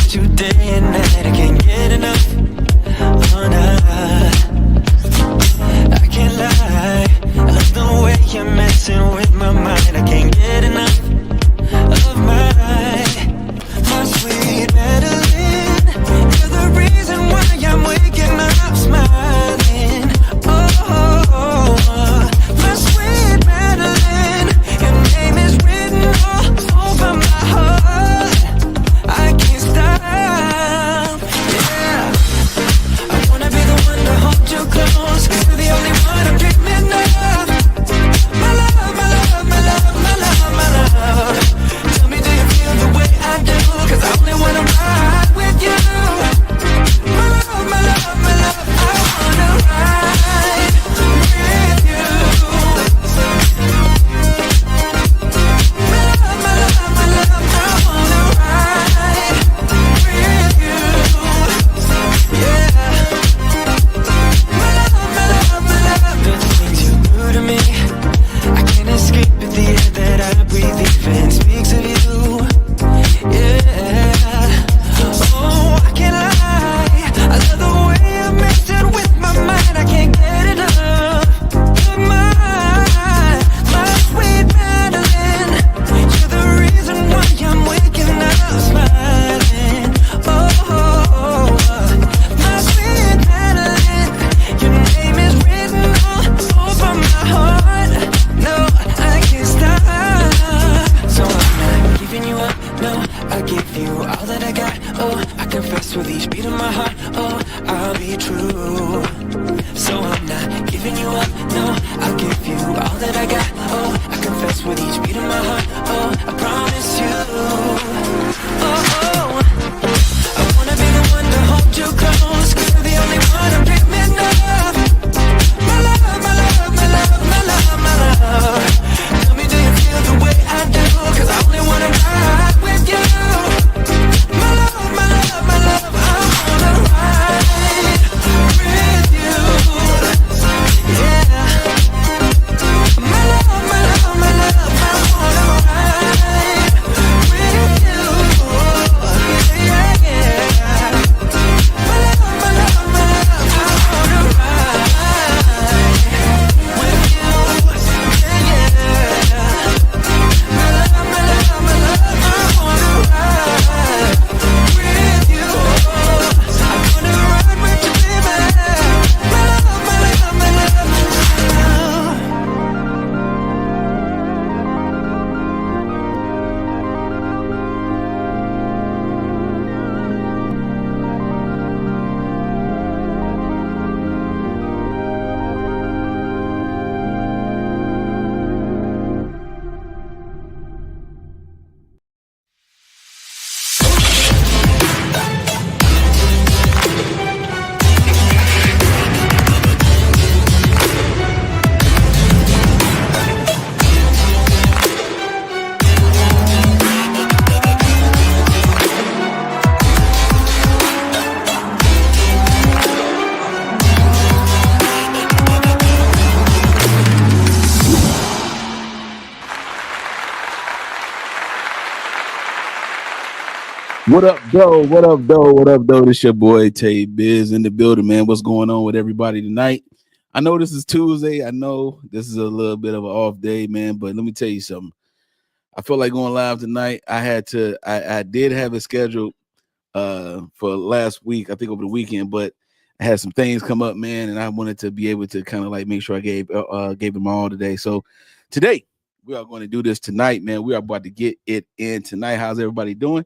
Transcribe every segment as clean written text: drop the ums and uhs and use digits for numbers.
miss you day and night. I can't get enough. Oh, nah. I can't lie. I love the way you're messing with my mind. I can't get enough of my sweet Madeline. You're the reason why I'm waking up smiling. Oh, my sweet Madeline. Your name is written all over my heart. I can't stop. Yeah, I wanna be the one to hold you close, 'cause you're the only one I'm dreaming of. My love, my love, my love, my love, my love. Tell me, do you feel the way I do? 'Cause I only wanna ride with you. My love, my love, my love, I wanna ride with you. My love, my love, my love, I wanna ride with you. Yeah. My love, my love, my love. The things you do to me, I can't escape it. The air that I breathe even speaks of you. Yeah. Oh, I can't lie. I love the way you're messing with my mind. I can't get enough of my sweet Madeline. You're the reason why I'm waking up smiling. Oh, my sweet Madeline. Your name is written all over my heart. No, I can't stop. So I'm not giving you up. No, I give you all that I got. Oh, I confess with each beat of my heart. Oh, I'll be true. So I'm not giving you up. No, I'll give you all that I got. Oh, I confess with each beat of my heart. Oh, I promise you. Oh, I wanna be the one to hold you close, 'cause you're the only one I'm dreaming of. My love, my love, my love, my love, my love. Tell me, do you feel the way I do? 'Cause I only wanna ride with you. My love, my love, my love, I wanna ride with you. Yeah. My love, my love, my love, I wanna ride with you. Yeah, yeah. My love, my love, my love, I wanna ride with you. Yeah, yeah. My love, my love, my love, I wanna ride with you. I wanna ride with you, baby. My love, my love, my love, my love. What up, though? What up, though? What up, though? This your boy Tay Biz in the building, man. What's going on with everybody tonight? I know this is Tuesday. I know this is a little bit of an off day, man. But let me tell you something. I feel like going live tonight. I did have it scheduled for last week, I think over the weekend, but I had some things come up, man, and I wanted to be able to kind of like make sure I gave them all today. So today we are going to do this tonight, man. We are about to get it in tonight. How's everybody doing?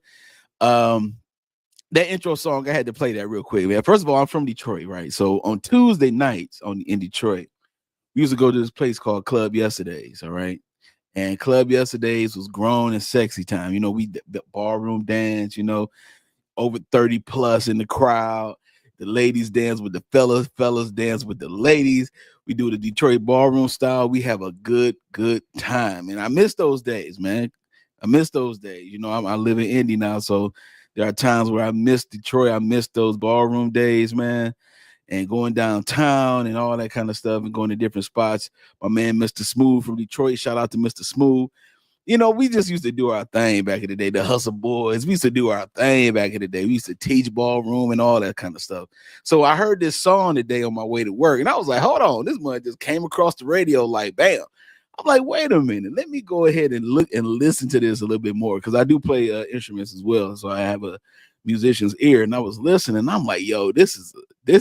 That intro song, I had to play that real quick, man. First of all, I'm from Detroit, right? So on Tuesday nights in Detroit, we used to go to this place called Club Yesterdays, all right? And Club Yesterdays was grown and sexy time. You know, we the ballroom dance, you know, over 30 plus in the crowd. The ladies dance with the fellas dance with the ladies. We do the Detroit ballroom style. We have a good time. And I miss those days, man. I miss those days. You know, I live in Indy now, so there are times where I miss Detroit. I miss those ballroom days, man, and going downtown and all that kind of stuff and going to different spots. My man, Mr. Smooth from Detroit. Shout out to Mr. Smooth. You know, we just used to do our thing back in the day. The Hustle Boys, we used to do our thing back in the day. We used to teach ballroom and all that kind of stuff. So I heard this song today on my way to work, and I was like, hold on, this one just came across the radio like bam. I'm like, wait a minute, let me go ahead and look and listen to this a little bit more, because I do play instruments as well. So I have a musician's ear, and I was listening, and I'm like, yo, this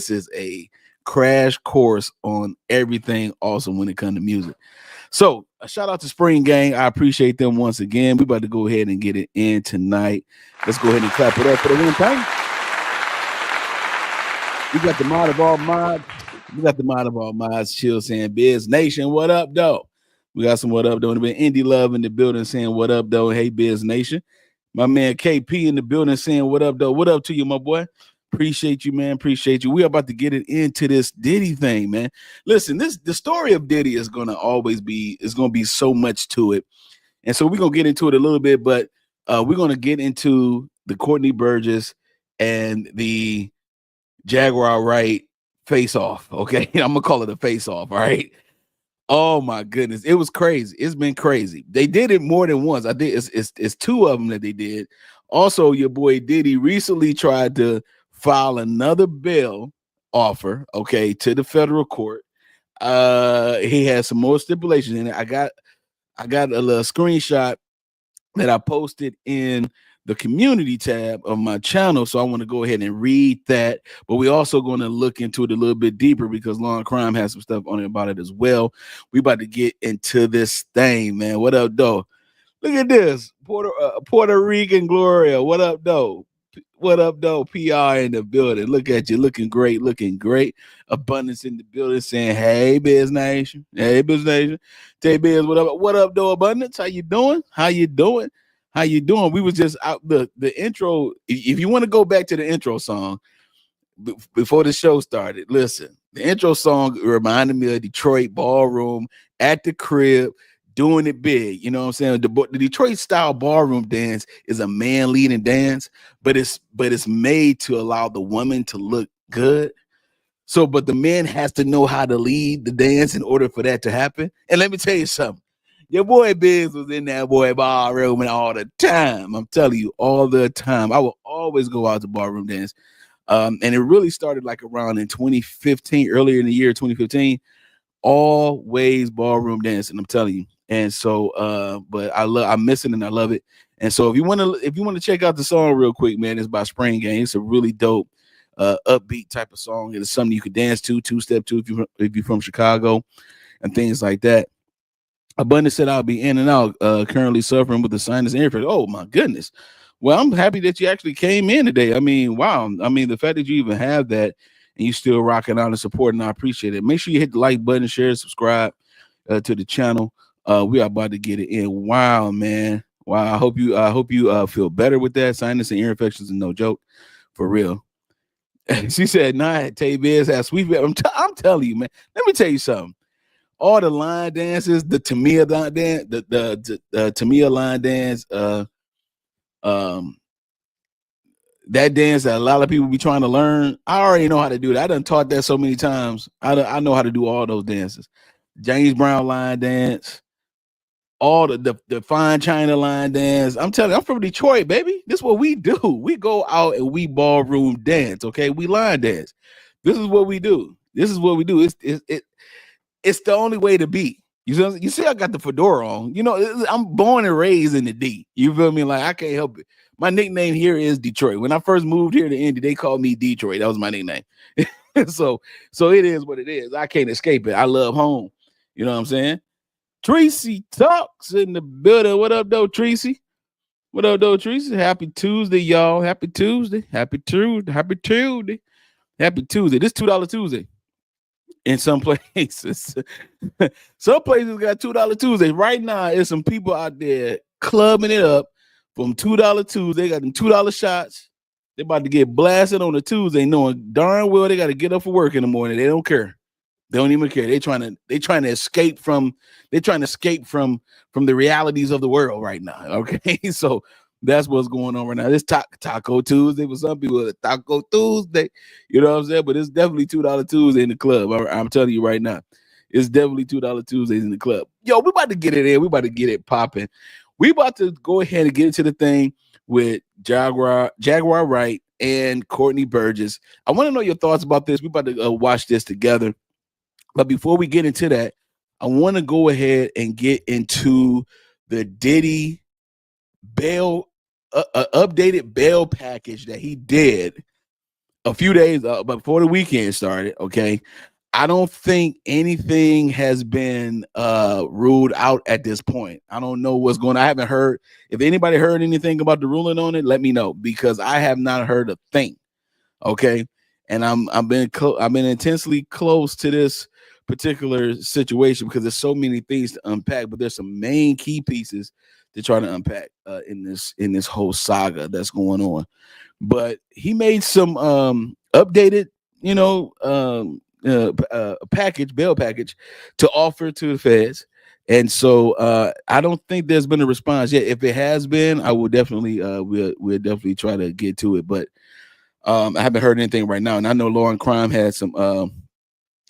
is a crash course on everything awesome when it comes to music. So a shout out to Spring Gang. I appreciate them once again. We about to go ahead and get it in tonight. Let's go ahead and clap it up for the win time. We got the mod of all mods. We got the mod of all mods. Chill saying Biz Nation, what up, though? We got some what up, though. And been Indie Love in the building saying what up, though. Hey, Biz Nation. My man KP in the building saying what up, though. What up to you, my boy? Appreciate you, man. Appreciate you. We are about to get it into this Diddy thing, man. Listen, the story of Diddy is gonna always be, it's gonna be so much to it. And so we're gonna get into it a little bit, but we're gonna get into the Courtney Burgess and the Jaguar Wright face off. Okay. I'm gonna call it a face off. All right. Oh my goodness. It was crazy. It's been crazy. They did it more than once. I think it's two of them that they did. Also, your boy Diddy recently tried to file another bail offer, okay, to the federal court. He has some more stipulations in it. I got a little screenshot that I posted in the community tab of my channel, so I want to go ahead and read that. But we also going to look into it a little bit deeper, because Law and Crime has some stuff on it about it as well. We about to get into this thing, man. What up, though? Look at this, Puerto Rican Gloria. What up, though? What up, though? PR in the building. Look at you, looking great, looking great. Abundance in the building saying, hey, Biz Nation. Hey, Biz Nation. Tay Biz, what up? What up, though, Abundance? How you doing? How you doing? How you doing? We was just out the intro. If you want to go back to the intro song before the show started, listen, the intro song reminded me of Detroit ballroom at the crib, doing it big. You know what I'm saying? The Detroit style ballroom dance is a man leading dance, but it's made to allow the woman to look good. So, but the man has to know how to lead the dance in order for that to happen. And let me tell you something. Your boy Biz was in that boy ballroom and all the time. I'm telling you, all the time. I will always go out to ballroom dance. And it really started like around in 2015, earlier in the year 2015. Always ballroom dancing, I'm telling you. And so but I'm missing and I love it. And so if you want to check out the song real quick, man, it's by Spring Gang. It's a really dope upbeat type of song. It's something you could dance to, two-step to if you're from Chicago and things like that. Abundance said I'll be in and out, currently suffering with the sinus infection. Oh my goodness. Well, I'm happy that you actually came in today. I mean, wow. I mean, the fact that you even have that and you still rocking out and supporting, I appreciate it. Make sure you hit the like button, share, subscribe to the channel. We are about to get it in. Wow, man. Wow. I hope you feel better with that. Sinus and ear infections is no joke, for real. She said, nah, Tay Biz has sweet. I'm telling you, man. Let me tell you something. All the line dances, the Tamia line dance, the Tamia line dance, that dance that a lot of people be trying to learn. I already know how to do that. I done taught that so many times. I know how to do all those dances. James Brown line dance, all the fine China line dance. I'm telling you, I'm from Detroit, baby. This is what we do. We go out and we ballroom dance. Okay, we line dance. This is what we do. This is what we do. It's the only way to be. You see, I got the fedora on. You know, I'm born and raised in the D. You feel me? Like I can't help it. My nickname here is Detroit. When I first moved here to Indy, they called me Detroit. That was my nickname. so it is what it is. I can't escape it. I love home. You know what I'm saying? Tracy Talks in the building. What up, though, Tracy? What up, though, Tracy? Happy Tuesday, y'all. Happy Tuesday. Happy Tuesday. Happy Tuesday. Happy Tuesday. This $2 Tuesday. In some places, some places got $2 Tuesday. Right now, there's some people out there clubbing it up from $2 Tuesday. Got them $2 shots. They're about to get blasted on a Tuesday, knowing darn well they got to get up for work in the morning. They don't care. They don't even care. They're trying to escape from the realities of the world right now. Okay, so that's what's going on right now. This Taco Tuesday for some people, it's Taco Tuesday. You know what I'm saying? But it's definitely $2 Tuesday in the club. I'm telling you right now, it's definitely $2 Tuesdays in the club. Yo, we about to get it in. We about to get it popping. we about to go ahead and get into the thing with Jaguar Wright and Courtney Burgess. I want to know your thoughts about this. We about to watch this together. But before we get into that, I want to go ahead and get into the Diddy bail, updated bail package that he did a few days before the weekend started. Okay. I don't think anything has been ruled out at this point. I don't know what's going on. I haven't heard. If anybody heard anything about the ruling on it, let me know, because I have not heard a thing. Okay. And I've been intensely close to this particular situation because there's so many things to unpack, but there's some main key pieces to try to unpack in this whole saga that's going on. But he made some updated, bail package to offer to the feds. And so I don't think there's been a response yet. If it has been, I will definitely we'll definitely try to get to it. But I haven't heard anything right now. And I know Law and Crime had some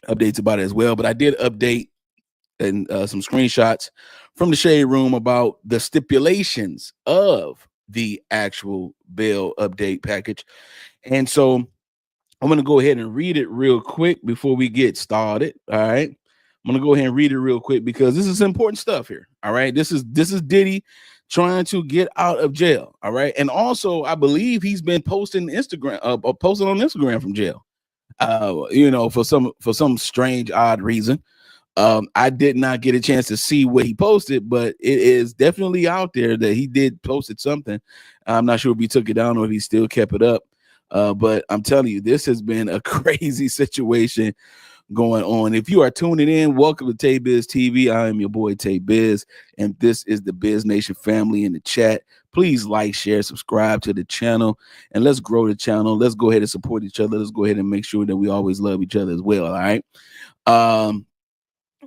updates about it as well. But I did update and some screenshots from the Shade Room about the stipulations of the actual bail update package. And so I'm going to go ahead and read it real quick before we get started. All right. I'm going to go ahead and read it real quick because this is important stuff here. All right. This is Diddy trying to get out of jail. All right. And also, I believe he's been posting on Instagram from jail, for some strange, odd reason. I did not get a chance to see what he posted, but it is definitely out there that he did posted something. I'm not sure if he took it down or if he still kept it up. But I'm telling you, this has been a crazy situation going on. If you are tuning in, welcome to Tay Biz TV. I am your boy Tay Biz, and this is the Biz Nation family in the chat. Please like, share, subscribe to the channel, and let's grow the channel. Let's go ahead and support each other. Let's go ahead and make sure that we always love each other as well. All right.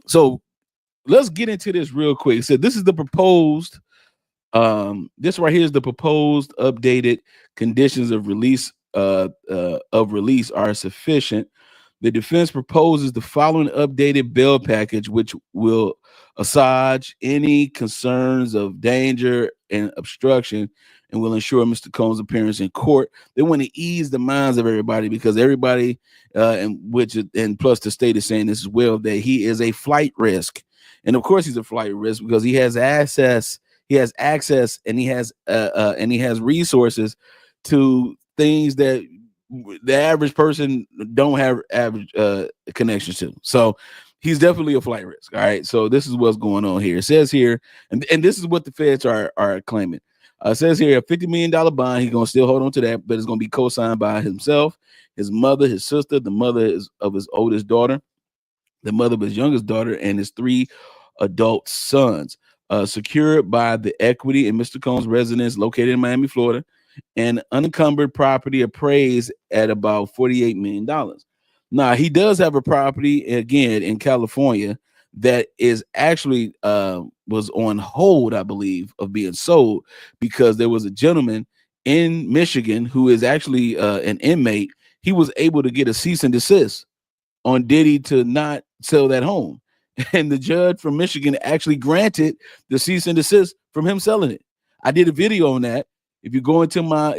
So let's get into this real quick. So this is the proposed, this right here is the proposed updated conditions of release are sufficient. The defense proposes the following updated bail package, which will assuage any concerns of danger and obstruction and will ensure Mr. Combs' appearance in court. They want to ease the minds of everybody because everybody, and plus the state is saying this as well, that he is a flight risk. And of course he's a flight risk because he has access, and he has resources to things that the average person don't have average connections to. So he's definitely a flight risk. All right. So this is what's going on here. It says here, and this is what the feds are claiming. It says here a $50 million bond. He's gonna still hold on to that, but it's gonna be co-signed by himself, his mother, his sister, the mother of his oldest daughter, the mother of his youngest daughter, and his 3 adult sons. Secured by the equity in Mr. Combs' residence located in Miami, Florida, and unencumbered property appraised at about $48 million. Now, he does have a property again in California that is actually was on hold, I believe, of being sold because there was a gentleman in Michigan who is actually an inmate. He was able to get a cease and desist on Diddy to not sell that home. And the judge from Michigan actually granted the cease and desist from him selling it. I did a video on that. If you go into my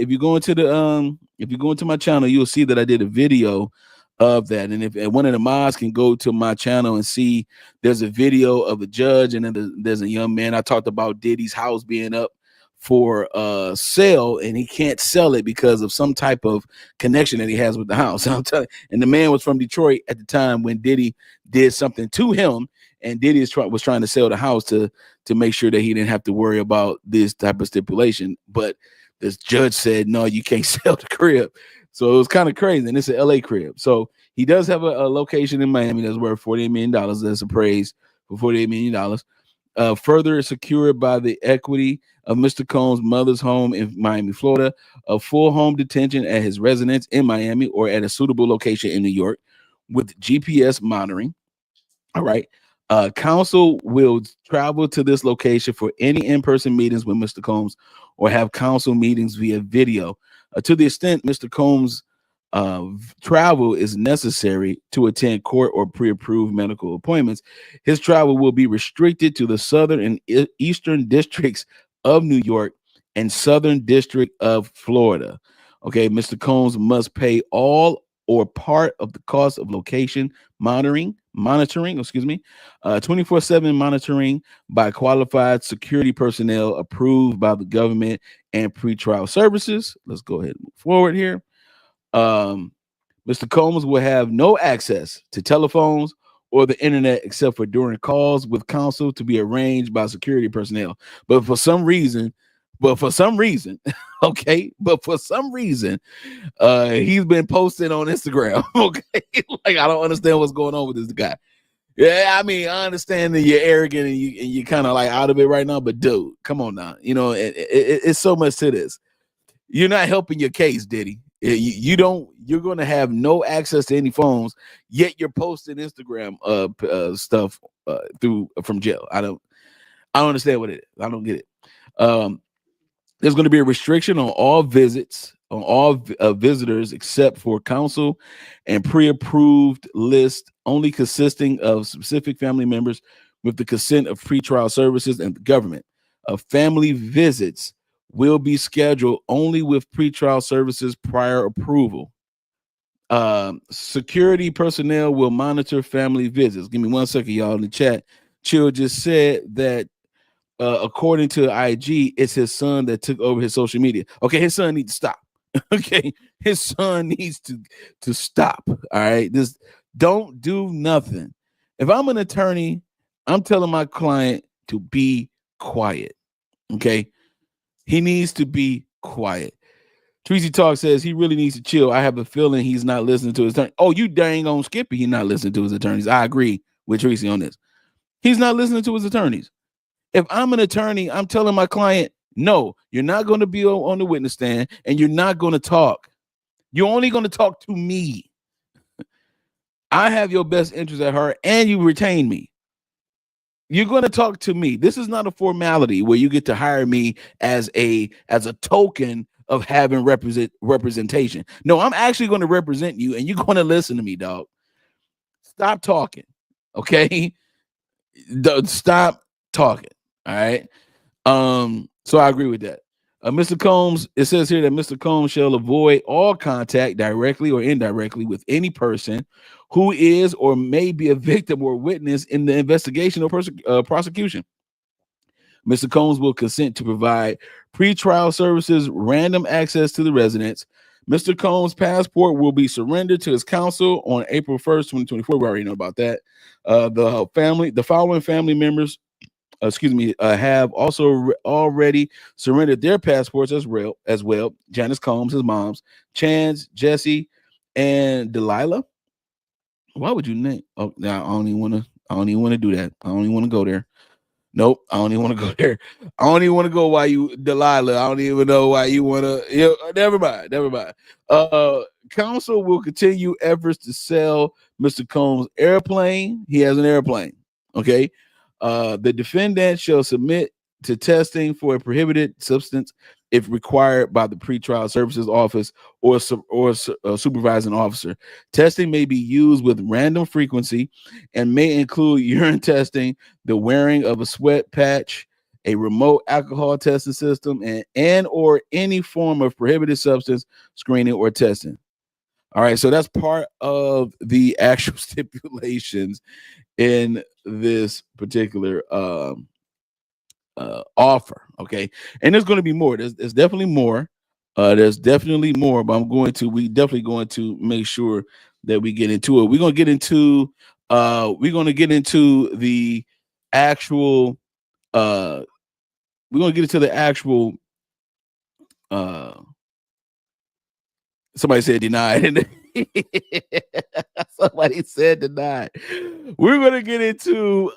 channel, you'll see that I did a video of that. And if one of the mods can go to my channel and see, there's a video of a judge, and then there's a young man. I talked about Diddy's house being up for sale, and he can't sell it because of some type of connection that he has with the house. I'm telling you, and the man was from Detroit at the time when Diddy did something to him, and Diddy was trying to sell the house to make sure that he didn't have to worry about this type of stipulation. But this judge said, no, you can't sell the crib. So it was kind of crazy. And it's an LA crib. So he does have a location in Miami that's worth $48 million. That's appraised for $48 million. Further secured by the equity of Mr. Combs' mother's home in Miami, Florida, a full home detention at his residence in Miami or at a suitable location in New York with GPS monitoring. All right. Counsel will travel to this location for any in-person meetings with Mr. Combs or have counsel meetings via video. To the extent Mr. Combs' travel is necessary to attend court or pre-approved medical appointments, his travel will be restricted to the southern and eastern districts of New York and Southern District of Florida. Okay, Mr. Combs must pay all or part of the cost of location monitoring, 24/7 monitoring by qualified security personnel approved by the government and pretrial services. Let's go ahead and move forward here. Mr. Combs will have no access to telephones or the internet except for during calls with counsel to be arranged by security personnel. But for some reason, okay, he's been posting on Instagram. Okay, like I don't understand what's going on with this guy. Yeah, I mean, I understand that you're arrogant and you kind of like out of it right now, but dude, come on now. You know, it's so much to this. You're not helping your case, Diddy. You're going to have no access to any phones, yet you're posting Instagram stuff from jail. I don't understand what it is. I don't get it. There's going to be a restriction on all visits, on all visitors except for counsel and pre-approved list only consisting of specific family members with the consent of pretrial services and the government. Family visits will be scheduled only with pretrial services prior approval. Security personnel will monitor family visits. Give me 1 second, y'all, in the chat. Chill just said that according to IG, it's his son that took over his social media. Okay, his son needs to stop. Okay, his son needs to stop. All right, just don't do nothing. If I'm an attorney, I'm telling my client to be quiet. Okay, he needs to be quiet. Treasy Talk says he really needs to chill. I have a feeling he's not listening to his attorney. Oh, you dang on Skippy. He's not listening to his attorneys. I agree with Treasy on this. He's not listening to his attorneys. If I'm an attorney, I'm telling my client, no, you're not going to be on the witness stand and you're not going to talk. You're only going to talk to me. I have your best interest at heart and you retain me. You're going to talk to me. This is not a formality where you get to hire me as a token of having representation. No, I'm actually going to represent you and you're going to listen to me, dog. Stop talking. Okay? Stop talking. All right. So I agree with that. Mr. Combs, it says here that Mr. Combs shall avoid all contact directly or indirectly with any person who is or may be a victim or witness in the investigation or prosecution. Mr. Combs will consent to provide pretrial services, random access to the residence. Mr. Combs' passport will be surrendered to his counsel on April 1st, 2024. We already know about that. The following family members have also already surrendered their passports as well. Janice Combs, his mom's, Chance, Jesse, and Delilah. Why would you name? Oh, now I don't even want to do that. I don't even want to go there. Nope, I don't even want to go there. I don't even want to go why you Delilah. I don't even know why you want to. Never mind. Counsel will continue efforts to sell Mr. Combs' airplane. He has an airplane. Okay. The defendant shall submit to testing for a prohibited substance if required by the pretrial services office or supervising officer. Testing may be used with random frequency and may include urine testing, the wearing of a sweat patch, a remote alcohol testing system, and or any form of prohibited substance screening or testing. All right, so that's part of the actual stipulations in this particular offer. Okay, and there's going to be more. There's definitely more. There's definitely more, but we definitely going to make sure that we get into it. We're going to get into the actual we're going to get into the actual somebody said denied. Somebody said denied. We're going to get into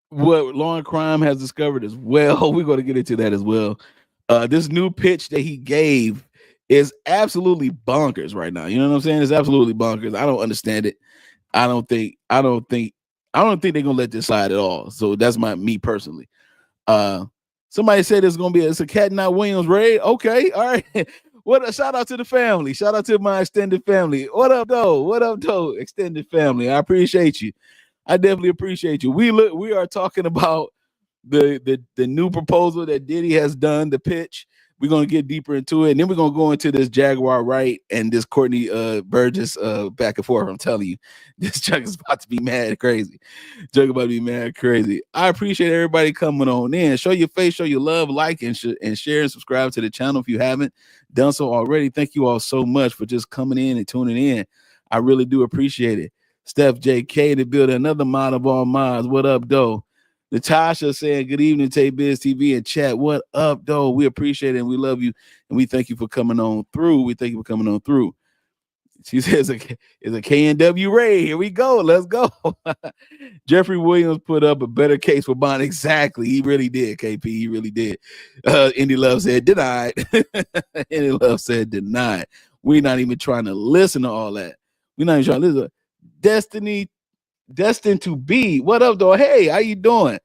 what Law and Crime has discovered as well. We're going to get into that as well. This new pitch that he gave is absolutely bonkers right now. You know what I'm saying? It's absolutely bonkers. I don't understand it. I don't think they're gonna let this slide at all. So that's me personally. Somebody said it's a Cat Not Williams raid. Okay, all right. What a shout out to the family. Shout out to my extended family. What up, though? Extended family. I appreciate you. I definitely appreciate you. We are talking about the new proposal that Diddy has done, the pitch. We're gonna get deeper into it, and then we're gonna go into this Jaguar Wright and this Courtney Burgess back and forth. I'm telling you, this Chuck is about to be mad crazy. Chuck about to be mad crazy. I appreciate everybody coming on in. Show your face, show your love, like and share and subscribe to the channel if you haven't done so already. Thank you all so much for just coming in and tuning in. I really do appreciate it. Steph JK to build another mod of all mods. What up, though? Natasha saying good evening, Tay Biz TV and chat. What up, though? We appreciate it and we love you and we thank you for coming on through. We thank you for coming on through. She says it's a KNW Ray. Here we go. Let's go. Jeffrey Williams put up a better case for Bond. Exactly. He really did, KP. He really did. Indy Love said denied. Indy Love said denied. We're not even trying to listen to all that. We're not even trying to listen. Destiny Destined to Be. What up, though? Hey, how you doing?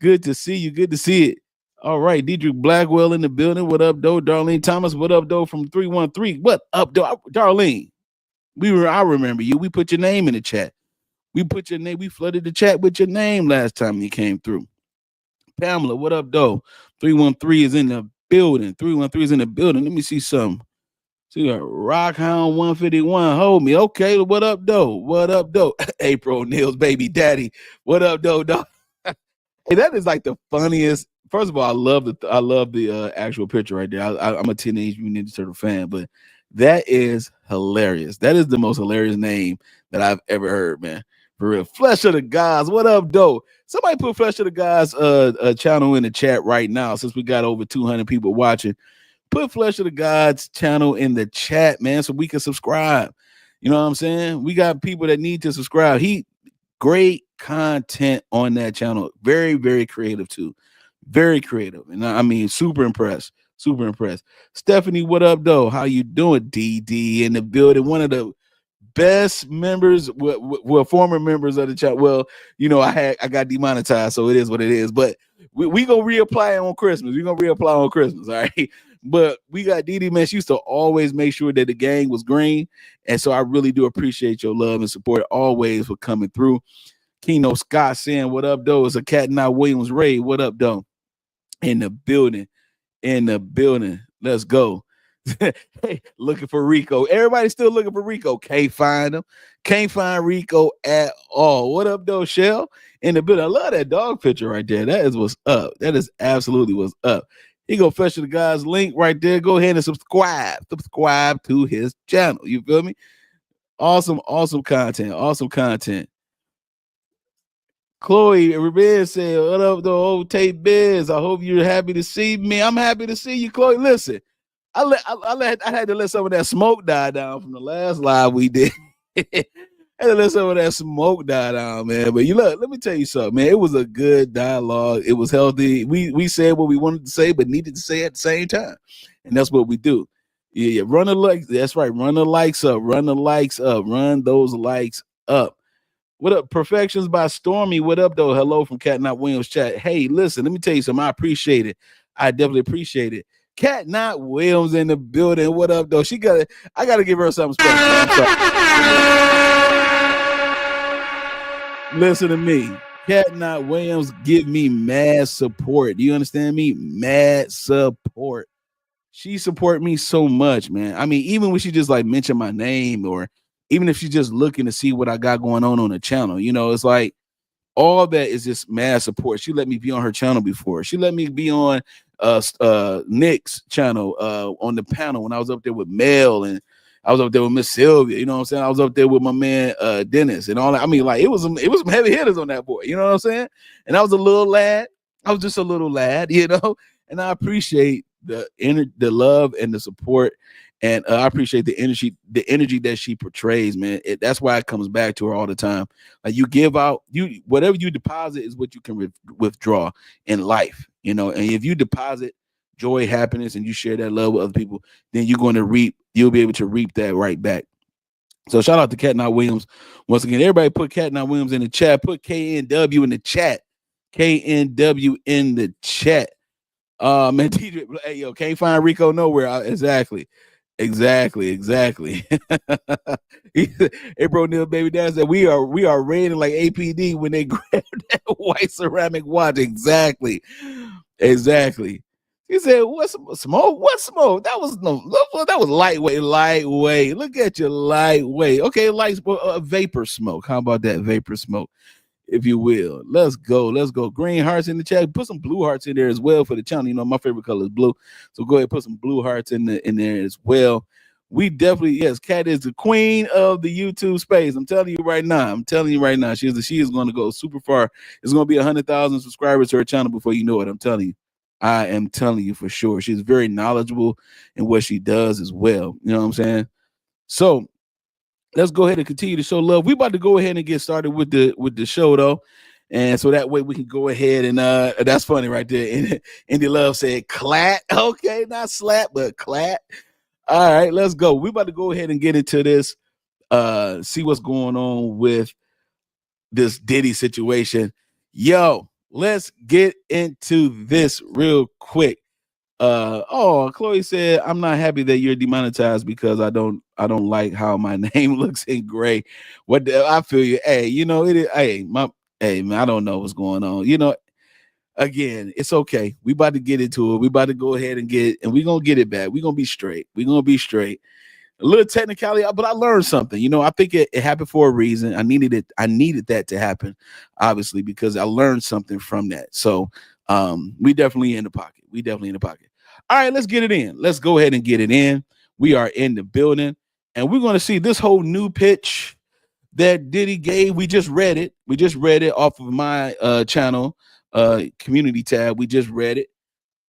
Good to see you. Good to see it. All right, Diedrich Blackwell in the building. What up, though? Darlene Thomas. What up, though? From 313. What up, though? Darlene. I remember you. We put your name in the chat. We put your name. We flooded the chat with your name last time you came through. Pamela. What up, though? 313 is in the building. 313 is in the building. Let me see something. See Rockhound 151. Hold me. Okay. What up, though? What up, though? April Neil's baby daddy. What up, though? Hey, that is like the funniest. First of all, I love the actual picture right there. I'm a Teenage Mutant Ninja Turtle fan, but that is hilarious. That is the most hilarious name that I've ever heard, man. For real. Flesh of the Gods. What up, though? Somebody put Flesh of the Gods channel in the chat right now since we got over 200 people watching. Put Flesh of the Gods channel in the chat, man, so we can subscribe. You know what I'm saying? We got people that need to subscribe. Great content on that channel. Very, very creative, too. Very creative. And I mean, super impressed. Super impressed. Stephanie, what up, though? How you doing? DD in the building. One of the best members, well, former members of the chat. Well, you know, I got demonetized, so it is what it is. But we gonna reapply on Christmas. We're gonna reapply on Christmas, all right? But we got DD, man. She used to always make sure that the gang was green. And so I really do appreciate your love and support always for coming through. Keno Scott saying, what up, though? It's a Cat and Not Williams Ray. What up, though? In the building. In the building. Let's go. Hey, looking for Rico. Everybody's still looking for Rico. Can't find him. Can't find Rico at all. What up, though, Shell? In the building. I love that dog picture right there. That is what's up. That is absolutely what's up. He go fetch the guy's link right there. Go ahead and subscribe. Subscribe to his channel. You feel me? Awesome, awesome content. Awesome content. Chloe Revere said, what up, though, old Tate Biz? I hope you're happy to see me. I'm happy to see you, Chloe. Listen, I had to let some of that smoke die down from the last live we did. I had to let some of that smoke die down, man. But you look, let me tell you something, man. It was a good dialogue. It was healthy. We said what we wanted to say, but needed to say at the same time. And that's what we do. Yeah. Run the likes. That's right. Run the likes up. Run the likes up. Run those likes up. What up? Perfections by Stormy. What up, though? Hello from Cat Not Williams chat. Hey, listen, let me tell you something. I appreciate it. I definitely appreciate it. Cat Not Williams in the building. What up, though? I gotta give her something special. Listen to me. Cat Not Williams give me mad support. Do you understand me? Mad support. She support me so much, man. I mean, even when she just like mentioned my name, or even if she's just looking to see what I got going on the channel, you know, it's like all that is just mad support. She let me be on her channel before. She let me be on Nick's channel on the panel when I was up there with Mel, and I was up there with Miss Sylvia. You know what I'm saying? I was up there with my man Dennis and all that. I mean, like it was some heavy hitters on that boy. You know what I'm saying? And I was a little lad. I was just a little lad, you know. And I appreciate the love and the support, and I appreciate the energy that she portrays, man. That's why it comes back to her all the time. Like you give out, whatever you deposit is what you can withdraw in life, you know. And if you deposit joy, happiness, and you share that love with other people, then you'll be able to reap that right back. So shout out to Cat Not Williams once again. Everybody put Cat Not Williams in the chat. Put KNW in the chat. KNW in the chat. Man, TJ, hey, yo, can't find Rico nowhere. Exactly. Exactly. April Neal baby dad said we are rated like APD when they grabbed that white ceramic watch. Exactly. He said, "What's smoke? What smoke? That was lightweight. Look at you, lightweight. Okay, vapor smoke. How about that vapor smoke, if you will? Let's go. Green hearts in the chat. Put some blue hearts in there as well for the channel. You know, my favorite color is blue, so go ahead, put some blue hearts in there as well. We definitely, yes, Kat is the queen of the YouTube space. I'm telling you right now. She is going to go super far. It's going to be 100,000 subscribers to her channel before you know it. I'm telling you. I am telling you for sure. She's very knowledgeable in what she does as well. You know what I'm saying? So let's go ahead and continue to show love. We about to go ahead and get started with the show though. And so that way we can go ahead and that's funny right there. Indy Love said clat. Okay, not slap, but clat. All right, let's go. We about to go ahead and get into this, see what's going on with this Diddy situation. Yo, let's get into this real quick. Chloe said, I'm not happy that you're demonetized because I don't like how my name looks in gray. I feel you. Hey, you know, it is man, I don't know what's going on. You know, again, it's okay. We about to get into it. We about to go ahead and we're gonna get it back. We're gonna be straight. A little technicality, but I learned something. You know, I think it happened for a reason. I needed that to happen, obviously, because I learned something from that. So we definitely in the pocket. All right, let's get it in. Let's go ahead and get it in. We are in the building, and we're going to see this whole new pitch that Diddy gave. We just read it. Off of my channel community tab. We just read it.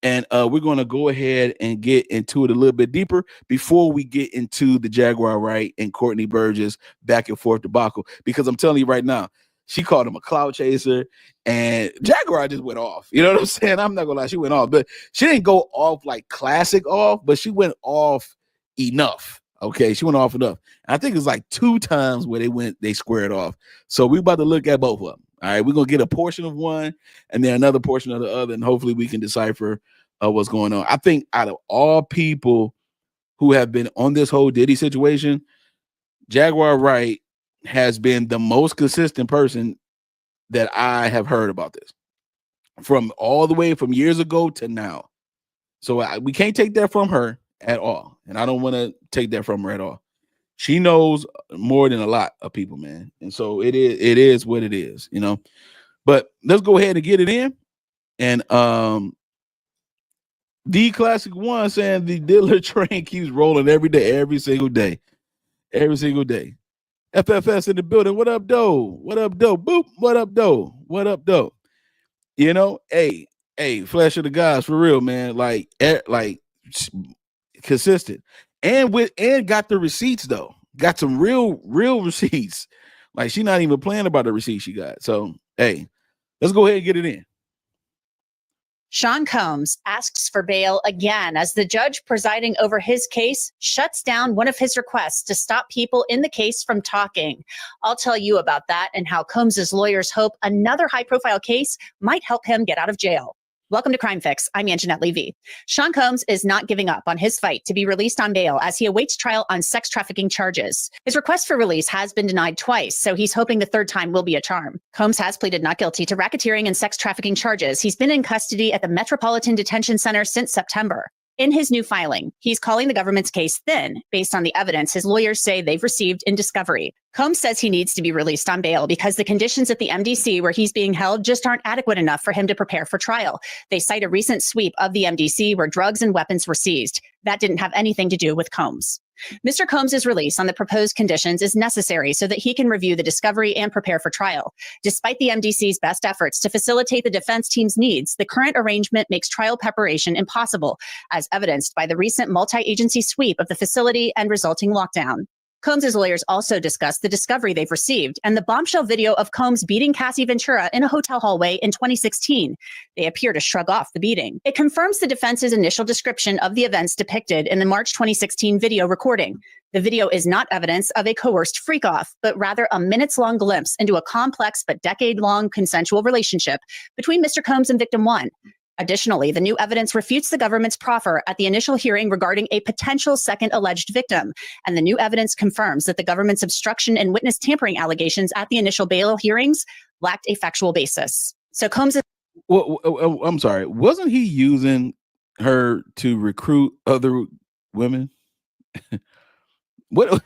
And we're going to go ahead and get into it a little bit deeper before we get into the Jaguar Wright and Courtney Burgess back and forth debacle. Because I'm telling you right now, she called him a clout chaser, and Jaguar just went off. You know what I'm saying? I'm not going to lie. She went off. But she didn't go off like classic off, but she went off enough. Okay, she went off enough. And I think it's like 2 times where they squared off. So we're about to look at both of them. All right, we're going to get a portion of one and then another portion of the other, and hopefully we can decipher what's going on. I think out of all people who have been on this whole Diddy situation, Jaguar Wright has been the most consistent person that I have heard about this from all the way from years ago to now. So we can't take that from her at all. And I don't want to take that from her at all. She knows more than a lot of people, man. And so it is what it is, you know. But let's go ahead and get it in. And the classic one saying the dealer train keeps rolling every single day. FFS in the building. What up, though? Boop. What up, though? You know, hey, flesh of the gods for real, man. Like consistent. And got the receipts though. Got some real receipts. Like she's not even playing about the receipts she got. So hey, let's go ahead and get it in. Sean Combs asks for bail again as the judge presiding over his case shuts down one of his requests to stop people in the case from talking. I'll tell you about that and how Combs's lawyers hope another high-profile case might help him get out of jail. Welcome to Crime Fix. I'm Anjanette Levy. Sean Combs is not giving up on his fight to be released on bail as he awaits trial on sex trafficking charges. His request for release has been denied twice, so he's hoping the third time will be a charm. Combs has pleaded not guilty to racketeering and sex trafficking charges. He's been in custody at the Metropolitan Detention Center since September. In his new filing, he's calling the government's case thin based on the evidence his lawyers say they've received in discovery. Combs says he needs to be released on bail because the conditions at the MDC where he's being held just aren't adequate enough for him to prepare for trial. They cite a recent sweep of the MDC where drugs and weapons were seized. That didn't have anything to do with Combs. Mr. Combs' release on the proposed conditions is necessary so that he can review the discovery and prepare for trial. Despite the MDC's best efforts to facilitate the defense team's needs, the current arrangement makes trial preparation impossible, as evidenced by the recent multi-agency sweep of the facility and resulting lockdown. Combs' lawyers also discussed the discovery they've received and the bombshell video of Combs beating Cassie Ventura in a hotel hallway in 2016. They appear to shrug off the beating. It confirms the defense's initial description of the events depicted in the March 2016 video recording. The video is not evidence of a coerced freak-off, but rather a minutes-long glimpse into a complex but decade-long consensual relationship between Mr. Combs and victim one. Additionally, the new evidence refutes the government's proffer at the initial hearing regarding a potential second alleged victim, and the new evidence confirms that the government's obstruction and witness tampering allegations at the initial bail hearings lacked a factual basis. So Combs is Well, I'm sorry. Wasn't he using her to recruit other women? What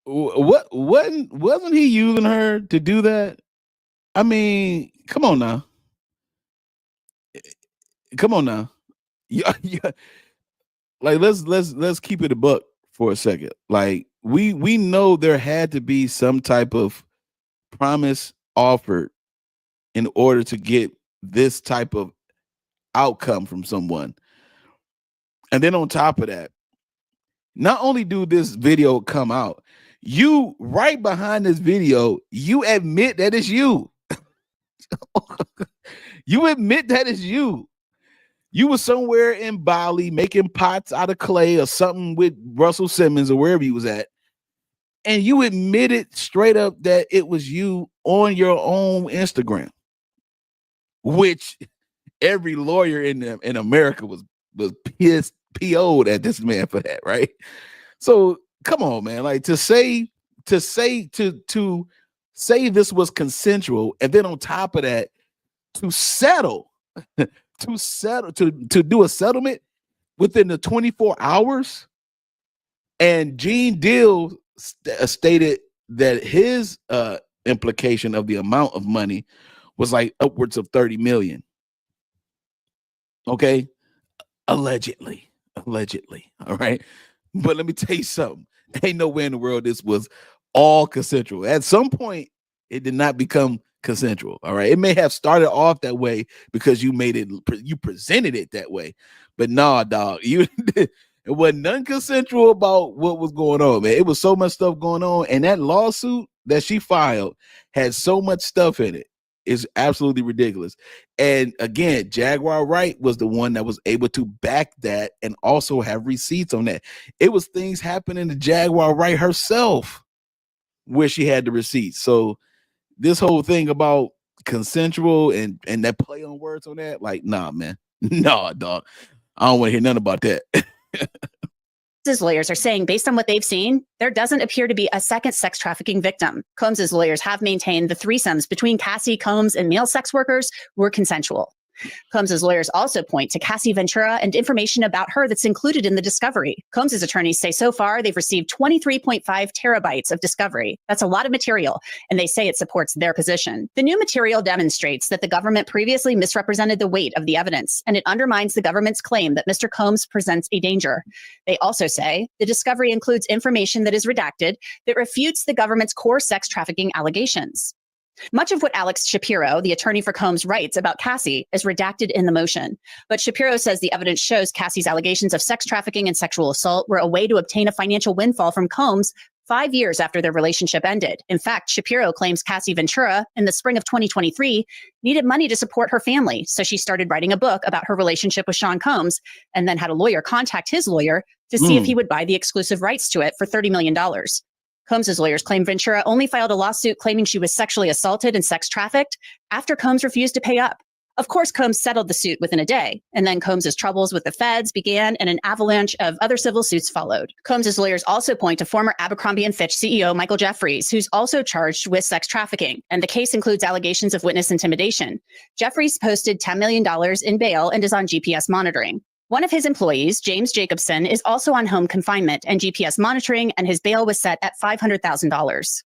wasn't he using her to do that? I mean, come on now. Yeah, yeah. Like let's keep it a buck for a second. Like we know there had to be some type of promise offered in order to get this type of outcome from someone. And then on top of that, not only do this video come out, you right behind this video, you admit that it's you. You admit that it's you. You were somewhere in Bali making pots out of clay or something with Russell Simmons or wherever you was at. And you admitted straight up that it was you on your own Instagram, which every lawyer in America was pissed, PO'd at this man for that, right? So come on, man. Like to say this was consensual, and then on top of that, to settle, to do a settlement within the 24 hours. And Gene Deal stated that his implication of the amount of money was like upwards of 30 million. Okay. Allegedly. All right. But let me tell you something. Ain't nowhere in the world this was all consensual. At some point, it did not become consensual. All right. It may have started off that way because you presented it that way. But nah, dog, it wasn't none consensual about what was going on, man. It was so much stuff going on. And that lawsuit that she filed had so much stuff in it. It's absolutely ridiculous. And again, Jaguar Wright was the one that was able to back that and also have receipts on that. It was things happening to Jaguar Wright herself where she had the receipts. So this whole thing about consensual and that play on words on that, like, nah, man. Nah, dog. I don't want to hear nothing about that. His lawyers are saying, based on what they've seen, there doesn't appear to be a second sex trafficking victim. Combs's lawyers have maintained the threesomes between Cassie, Combs, and male sex workers were consensual. Combs's lawyers also point to Cassie Ventura and information about her that's included in the discovery. Combs's attorneys say so far they've received 23.5 terabytes of discovery. That's a lot of material, and they say it supports their position. The new material demonstrates that the government previously misrepresented the weight of the evidence, and it undermines the government's claim that Mr. Combs presents a danger. They also say the discovery includes information that is redacted that refutes the government's core sex trafficking allegations. Much of what Alex Shapiro, the attorney for Combs, writes about Cassie is redacted in the motion. But Shapiro says the evidence shows Cassie's allegations of sex trafficking and sexual assault were a way to obtain a financial windfall from Combs 5 years after their relationship ended. In fact, Shapiro claims Cassie Ventura, in the spring of 2023, needed money to support her family. So she started writing a book about her relationship with Sean Combs and then had a lawyer contact his lawyer to see if he would buy the exclusive rights to it for $30 million. Combs's lawyers claim Ventura only filed a lawsuit claiming she was sexually assaulted and sex trafficked after Combs refused to pay up. Of course, Combs settled the suit within a day, and then Combs's troubles with the feds began and an avalanche of other civil suits followed. Combs's lawyers also point to former Abercrombie & Fitch CEO Michael Jeffries, who's also charged with sex trafficking, and the case includes allegations of witness intimidation. Jeffries posted $10 million in bail and is on GPS monitoring. One of his employees, James Jacobson, is also on home confinement and GPS monitoring, and his bail was set at $500,000.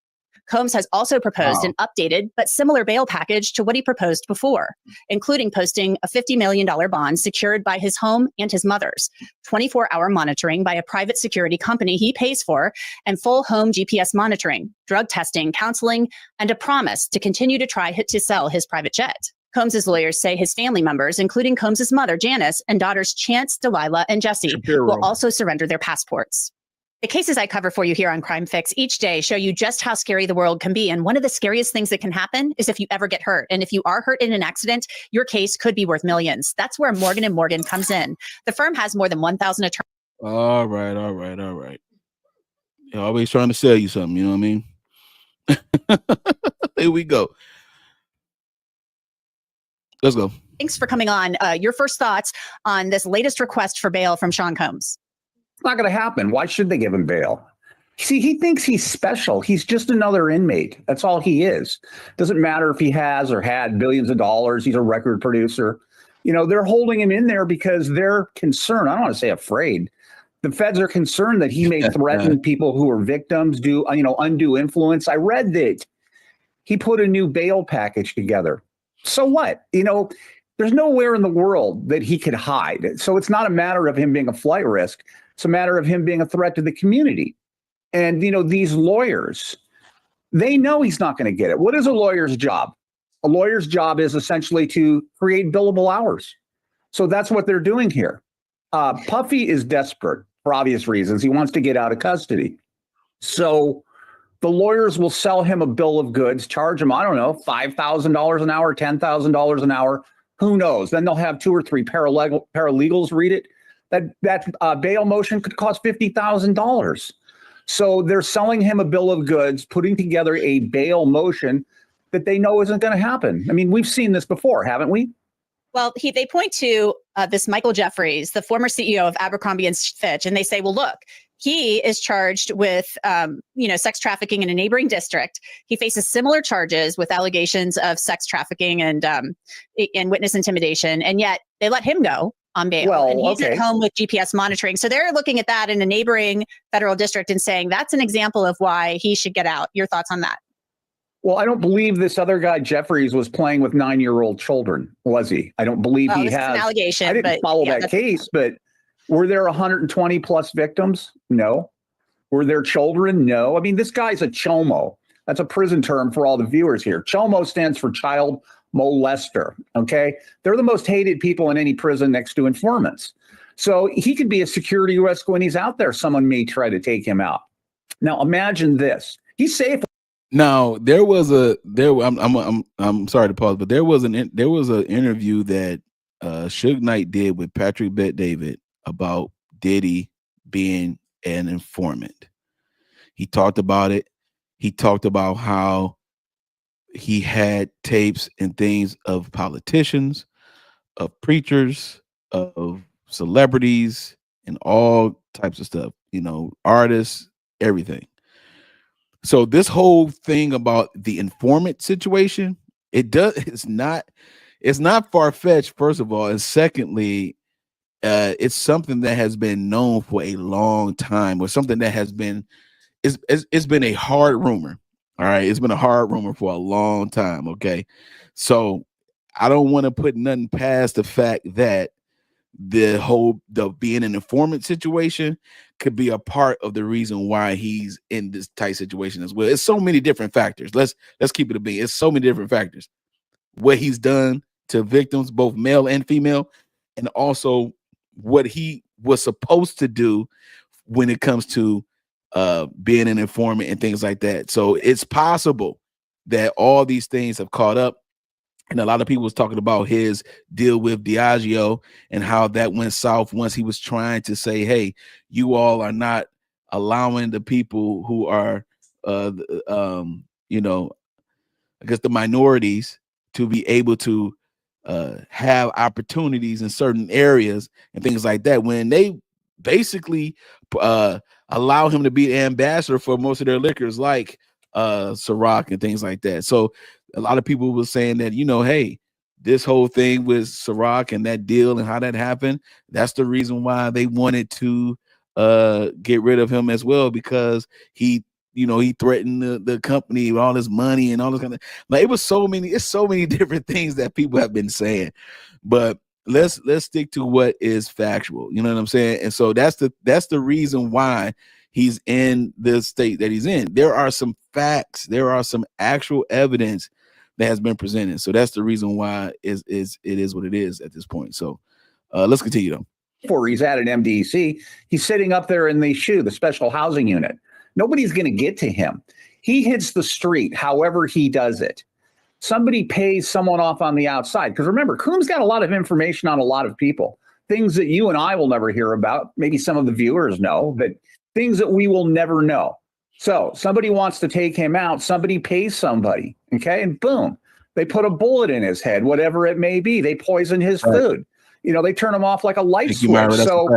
Combs has also proposed an updated but similar bail package to what he proposed before, including posting a $50 million bond secured by his home and his mother's, 24-hour monitoring by a private security company he pays for, and full home GPS monitoring, drug testing, counseling, and a promise to continue to try to sell his private jet. Combs's lawyers say his family members, including Combs's mother, Janice, and daughters Chance, Delilah, and Jesse, will also surrender their passports. The cases I cover for you here on Crime Fix each day show you just how scary the world can be. And one of the scariest things that can happen is if you ever get hurt. And if you are hurt in an accident, your case could be worth millions. That's where Morgan & Morgan comes in. The firm has more than 1,000 attorneys. All right. You're always trying to sell you something, you know what I mean? Here we go. Let's go. Thanks for coming on. Your first thoughts on this latest request for bail from Sean Combs? It's not going to happen. Why should they give him bail? See, he thinks he's special. He's just another inmate. That's all he is. Doesn't matter if he has or had billions of dollars. He's a record producer. You know, they're holding him in there because they're concerned. I don't want to say afraid. The feds are concerned that he may threaten people who are victims, do, undue influence. I read that he put a new bail package together. So what? There's nowhere in the world that he could hide. So it's not a matter of him being a flight risk. It's a matter of him being a threat to the community. And, these lawyers, they know he's not going to get it. What is a lawyer's job? A lawyer's job is essentially to create billable hours. So that's what they're doing here. Puffy is desperate for obvious reasons. He wants to get out of custody. So the lawyers will sell him a bill of goods, charge him, I don't know, $5,000 an hour, $10,000 an hour. Who knows? Then they'll have 2 or 3 paralegals read it. That bail motion could cost $50,000. So they're selling him a bill of goods, putting together a bail motion that they know isn't going to happen. I mean, we've seen this before, haven't we? Well, they point to this Michael Jeffries, the former CEO of Abercrombie and Fitch, and they say, well, look, he is charged with, sex trafficking in a neighboring district. He faces similar charges with allegations of sex trafficking and witness intimidation, and yet they let him go on bail. Well, and he's okay. at home with GPS monitoring. So they're looking at that in a neighboring federal district and saying that's an example of why he should get out. Your thoughts on that? Well, I don't believe this other guy, Jeffries, was playing with 9-year-old children, was he? I don't believe he this has. is an allegation. I didn't follow that case, but were there 120 plus victims? No. Were there children? No. I mean, this guy's a CHOMO. That's a prison term for all the viewers here. CHOMO stands for child molester. Okay. They're the most hated people in any prison next to informants. So he could be a security risk when he's out there. Someone may try to take him out. Now imagine this. He's safe. Now I'm sorry to pause, but there was an interview that Suge Knight did with Patrick Bet-David about Diddy being an informant. He talked about it. He talked about how he had tapes and things of politicians, of preachers, of celebrities, and all types of stuff, artists, everything. So this whole thing about the informant situation, it's not far-fetched, first of all, and secondly, it's something that has been known for a long time, or something that has been it's been a hard rumor. All right, it's been a hard rumor for a long time. Okay, so I don't want to put nothing past the fact that the being an informant situation could be a part of the reason why he's in this tight situation as well. It's so many different factors. Let's keep it a beat. It's so many different factors. What he's done to victims, both male and female, and also what he was supposed to do when it comes to being an informant and things like that. So it's possible that all these things have caught up. And a lot of people was talking about his deal with Diageo and how that went south once he was trying to say, hey, you all are not allowing the people who are, I guess the minorities to be able to have opportunities in certain areas and things like that. When they basically allow him to be the ambassador for most of their liquors, like Ciroc and things like that. So a lot of people were saying that, hey, this whole thing with Ciroc and that deal and how that happened, that's the reason why they wanted to get rid of him as well, because he threatened the company with all this money and all this kind of, like, it's so many different things that people have been saying. But let's stick to what is factual. You know what I'm saying? And so that's the reason why he's in the state that he's in. There are some facts, there are some actual evidence that has been presented. So that's the reason why it is what it is at this point. So let's continue though. Before he's at an MDC, he's sitting up there in the SHU, the special housing unit. Nobody's going to get to him. He hits the street however he does it. Somebody pays someone off on the outside. Because remember, Coombs got a lot of information on a lot of people. Things that you and I will never hear about. Maybe some of the viewers know, but things that we will never know. So somebody wants to take him out. Somebody pays somebody. Okay. And boom, They put a bullet in his head, whatever it may be. They poison his food. You know, they turn him off like a light switch. Myra, so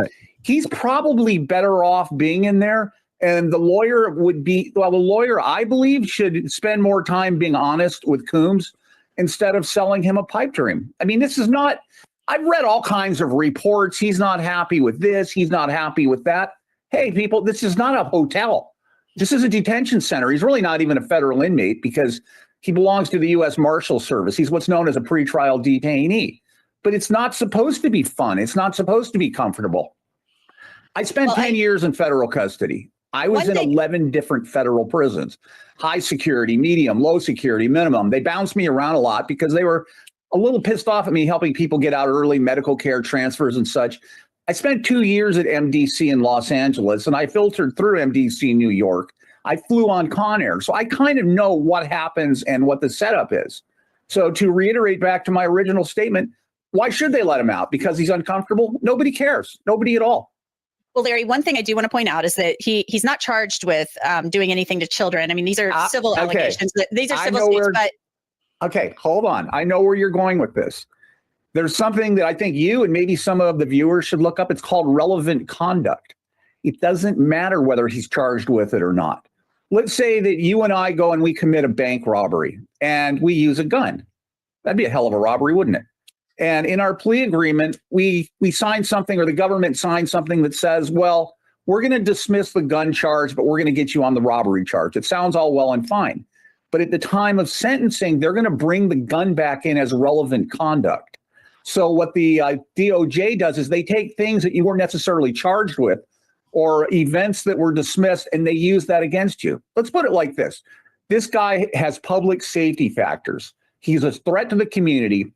he's probably better off being in there. And the lawyer the lawyer, I believe, should spend more time being honest with Coombs instead of selling him a pipe dream. I mean, this is not, I've read all kinds of reports. He's not happy with this. He's not happy with that. Hey, people, this is not a hotel. This is a detention center. He's really not even a federal inmate because he belongs to the U.S. Marshal Service. He's what's known as a pretrial detainee. But it's not supposed to be fun. It's not supposed to be comfortable. I spent 10 years in federal custody. I was in 11 different federal prisons, high security, medium, low security, minimum. They bounced me around a lot because they were a little pissed off at me helping people get out early, medical care transfers and such. I spent 2 years at MDC in Los Angeles, and I filtered through MDC New York. I flew on Conair, so I kind of know what happens and what the setup is. So to reiterate back to my original statement, why should they let him out? Because he's uncomfortable? Nobody cares. Nobody at all. Well, Larry, one thing I do want to point out is that he's not charged with doing anything to children. I mean, these are civil allegations. These are civil suits, but... Okay, hold on. I know where you're going with this. There's something that I think you and maybe some of the viewers should look up. It's called relevant conduct. It doesn't matter whether he's charged with it or not. Let's say that you and I go and we commit a bank robbery and we use a gun. That'd be a hell of a robbery, wouldn't it? And in our plea agreement, we sign something, or the government signs something that says, well, we're going to dismiss the gun charge, but we're going to get you on the robbery charge. It sounds all well and fine. But at the time of sentencing, they're going to bring the gun back in as relevant conduct. So what the DOJ does is they take things that you weren't necessarily charged with or events that were dismissed, and they use that against you. Let's put it like this. This guy has public safety factors. He's a threat to the community,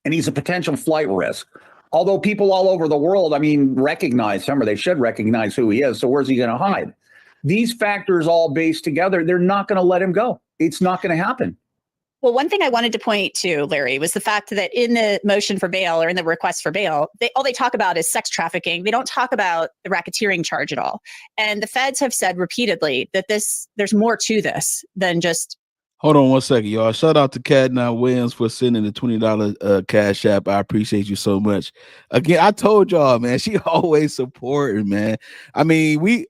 and he's a potential flight risk. Although people all over the world, recognize him, or they should recognize who he is. So where's he going to hide? These factors all based together, they're not going to let him go. It's not going to happen. Well, one thing I wanted to point to, Larry, was the fact that in the motion for bail or in the request for bail, all they talk about is sex trafficking. They don't talk about the racketeering charge at all. And the feds have said repeatedly that there's more to this than just... Hold on 1 second, y'all. Shout out to Cadna Williams for sending the $20 cash app. I appreciate you so much. Again, I told y'all, man, she always supporting, man. I mean, we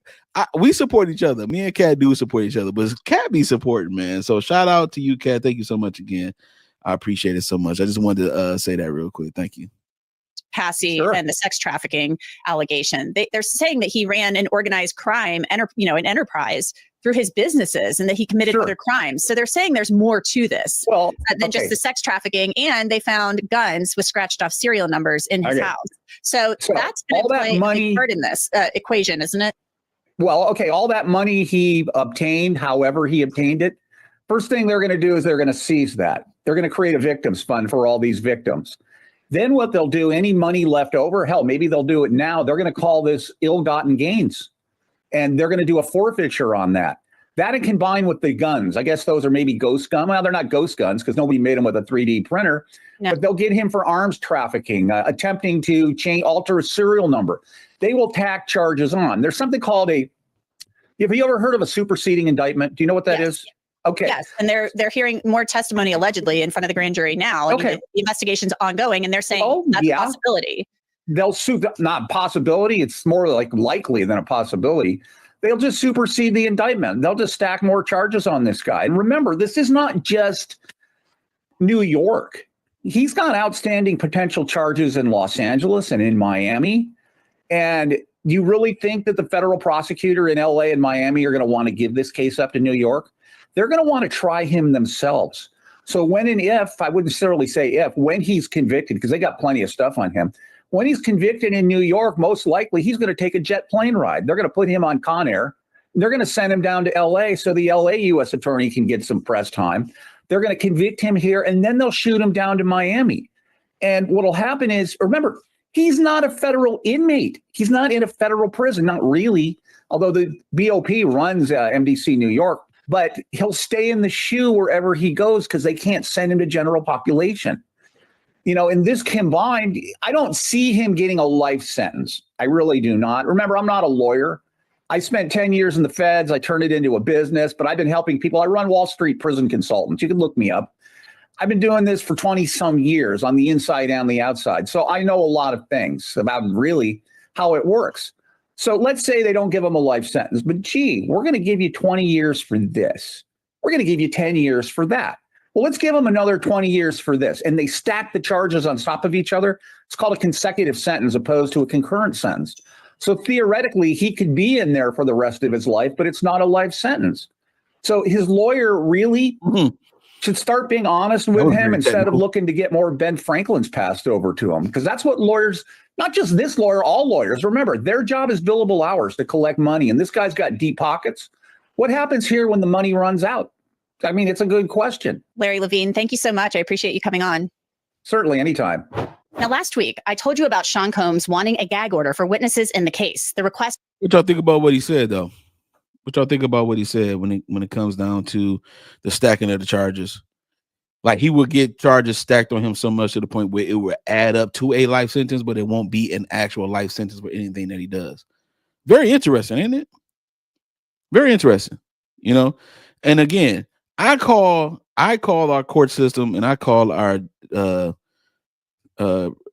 support each other. Me and Kat do support each other, but Kat be supporting, man. So shout out to you, Kat. Thank you so much again. I appreciate it so much. I just wanted to say that real quick. Thank you. Passy and the sex trafficking allegation. They're saying that he ran an organized crime, an enterprise through his businesses, and that he committed other crimes. So they're saying there's more to this than just the sex trafficking. And they found guns with scratched off serial numbers in his house. So that's going to play a big part in this equation, isn't it? Well, okay, all that money he obtained, however he obtained it, first thing they're going to do is they're going to seize that. They're going to create a victims fund for all these victims. Then what they'll do, any money left over, hell, maybe they'll do it now. They're going to call this ill-gotten gains, and they're going to do a forfeiture on that. That and combined with the guns. I guess those are maybe ghost guns. Well, they're not ghost guns because nobody made them with a 3D printer. No. But they'll get him for arms trafficking, attempting to alter a serial number. They will tack charges on. There's something called have you ever heard of a superseding indictment? Do you know what that is? Okay. Yes, and they're hearing more testimony allegedly in front of the grand jury now. Okay. The investigation's ongoing, and they're saying that's a possibility. They'll sue, not possibility. It's more like likely than a possibility. They'll just supersede the indictment. They'll just stack more charges on this guy. And remember, this is not just New York. He's got outstanding potential charges in Los Angeles and in Miami. And you really think that the federal prosecutor in LA and Miami are going to want to give this case up to New York? They're going to want to try him themselves. So when and if, I wouldn't necessarily say if, when he's convicted, because they got plenty of stuff on him, when he's convicted in New York, most likely he's going to take a jet plane ride. They're going to put him on Conair. They're going to send him down to LA so the LA U.S. attorney can get some press time. They're going to convict him here, and then they'll shoot him down to Miami. And what will happen is, remember, he's not a federal inmate. He's not in a federal prison, not really, although the BOP runs MDC New York, but he'll stay in the shoe wherever he goes because they can't send him to general population. You know, in this combined, I don't see him getting a life sentence. I really do not. Remember, I'm not a lawyer. I spent 10 years in the feds. I turned it into a business, but I've been helping people. I run Wall Street Prison Consultants. You can look me up. I've been doing this for 20 some years on the inside and the outside. So I know a lot of things about really how it works. So let's say they don't give them a life sentence, but gee, we're going to give you 20 years for this. We're going to give you 10 years for that. Well, let's give them another 20 years for this. And they stack the charges on top of each other. It's called a consecutive sentence opposed to a concurrent sentence. So theoretically, he could be in there for the rest of his life, but it's not a life sentence. So his lawyer really should start being honest with him instead of looking to get more Ben Franklin's passed over to him. Because that's what lawyers, not just this lawyer, all lawyers, remember, their job is billable hours to collect money. And this guy's got deep pockets. What happens here when the money runs out? I mean, it's a good question. Larry Levine, thank you so much. I appreciate you coming on. Certainly, anytime. Now, last week, I told you about Sean Combs wanting a gag order for witnesses in the case. The request. What y'all think about what he said, though? What y'all think about what he said when it comes down to the stacking of the charges? Like, he would get charges stacked on him so much to the point where it would add up to a life sentence, but it won't be an actual life sentence for anything that he does. Very interesting, isn't it? Very interesting, you know? And again, I call our court system and I call our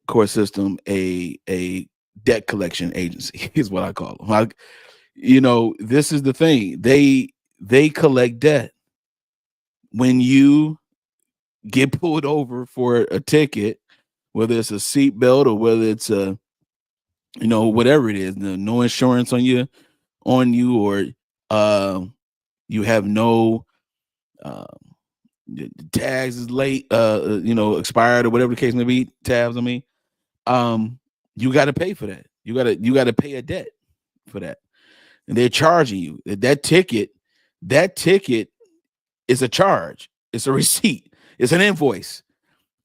court system a debt collection agency is what I call them. Like, you know, this is the thing. They collect debt. When you get pulled over for a ticket, whether it's a seatbelt or whether it's a, you know, whatever it is, no insurance on you, or you have no tags is late, you know, expired or whatever the case may be, tabs, I mean, you got to pay for that. You got to pay a debt for that. And they're charging you. That ticket is a charge. It's a receipt. It's an invoice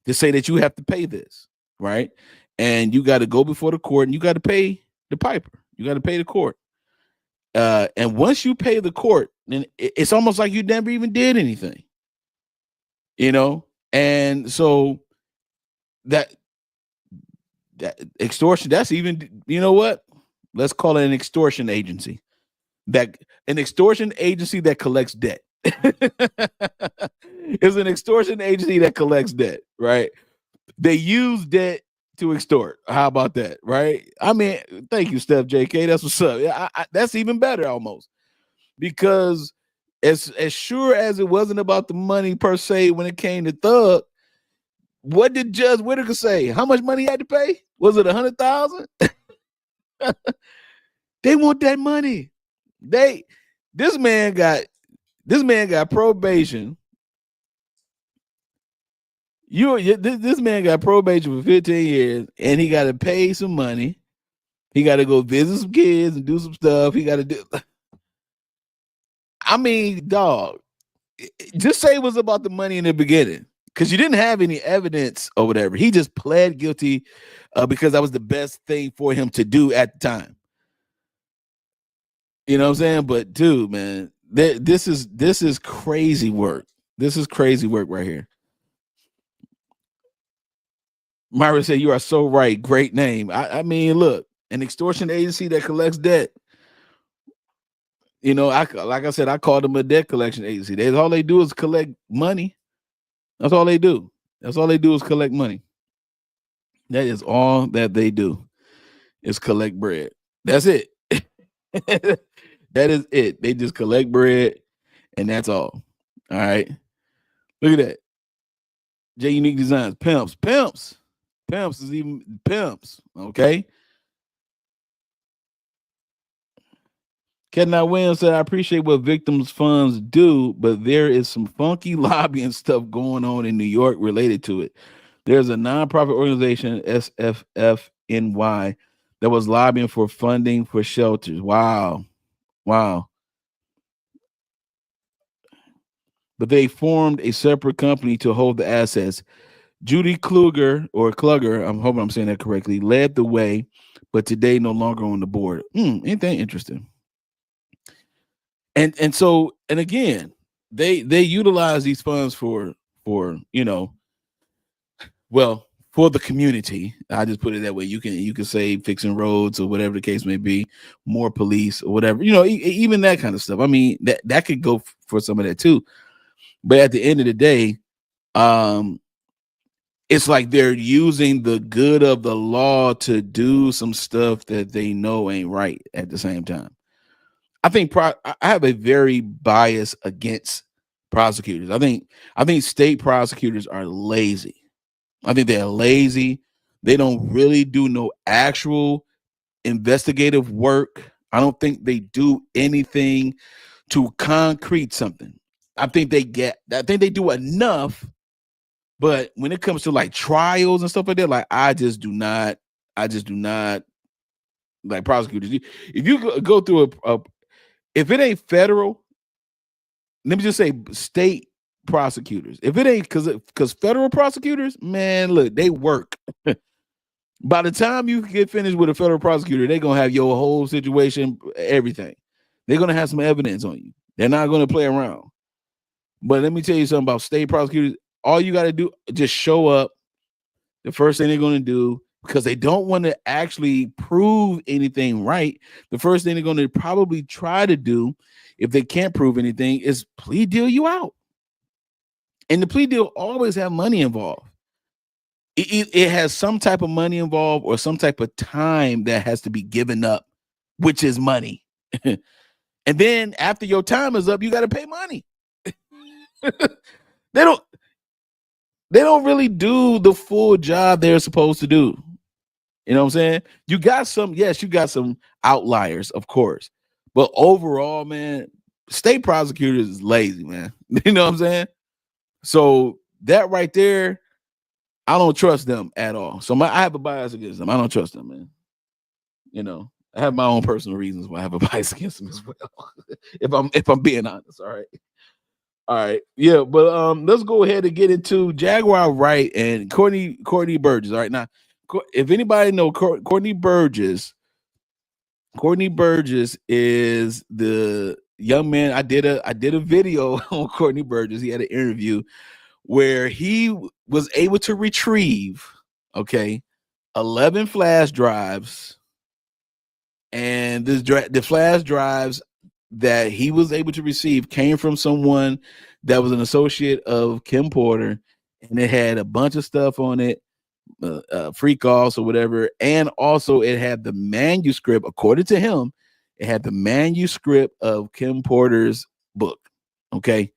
to say that you have to pay this, right? And you got to go before the court and you got to pay the piper. You got to pay the court. And once you pay the court, then it's almost like you never even did anything, you know? And so that extortion, that's even, you know what? Let's call it an extortion agency. An extortion agency that collects debt. It's an extortion agency that collects debt, right? They use debt to extort. How about that, right? I mean, thank you, Steph JK. That's what's up. That's even better almost. Because as sure as it wasn't about the money per se when it came to Thug, what did Judge Whitaker say? How much money he had to pay? Was it 100,000? They want that money. This man got probation. This man got probation for 15 years, and he got to pay some money. He got to go visit some kids and do some stuff. He got to do. I mean, dog, just say it was about the money in the beginning, because you didn't have any evidence or whatever. He just pled guilty because that was the best thing for him to do at the time. You know what I'm saying? But dude, man, this is crazy work. This is crazy work right here. Myra said, "You are so right. Great name." I mean, look, an extortion agency that collects debt. You know, like I said, I call them a debt collection agency. All they do is collect money. That's all they do. That's all they do is collect money. That is all that they do is collect bread. That's it. That is it. They just collect bread, and that's all. All right. Look at that. J Unique Designs. Pimps. Pimps is even pimps. Okay. Kednot Williams said, "I appreciate what victims' funds do, but there is some funky lobbying stuff going on in New York related to it. There's a nonprofit organization, SFFNY, that was lobbying for funding for shelters." Wow. But they formed a separate company to hold the assets. Judy Kluger, I'm hoping I'm saying that correctly, led the way, but today no longer on the board. Ain't that interesting? And so, and again, they utilize these funds for you know, well, for the community. I just put it that way. You can say fixing roads or whatever the case may be, more police or whatever, you know, even that kind of stuff. I mean, that could go for some of that too. But at the end of the day, it's like they're using the good of the law to do some stuff that they know ain't right at the same time. I think I have a very bias against prosecutors. I think state prosecutors are lazy. I think they're lazy. They don't really do no actual investigative work. I don't think they do anything to concrete something. I think they do enough, but when it comes to like trials and stuff like that, like I just do not like prosecutors. If you go through if it ain't federal, let me just say state prosecutors. If it ain't because federal prosecutors, man, look, they work. By the time you get finished with a federal prosecutor, they're gonna have your whole situation, everything. They're gonna have some evidence on you. They're not gonna play around. But let me tell you something about state prosecutors. All you got to do, just show up. The first thing they're going to do, because they don't want to actually prove anything right, the first thing they're going to probably try to do, if they can't prove anything, is plea deal you out. And the plea deal always have money involved. It has some type of money involved or some type of time that has to be given up, which is money. And then after your time is up, you got to pay money. They don't really do the full job they're supposed to do. You know what I'm saying? You got some outliers, of course. But overall, man, state prosecutors is lazy, man. You know what I'm saying? So that right there, I don't trust them at all. So I have a bias against them. I don't trust them, man. You know, I have my own personal reasons why I have a bias against them as well. if I'm being honest, all right. All right, yeah, but let's go ahead and get into Jaguar Wright and Courtney Burgess. All right, now, if anybody know Courtney Burgess is the young man. I did a video on Courtney Burgess. He had an interview where he was able to retrieve 11 flash drives, and the flash drives that he was able to receive came from someone that was an associate of Kim Porter, and it had a bunch of stuff on it, freak offs or whatever, and also it had the manuscript. According to him, it had the manuscript of Kim Porter's book. Okay,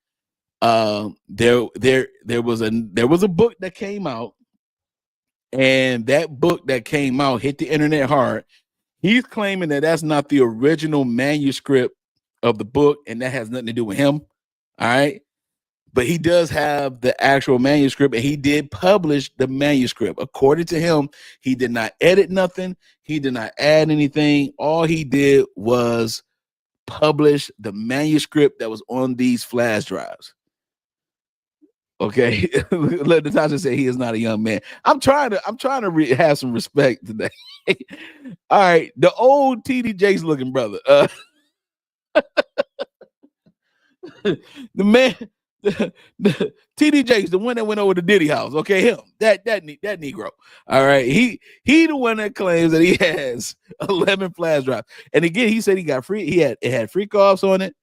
there was a book that came out, and that book that came out hit the internet hard. He's claiming that that's not the original manuscript of the book, and that has nothing to do with him. All right, but he does have the actual manuscript, and he did publish the manuscript. According to him, he did not edit nothing, he did not add anything. All he did was publish the manuscript that was on these flash drives. Okay, let Natasha say he is not a young man. I'm trying to have some respect today. All right, the old TD Jakes looking brother. The man, the TD Jakes, the one that went over to Diddy house. Okay, him, that Negro. All right, he the one that claims that he has 11 flash drives. And again, he said he got free. It had freak offs on it.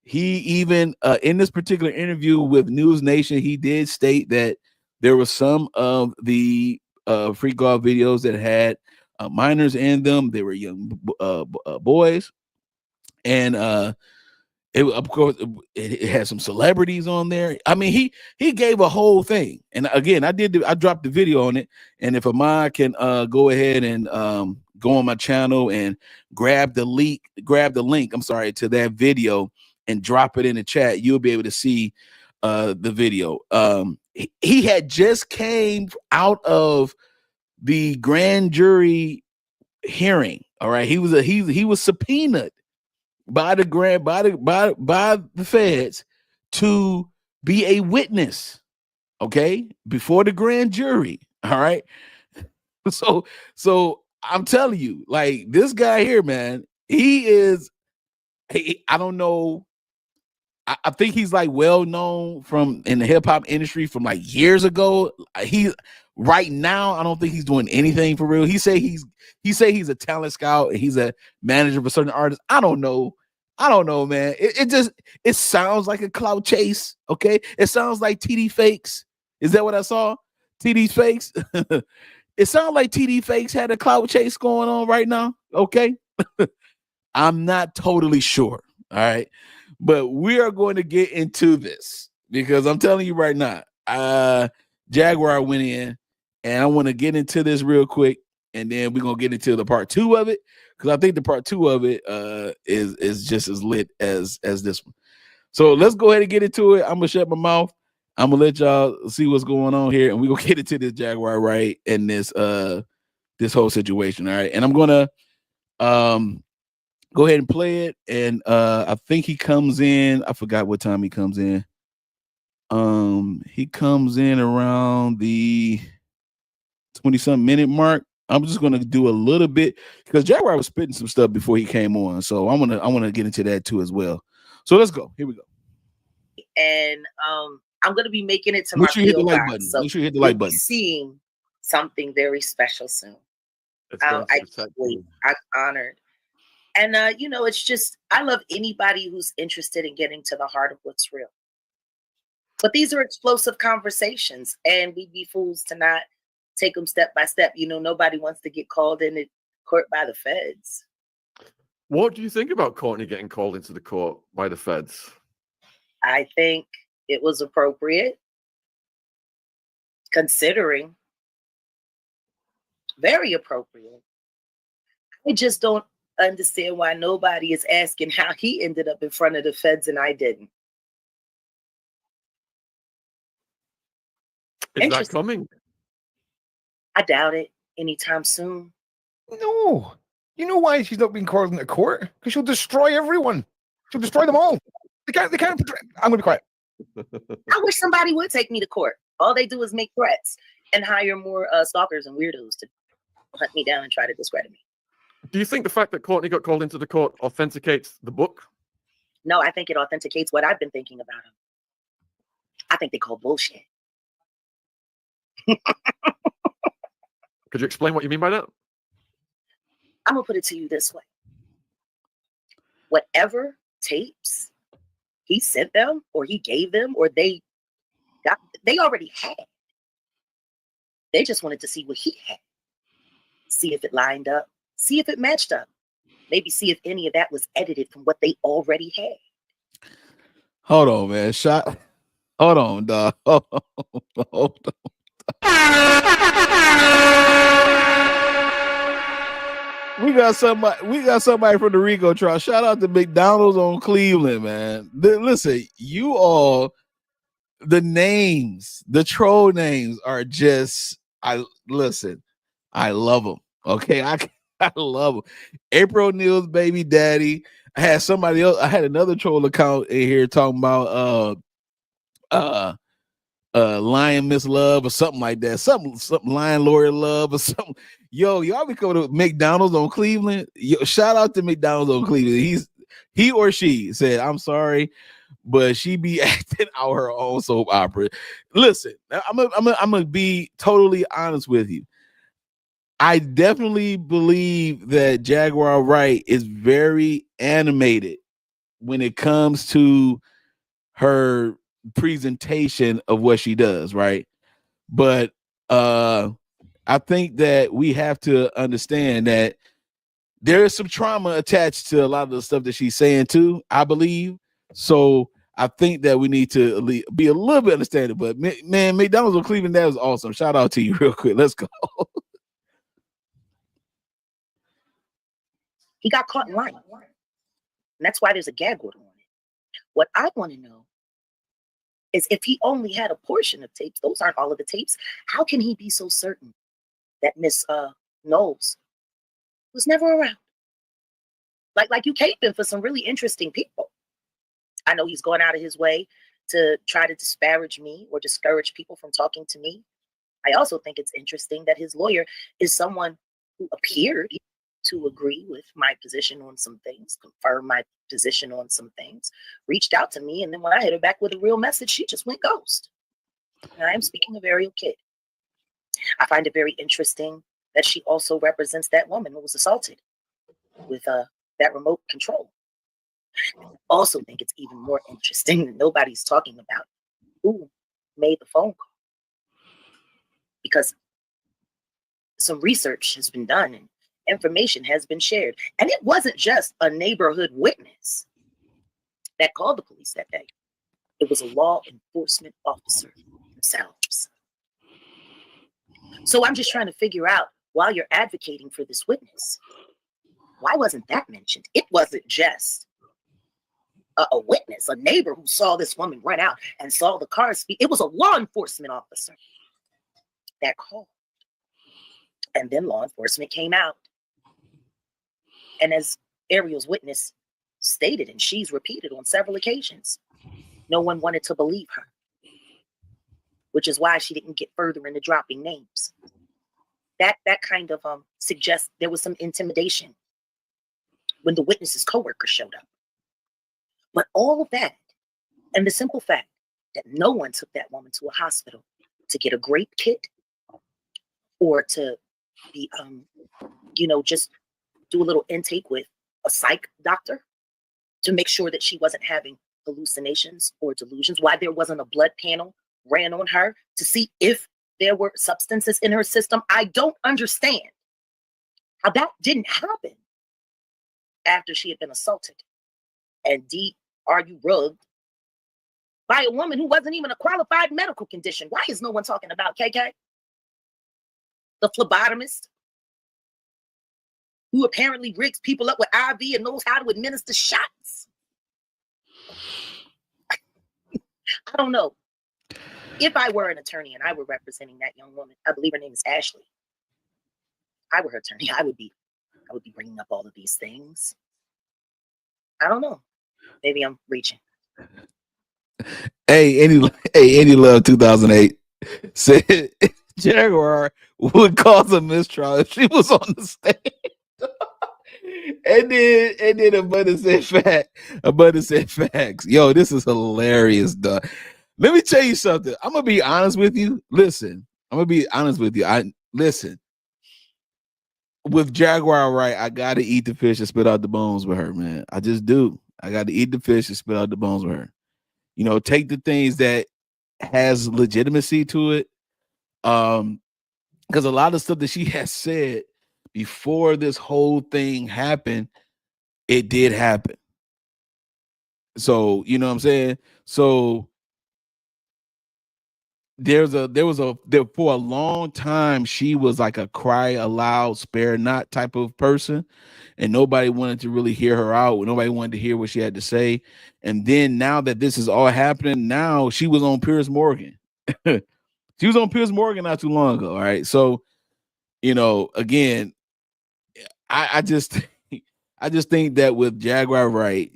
He even in this particular interview with News Nation, he did state that there were some of the freak off videos that had minors in them. They were young boys, and of course, it had some celebrities on there. I mean, he gave a whole thing. And again, I dropped the video on it. And if Ahmad can go ahead and go on my channel and grab the link, to that video and drop it in the chat, you'll be able to see the video. He had just came out of the grand jury hearing. All right, he was subpoenaed by the feds to be a witness, okay, before the grand jury. All right, so I'm telling you, like, this guy here, man, I don't know. I think he's like well known in the hip hop industry from like years ago. Right now, I don't think he's doing anything for real. He say he's a talent scout and he's a manager for certain artists. I don't know, man. It sounds like a clout chase. Okay, it sounds like TD fakes. Is that what I saw? TD Fakes? It sounds like TD Fakes had a clout chase going on right now. Okay. I'm not totally sure. All right. But we are going to get into this because I'm telling you right now, Jaguar went in, and I want to get into this real quick, and then we're gonna get into the part 2 of it, because I think the part 2 of it is just as lit as this one. So let's go ahead and get into it. I'm gonna shut my mouth. I'm gonna let y'all see what's going on here, and we're gonna get into this Jaguar Wright and this whole situation. All right, and I'm gonna go ahead and play it. And I think he comes in. I forgot what time he comes in. He comes in around the 20-something minute mark. I'm just gonna do a little bit because Jaguar was spitting some stuff before he came on, so I wanna get into that too as well. So let's go. Here we go. And I'm gonna be making it to Make my sure you hit the PO like box, button. so Make sure you hit the you'll like be button. seeing something very special soon. I can't wait. I'm honored. And it's just, I love anybody who's interested in getting to the heart of what's real. But these are explosive conversations, and we'd be fools to not take them step by step. Nobody wants to get called into court by the feds. What do you think about Courtney getting called into the court by the feds? I think it was appropriate, considering. Very appropriate. I just don't understand why nobody is asking how he ended up in front of the feds and I didn't. Is that coming? I doubt it anytime soon. No. You know why she's not being called into court? Because she'll destroy everyone. She'll destroy them all. They can't. I'm gonna be quiet. I wish somebody would take me to court. All they do is make threats and hire more stalkers and weirdos to hunt me down and try to discredit me. Do you think the fact that Courtney got called into the court authenticates the book? No, I think it authenticates what I've been thinking about him. I think they call bullshit. Could you explain what you mean by that? I'm going to put it to you this way. Whatever tapes he sent them or he gave them or they already had. They just wanted to see what he had. See if it lined up. See if it matched up. Maybe see if any of that was edited from what they already had. Hold on, man. Hold on, dog. Hold on. We got somebody from the Rico trial. Shout out to McDonald's on Cleveland, man. Listen, you all, the names, the troll names are just, I love them. Okay, I love them. April Neal's baby daddy. I had somebody else. I had another troll account in here talking about Lion Miss Love or something like that. Something Lion Lawyer Love or something. Yo, y'all be coming to McDonald's on Cleveland. Yo, shout out to McDonald's on Cleveland. He or she said, I'm sorry, but she be acting out her own soap opera. Listen, I'm gonna be totally honest with you. I definitely believe that Jaguar Wright is very animated when it comes to her presentation of what she does, right? But I think that we have to understand that there is some trauma attached to a lot of the stuff that she's saying too, I believe. So I think that we need to be a little bit understanding. But man, McDonald's of Cleveland, that was awesome. Shout out to you real quick. Let's go. He got caught in lying. And that's why there's a gag order on it. What I want to know is if he only had a portion of tapes, those aren't all of the tapes, how can he be so certain that Miss Knowles was never around? Like you caping for some really interesting people. I know he's going out of his way to try to disparage me or discourage people from talking to me. I also think it's interesting that his lawyer is someone who appeared to agree with my position on some things, confirm my position on some things, reached out to me, and then when I hit her back with a real message, she just went ghost. And I am speaking of Ariel Kidd. I find it very interesting that she also represents that woman who was assaulted with that remote control. I also think it's even more interesting that nobody's talking about who made the phone call. because some research has been done and information has been shared. And it wasn't just a neighborhood witness that called the police that day. It was a law enforcement officer themselves. So I'm just trying to figure out, while you're advocating for this witness, why wasn't that mentioned? It wasn't just a witness, a neighbor who saw this woman run out and saw the car speed. It was a law enforcement officer that called. And then law enforcement came out. And as Ariel's witness stated, and she's repeated on several occasions, no one wanted to believe her, which is why she didn't get further into dropping names. That kind of suggests there was some intimidation when the witness's coworker showed up. But all of that, and the simple fact that no one took that woman to a hospital to get a grape kit or to be, just do a little intake with a psych doctor to make sure that she wasn't having hallucinations or delusions, why there wasn't a blood panel ran on her to see if there were substances in her system. I don't understand how that didn't happen after she had been assaulted and drugged by a woman who wasn't even a qualified medical condition. Why is no one talking about KK? The phlebotomist who apparently rigs people up with IV and knows how to administer shots. I don't know. If I were an attorney and I were representing that young woman, I believe her name is Ashley. I were her attorney, I would be bringing up all of these things. I don't know. Maybe I'm reaching. Hey, Any Love 2008 said Jaguar would cause a mistrial if she was on the stand. and then a buddy said facts. Yo, this is hilarious, dog. Let me tell you something. I'm gonna be honest with you. Listen, I'm gonna be honest with you. Listen. With Jaguar Wright, I gotta eat the fish and spit out the bones with her, man. I just do. I gotta eat the fish and spit out the bones with her. Take the things that has legitimacy to it. Because a lot of stuff that she has said before this whole thing happened, it did happen. So, you know what I'm saying? So there for a long time, she was like a cry aloud, spare not type of person, and nobody wanted to really hear her out. Nobody wanted to hear what she had to say. And then now that this is all happening, now she was on Piers Morgan. She was on Piers Morgan not too long ago. All right. So, again, I just think that with Jaguar Wright,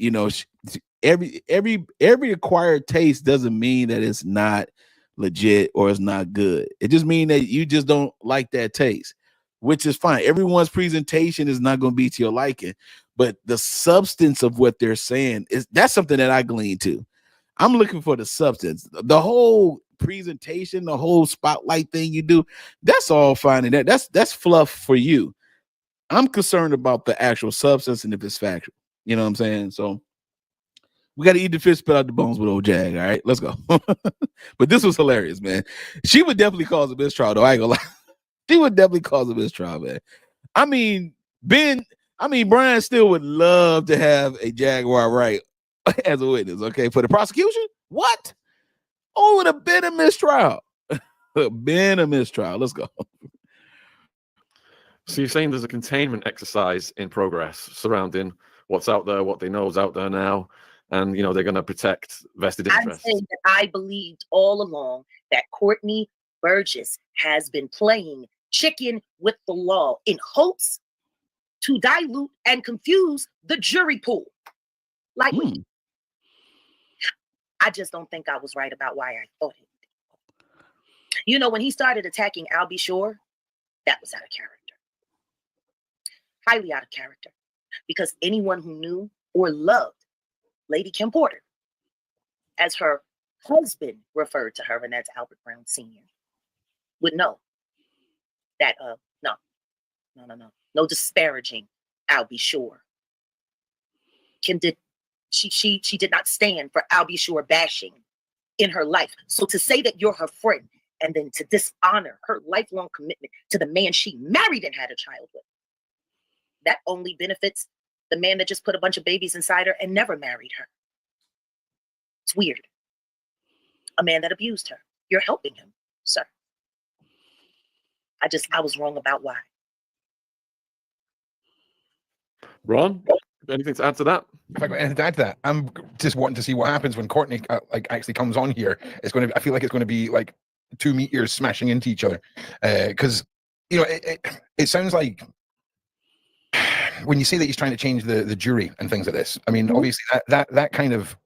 every acquired taste doesn't mean that it's not legit or it's not good. It just means that you just don't like that taste, which is fine. Everyone's presentation is not going to be to your liking, but the substance of what they're saying that's something that I glean to. I'm looking for the substance. The whole presentation, the whole spotlight thing you do, that's all fine, and that's fluff for you. I'm concerned about the actual substance and if it's factual. You know what I'm saying? So we got to eat the fish, spit out the bones with old Jag. All right, let's go. But this was hilarious, man. She would definitely cause a mistrial, though. I ain't gonna lie. She would definitely cause a mistrial, man. I mean, Brian still would love to have a Jaguar Wright as a witness. Okay, for the prosecution, what? Oh, it would have been a mistrial. Been a mistrial. Let's go. So you're saying there's a containment exercise in progress surrounding what's out there, what they know is out there now, and they're going to protect vested interests. I'm saying that I believed all along that Courtney Burgess has been playing chicken with the law in hopes to dilute and confuse the jury pool. Like me. I just don't think I was right about why I thought it. When he started attacking Albie Shore, that was out of character. Highly out of character. Because anyone who knew or loved Lady Kim Porter, as her husband referred to her, and that's Albert Brown Sr., would know that no disparaging Albie Shore. Kim did she did not stand for Albie Shore bashing in her life. So to say that you're her friend and then to dishonor her lifelong commitment to the man she married and had a child with. That only benefits the man that just put a bunch of babies inside her and never married her. It's weird. A man that abused her. You're helping him, sir. I was wrong about why. Ron, anything to add to that? If I got anything to add to that, I'm just wanting to see what happens when Courtney actually comes on here. It's going to. I feel like it's going to be like two meteors smashing into each other, because it sounds like when you say that he's trying to change the jury and things like this. I mean, obviously that kind of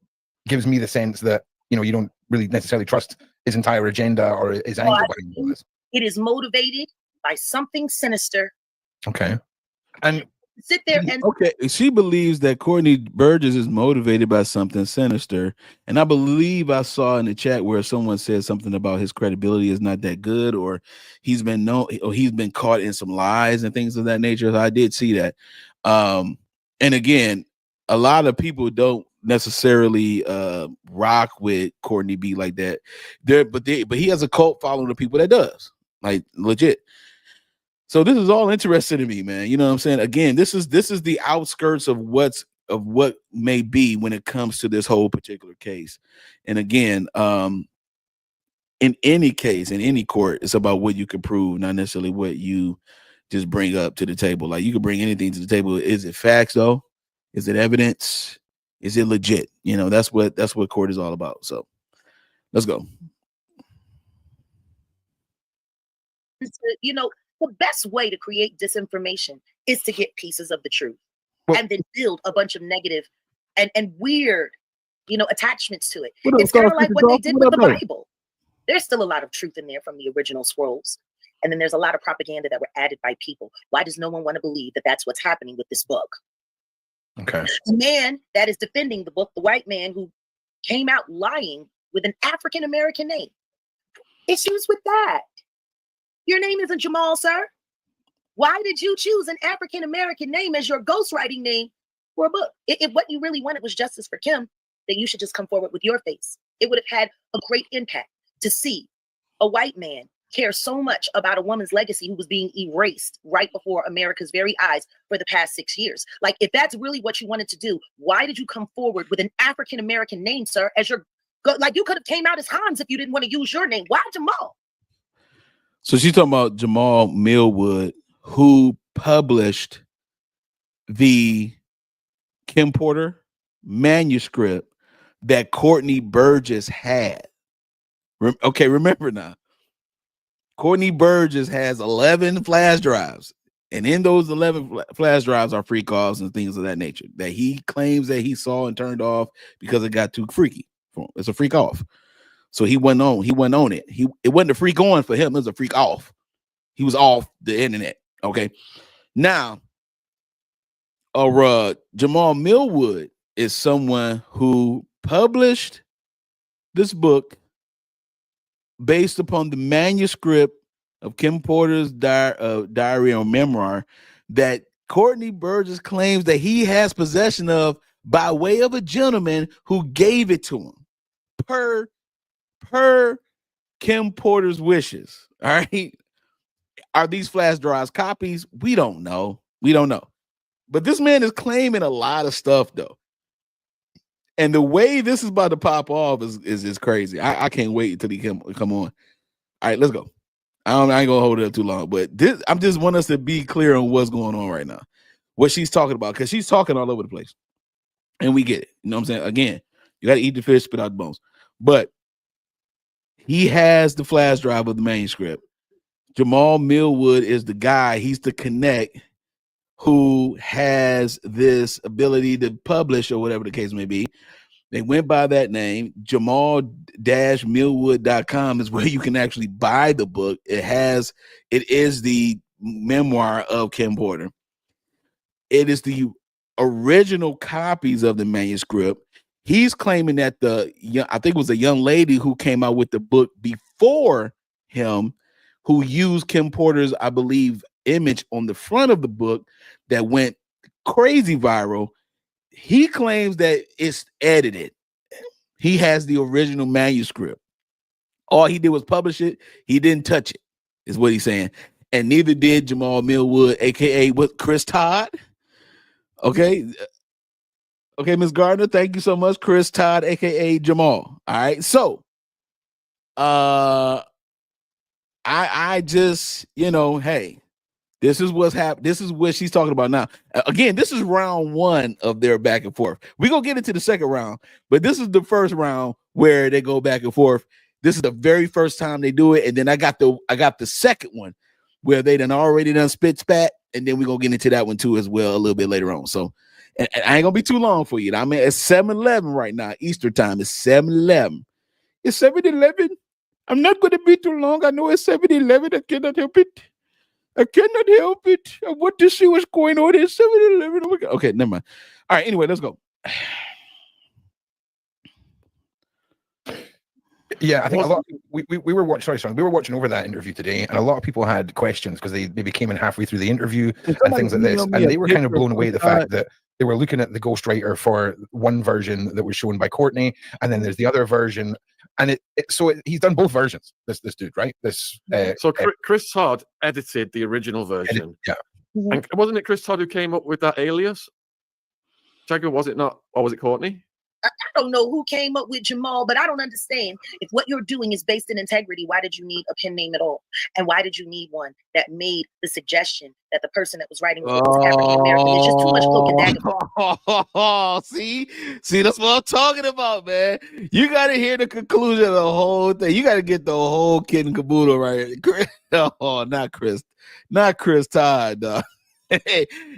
gives me the sense that you don't really necessarily trust his entire agenda or his angle behind all this. It is motivated by something sinister. Okay, and. Sit there and she believes that Courtney Burgess is motivated by something sinister, and I believe I saw in the chat where someone said something about his credibility is not that good, or he's been caught in some lies and things of that nature. So I did see that, and again, a lot of people don't necessarily rock with Courtney B like that. But he has a cult following of people that does, like, legit. So this is all interesting to me, man. You know what I'm saying? Again, this is the outskirts of what may be when it comes to this whole particular case. And again, in any case, in any court, it's about what you can prove, not necessarily what you just bring up to the table. Like, you can bring anything to the table. Is it facts though? Is it evidence? Is it legit? That's what court is all about. So let's go. The best way to create disinformation is to get pieces of the truth and then build a bunch of negative and weird, attachments to it. It's kind of like what they did with the Bible. There's still a lot of truth in there from the original scrolls. And then there's a lot of propaganda that were added by people. Why does no one want to believe that that's what's happening with this book? Okay. The man that is defending the book, the white man who came out lying with an African-American name. Issues with that. Your name isn't Jamal, sir. Why did you choose an African-American name as your ghostwriting name for a book? If what you really wanted was justice for Kim, then you should just come forward with your face. It would have had a great impact to see a white man care so much about a woman's legacy who was being erased right before America's very eyes for the past 6 years. Like, if that's really what you wanted to do, why did you come forward with an African-American name, sir, as your, like, you could have came out as Hans if you didn't want to use your name. Why Jamal? So she's talking about Jamal Millwood, who published the Kim Porter manuscript that Courtney Burgess had. Okay, remember now. Courtney Burgess has 11 flash drives, and in those 11 flash drives are freak offs and things of that nature that he claims that he saw and turned off because it got too freaky for him. It's a freak off. So he went on it. It wasn't a freak on for him. It was a freak off. He was off the internet. Okay. Now, Jamal Millwood is someone who published this book based upon the manuscript of Kim Porter's diary or memoir that Courtney Burgess claims that he has possession of by way of a gentleman who gave it to him per Kim Porter's wishes. All right. Are these flash drives copies? We don't know. But this man is claiming a lot of stuff though. And the way this is about to pop off is crazy. I can't wait until he come on. All right, let's go. I ain't gonna hold it up too long, but I'm just want us to be clear on what's going on right now, what she's talking about, because she's talking all over the place, and we get it. You know what I'm saying? Again, you got to eat the fish, spit out the bones. But he has the flash drive of the manuscript. Jamal Millwood is the guy. He's the connect who has this ability to publish or whatever the case may be. They went by that name. Jamal-Millwood.com is where you can actually buy the book. It is the memoir of Kim Porter. It is the original copies of the manuscript. He's claiming that I think it was a young lady who came out with the book before him, who used Kim Porter's, I believe, image on the front of the book that went crazy viral. He claims that it's edited. He has the original manuscript. All he did was publish it. He didn't touch it, is what he's saying. And neither did Jamal Millwood, aka what, Chris Todd. Okay. Okay, Ms. Gardner, thank you so much. Chris Todd, aka Jamal. All right. So I just, hey, this is what's happening. This is what she's talking about now. Again, this is round one of their back and forth. We're gonna get into the second round, but this is the first round where they go back and forth. This is the very first time they do it, and then I got the second one where they already done spit spat, and then we're gonna get into that one too as well a little bit later on. So and I ain't gonna be too long for you. I mean, it's 7:11 right now, Eastern time. It's 7:11. It's 7:11. I'm not gonna be too long. I know it's 7:11. I cannot help it. I cannot help it. I want to see what's going on at 7-Eleven. Oh my God. Okay, never mind. All right, anyway, let's go. Yeah, I think a lot. We were watching. Sorry, we were watching over that interview today, and a lot of people had questions because they came in halfway through the interview and things like this, and they were kind of blown away at the fact that they were looking at the ghostwriter for one version that was shown by Courtney, and then there's the other version, and he's done both versions. This dude, right? So Chris Todd edited the original version. Yeah, and wasn't it Chris Todd who came up with that alias? Jaguar, was it not, or was it Courtney? I don't know who came up with Jamal, but I don't understand. If what you're doing is based in integrity, why did you need a pen name at all? And why did you need one that made the suggestion that the person that was writing the book was African American? There's just too much cloak and dagger. See, that's what I'm talking about, man. You got to hear the conclusion of the whole thing. You got to get the whole kid and caboodle right. Oh, not Chris Todd, dog.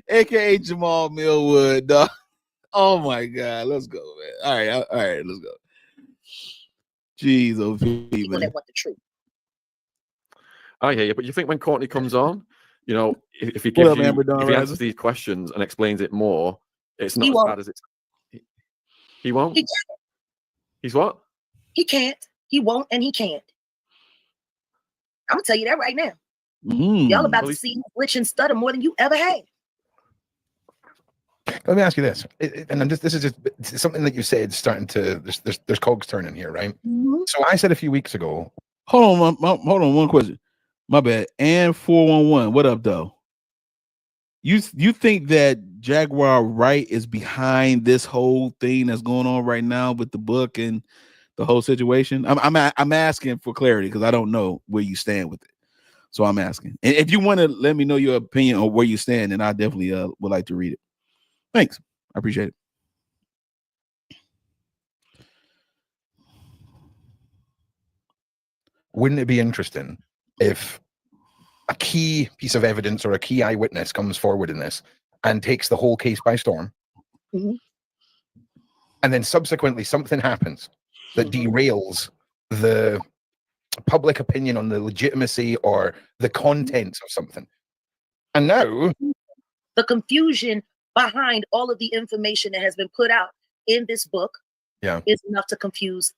AKA Jamal Millwood, dog. Oh my God, let's go, man. All right, let's go. Jeez, oh, People that want the truth. I hear you, but you think when Courtney comes on, if he gives if he answers these questions and explains it more, it's not as bad as it's. He won't. He can't. He's what? He can't. He won't, and he can't. I'm gonna tell you that right now. Y'all about to see glitch and stutter more than you ever had. Let me ask you this, and this is just something that you said. Starting to there's cogs turning here, right? So I said a few weeks ago. Hold on, one question. My bad. And 411, what up, though? You think that Jaguar Wright is behind this whole thing that's going on right now with the book and the whole situation? I'm asking for clarity because I don't know where you stand with it. So I'm asking. And if you want to let me know your opinion on where you stand, then I definitely would like to read it. Thanks. I appreciate it. Wouldn't it be interesting if a key piece of evidence or a key eyewitness comes forward in this and takes the whole case by storm, and then subsequently something happens that derails the public opinion on the legitimacy or the contents of something? And now the confusion behind all of the information that has been put out in this book is enough to confuse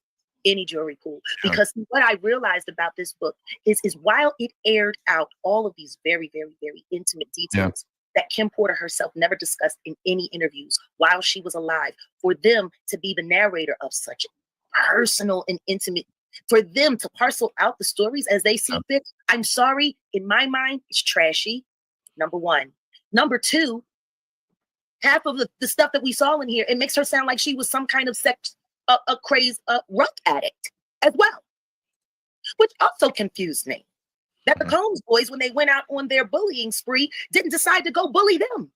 any jury pool. Because what I realized about this book is while it aired out all of these very, very, very intimate details that Kim Porter herself never discussed in any interviews while she was alive, for them to be the narrator of such personal and intimate, for them to parcel out the stories as they see fit, I'm sorry, in my mind, it's trashy, number one. Number two, half of the stuff that we saw in here, it makes her sound like she was some kind of a crazed rug addict as well, which also confused me. That the Combs boys, when they went out on their bullying spree, didn't decide to go bully them.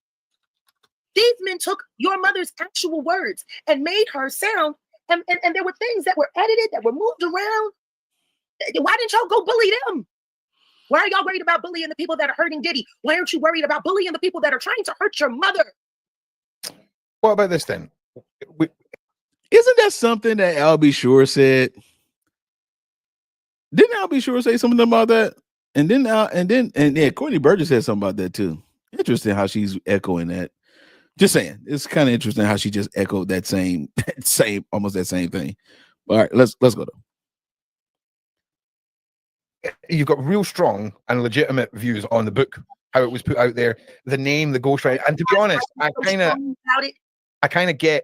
These men took your mother's actual words and made her sound, and there were things that were edited, that were moved around. Why didn't y'all go bully them? Why are y'all worried about bullying the people that are hurting Diddy? Why aren't you worried about bullying the people that are trying to hurt your mother? What about this then? Isn't that something that Al B. Sure said? Didn't Al B. Sure say something about that? And then Courtney Burgess said something about that too. Interesting how she's echoing that. Just saying, it's kind of interesting how she just echoed that same almost that same thing. All right, let's go though. You've got real strong and legitimate views on the book, how it was put out there, the name, the ghostwriter, and to be honest, I kind of get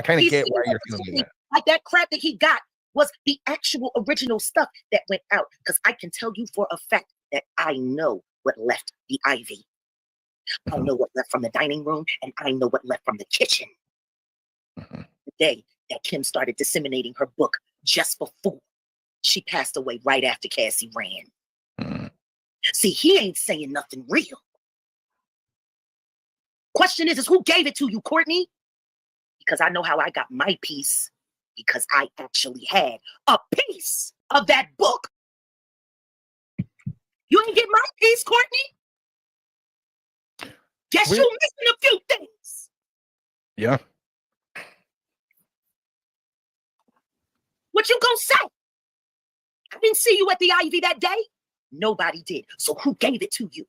why you're feeling that. Like that crap that he got was the actual original stuff that went out. Because I can tell you for a fact that I know what left the IV. I know what left from the dining room, and I know what left from the kitchen. The day that Kim started disseminating her book just before she passed away, right after Cassie ran. See, he ain't saying nothing real. Question is who gave it to you, Courtney? Because I know how I got my piece, because I actually had a piece of that book. You ain't get my piece, Courtney? Guess you're missing a few things. Yeah. What you gonna say? I didn't see you at the Ivy that day. Nobody did. So who gave it to you?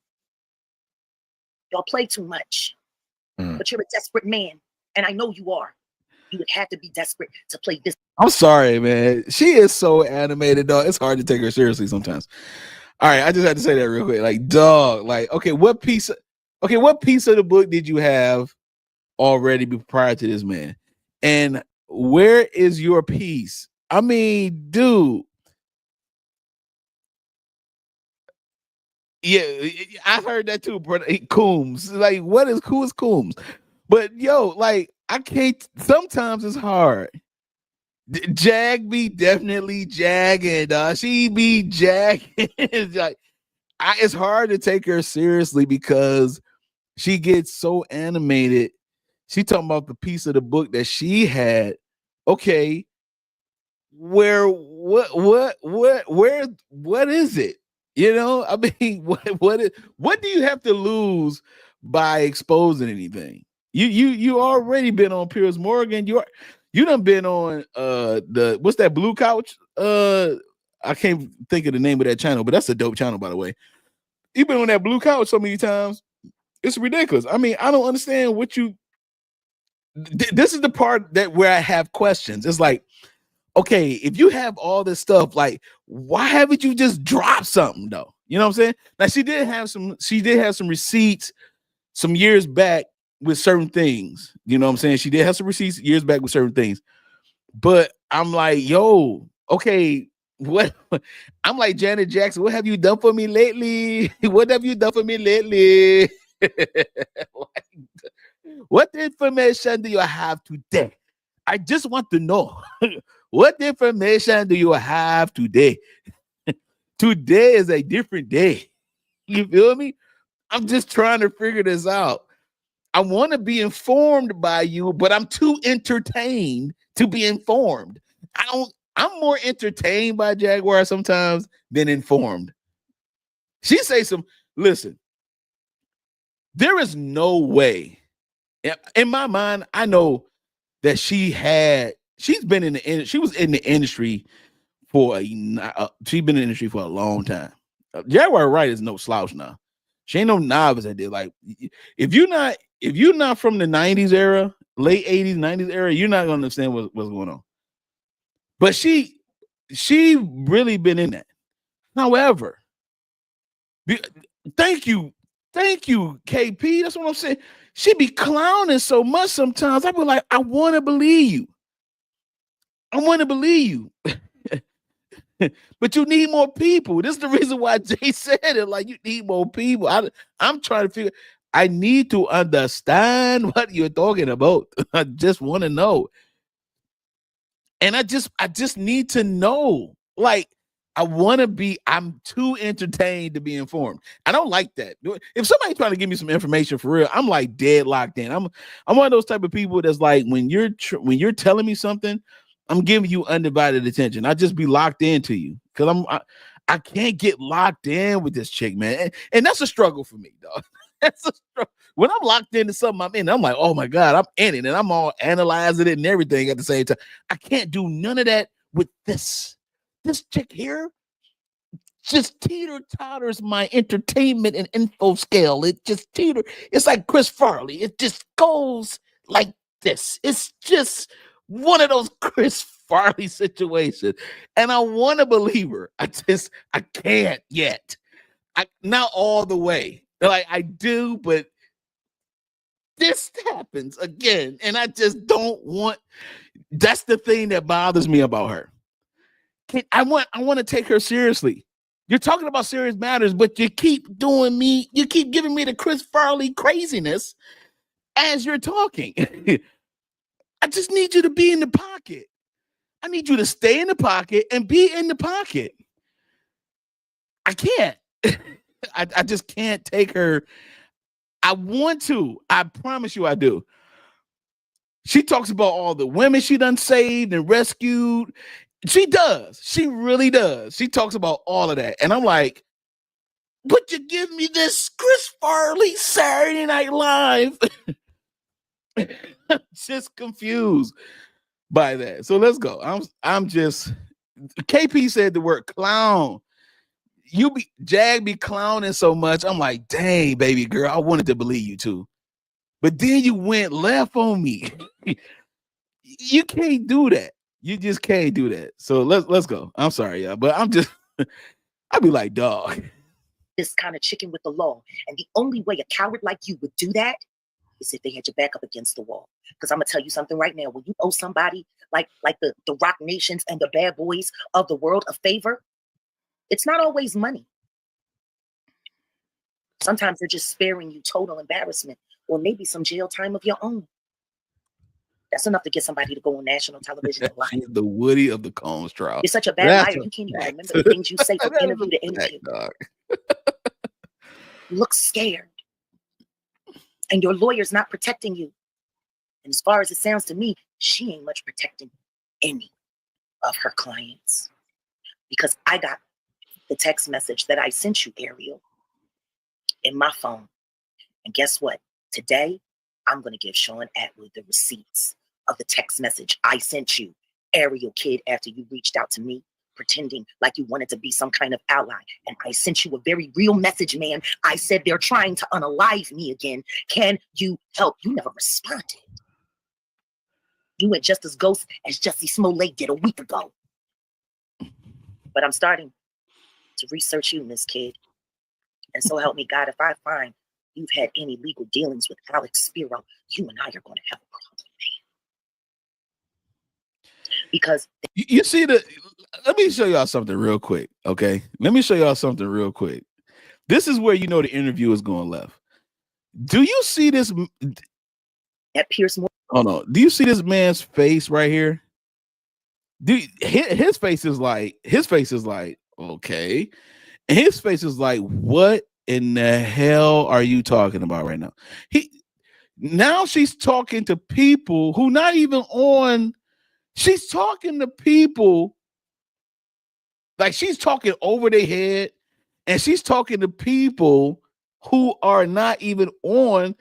Y'all play too much. But you're a desperate man, and I know you are. You would have to be desperate to play this. I'm sorry, man. She is so animated, dog. It's hard to take her seriously sometimes. All right, I just had to say that real quick. Like, dog, like, okay, what piece of the book did you have already prior to this man? And where is your piece? I mean, dude. Yeah, I heard that too, bro. Coombs. Like, who is Coombs? But yo, like, I can't, sometimes it's hard. Jag be definitely jagging, she be jagging. Like, it's hard to take her seriously because she gets so animated. She talking about the piece of the book that she had. Okay, what is it? You know, I mean, what do you have to lose by exposing anything? You already been on Piers Morgan. You done been on what's that Blue Couch? I can't think of the name of that channel, but that's a dope channel, by the way. You've been on that Blue Couch so many times. It's ridiculous. I mean, I don't understand what you. This is the part where I have questions. It's like, okay, if you have all this stuff, like, why haven't you just dropped something though? You know what I'm saying? Now she did have some receipts some years back with certain things. You know what I'm saying? She did have some receipts years back with certain things. But I'm like, yo, okay, what? I'm like Janet Jackson. What have you done for me lately? What have you done for me lately? What information do you have today? I just want to know. What information do you have today? Today is a different day. You feel me? I'm just trying to figure this out. I want to be informed by you, but I'm too entertained to be informed. I'm more entertained by Jaguar sometimes than informed. She say listen, there is no way. In my mind, I know that she's been in the industry. She was in the industry she's been in the industry for a long time. Jaguar Wright is no slouch now. She ain't no novice at this. Like, if you're not from the 90s era, late 80s, 90s era, you're not gonna understand what's going on. But she really been in that. However, thank you, KP. That's what I'm saying. She be clowning so much sometimes. I be like, I want to believe you. But you need more people. This is the reason why Jay said it. Like, you need more people. I'm trying to figure. I need to understand what you're talking about. I just want to know. And I just need to know. Like, I'm too entertained to be informed. I don't like that. If somebody's trying to give me some information for real, I'm like dead locked in. I'm one of those type of people that's like, when you're telling me something, I'm giving you undivided attention. I just be locked into you because I can't get locked in with this chick, man. And that's a struggle for me, dog. That's a struggle. When I'm locked into something I'm in, I'm like, oh my God, I'm in it. And I'm all analyzing it and everything at the same time. I can't do none of that with this chick here. Just teeter-totters my entertainment and info scale. It just it's like Chris Farley. It just goes like this. It's just one of those Chris Farley situations. And I want to believe her. I can't yet. Not all the way. Like, I do, but this happens again. And I just don't want. That's the thing that bothers me about her. I want to take her seriously. You're talking about serious matters, but you keep giving me the Chris Farley craziness as you're talking. I just need you to be in the pocket. I need you to stay in the pocket and be in the pocket. I can't. I just can't take her. I want to. I promise you I do. She talks about all the women she done saved and rescued. She does. She really does. She talks about all of that. And I'm like, but you give me this Chris Farley Saturday Night Live. I'm just confused by that. So let's go. I'm just, KP said the word clown. Jag be clowning so much. I'm like, dang, baby girl, I wanted to believe you too. But then you went left on me. You can't do that. You just can't do that. So let's go. I'm sorry, y'all, but I'd be like, dog. This kind of chicken with the law. And the only way a coward like you would do that is if they had your back up against the wall. Because I'm gonna tell you something right now. When you owe somebody like the Rock Nations and the bad boys of the world a favor, it's not always money. Sometimes they're just sparing you total embarrassment or maybe some jail time of your own. That's enough to get somebody to go on national television and lie. The Woody of the Combs trial. You're such a bad liar. You can't even remember the things you say from interview to interview. You look scared. And your lawyer's not protecting you. And as far as it sounds to me, she ain't much protecting any of her clients. Because I got the text message that I sent you, Ariel, in my phone. And guess what? Today, I'm going to give Sean Atwood the receipts of the text message I sent you, Ariel kid, after you reached out to me, pretending like you wanted to be some kind of ally. And I sent you a very real message, man. I said, they're trying to unalive me again. Can you help? You never responded. You went just as ghost as Jussie Smollett did a week ago. But I'm starting to research you, Miss Kid. And so help me God, if I find you've had any legal dealings with Alex Spiro, you and I are going to have a problem, man. Because you see let me show y'all something real quick, okay? Let me show y'all something real quick. This is where you know the interview is going left. Do you see this? That Pierce Moore. Hold on. Do you see this man's face right here? His face is like, okay. And his face is like, what in the hell are you talking about right now? Now she's talking to people who not even on. She's talking to people like she's talking over their head, and she's talking to people who are not even on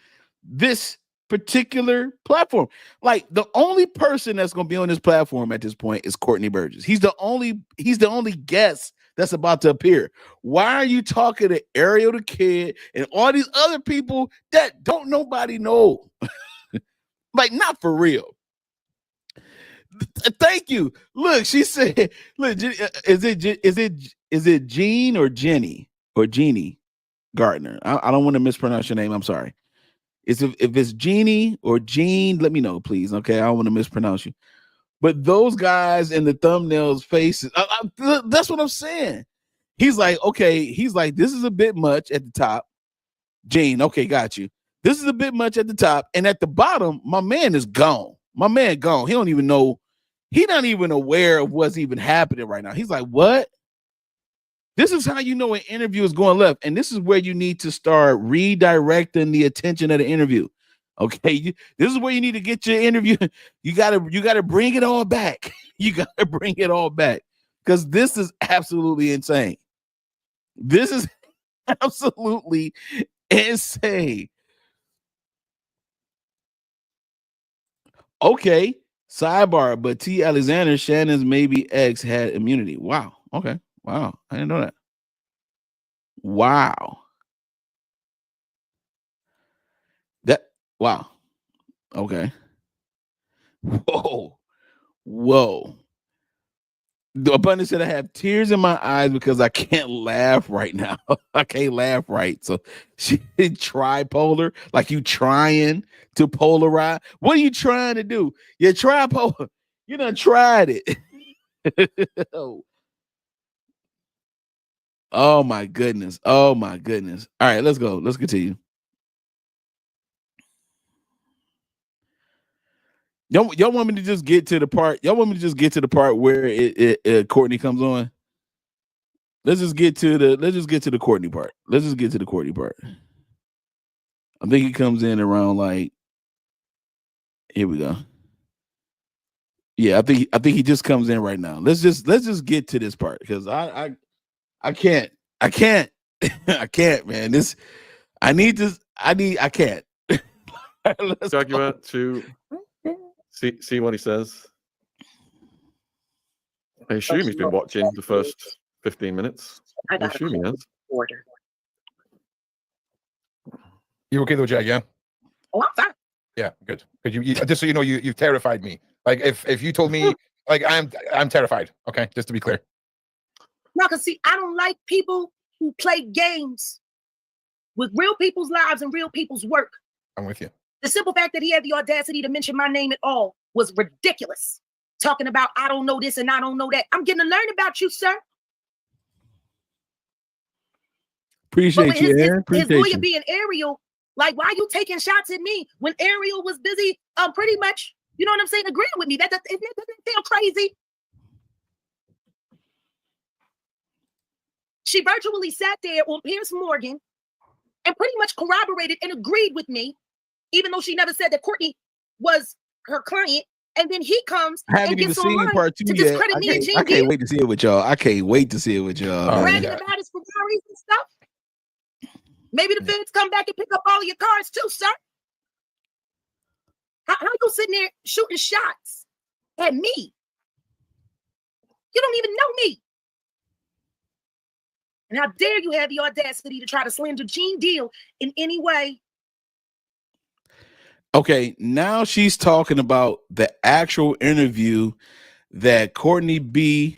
this particular platform. Like the only person that's going to be on this platform at this point is Courtney Burgess. He's the only guest that's about to appear. Why are you talking to Ariel the Kid and all these other people that don't nobody know? Like, not for real. Thank you. Look, she said, look, is it Jean or Jenny or Jeannie Gardner? I don't want to mispronounce your name. I'm sorry. If it's Jeannie or Jean, let me know, please. Okay, I don't want to mispronounce you. But those guys in the thumbnails faces, that's what I'm saying. He's like, okay, this is a bit much at the top. Jean, okay, got you. This is a bit much at the top. And at the bottom, my man is gone. My man gone. He don't even know. He's not even aware of what's even happening right now. He's like, what? This is how you know an interview is going left. And this is where you need to start redirecting the attention of the interview. Okay. This is where you need to get your interview. You gotta bring it all back. You gotta bring it all back. Because this is absolutely insane. This is absolutely insane. Okay. Sidebar, but T. Alexander, Shannon's maybe ex, had immunity. Wow. Okay. Wow. I didn't know that. Wow. Wow. Okay. Whoa. The abundance said I have tears in my eyes because I can't laugh right now. I can't laugh right. So she tripolar, like you trying to polarize. What are you trying to do? You're tripolar. You done tried it. Oh my goodness. Oh my goodness. All right, let's go. Let's continue. Y'all want me to just get to the part? Y'all want me to just get to the part where Courtney comes on? Let's just get to the Courtney part. Let's just get to the Courtney part. I think he comes in around like, here we go. Yeah, I think he just comes in right now. Let's just get to this part because I can't I can't, man. I can't. Jaguar to see what he says. I assume he's been watching the first 15 minutes. I assume he has. Order. You okay though, Jag? Yeah. Oh, I'm fine. Yeah, good. Because you just so you know, you terrified me. Like if you told me, like I'm terrified. Okay, just to be clear. No, because see, I don't like people who play games with real people's lives and real people's work. I'm with you. The simple fact that he had the audacity to mention my name at all was ridiculous. Talking about I don't know this and I don't know that. I'm getting to learn about you, sir. Appreciate you, Aaron. His lawyer being Ariel, like, why are you taking shots at me when Ariel was busy pretty much, you know what I'm saying, agreeing with me? That doesn't feel crazy. She virtually sat there on Piers Morgan and pretty much corroborated and agreed with me, even though she never said that Courtney was her client. And then he comes and gets online part 2 to discredit me and Gene. I can't wait to see it with y'all. Bragging about his Ferraris and stuff. Maybe the feds come back and pick up all of your cars too, sir. How you sitting there shooting shots at me? You don't even know me. And how dare you have the audacity to try to slander Gene Deal in any way? Okay, now she's talking about the actual interview that Courtney B,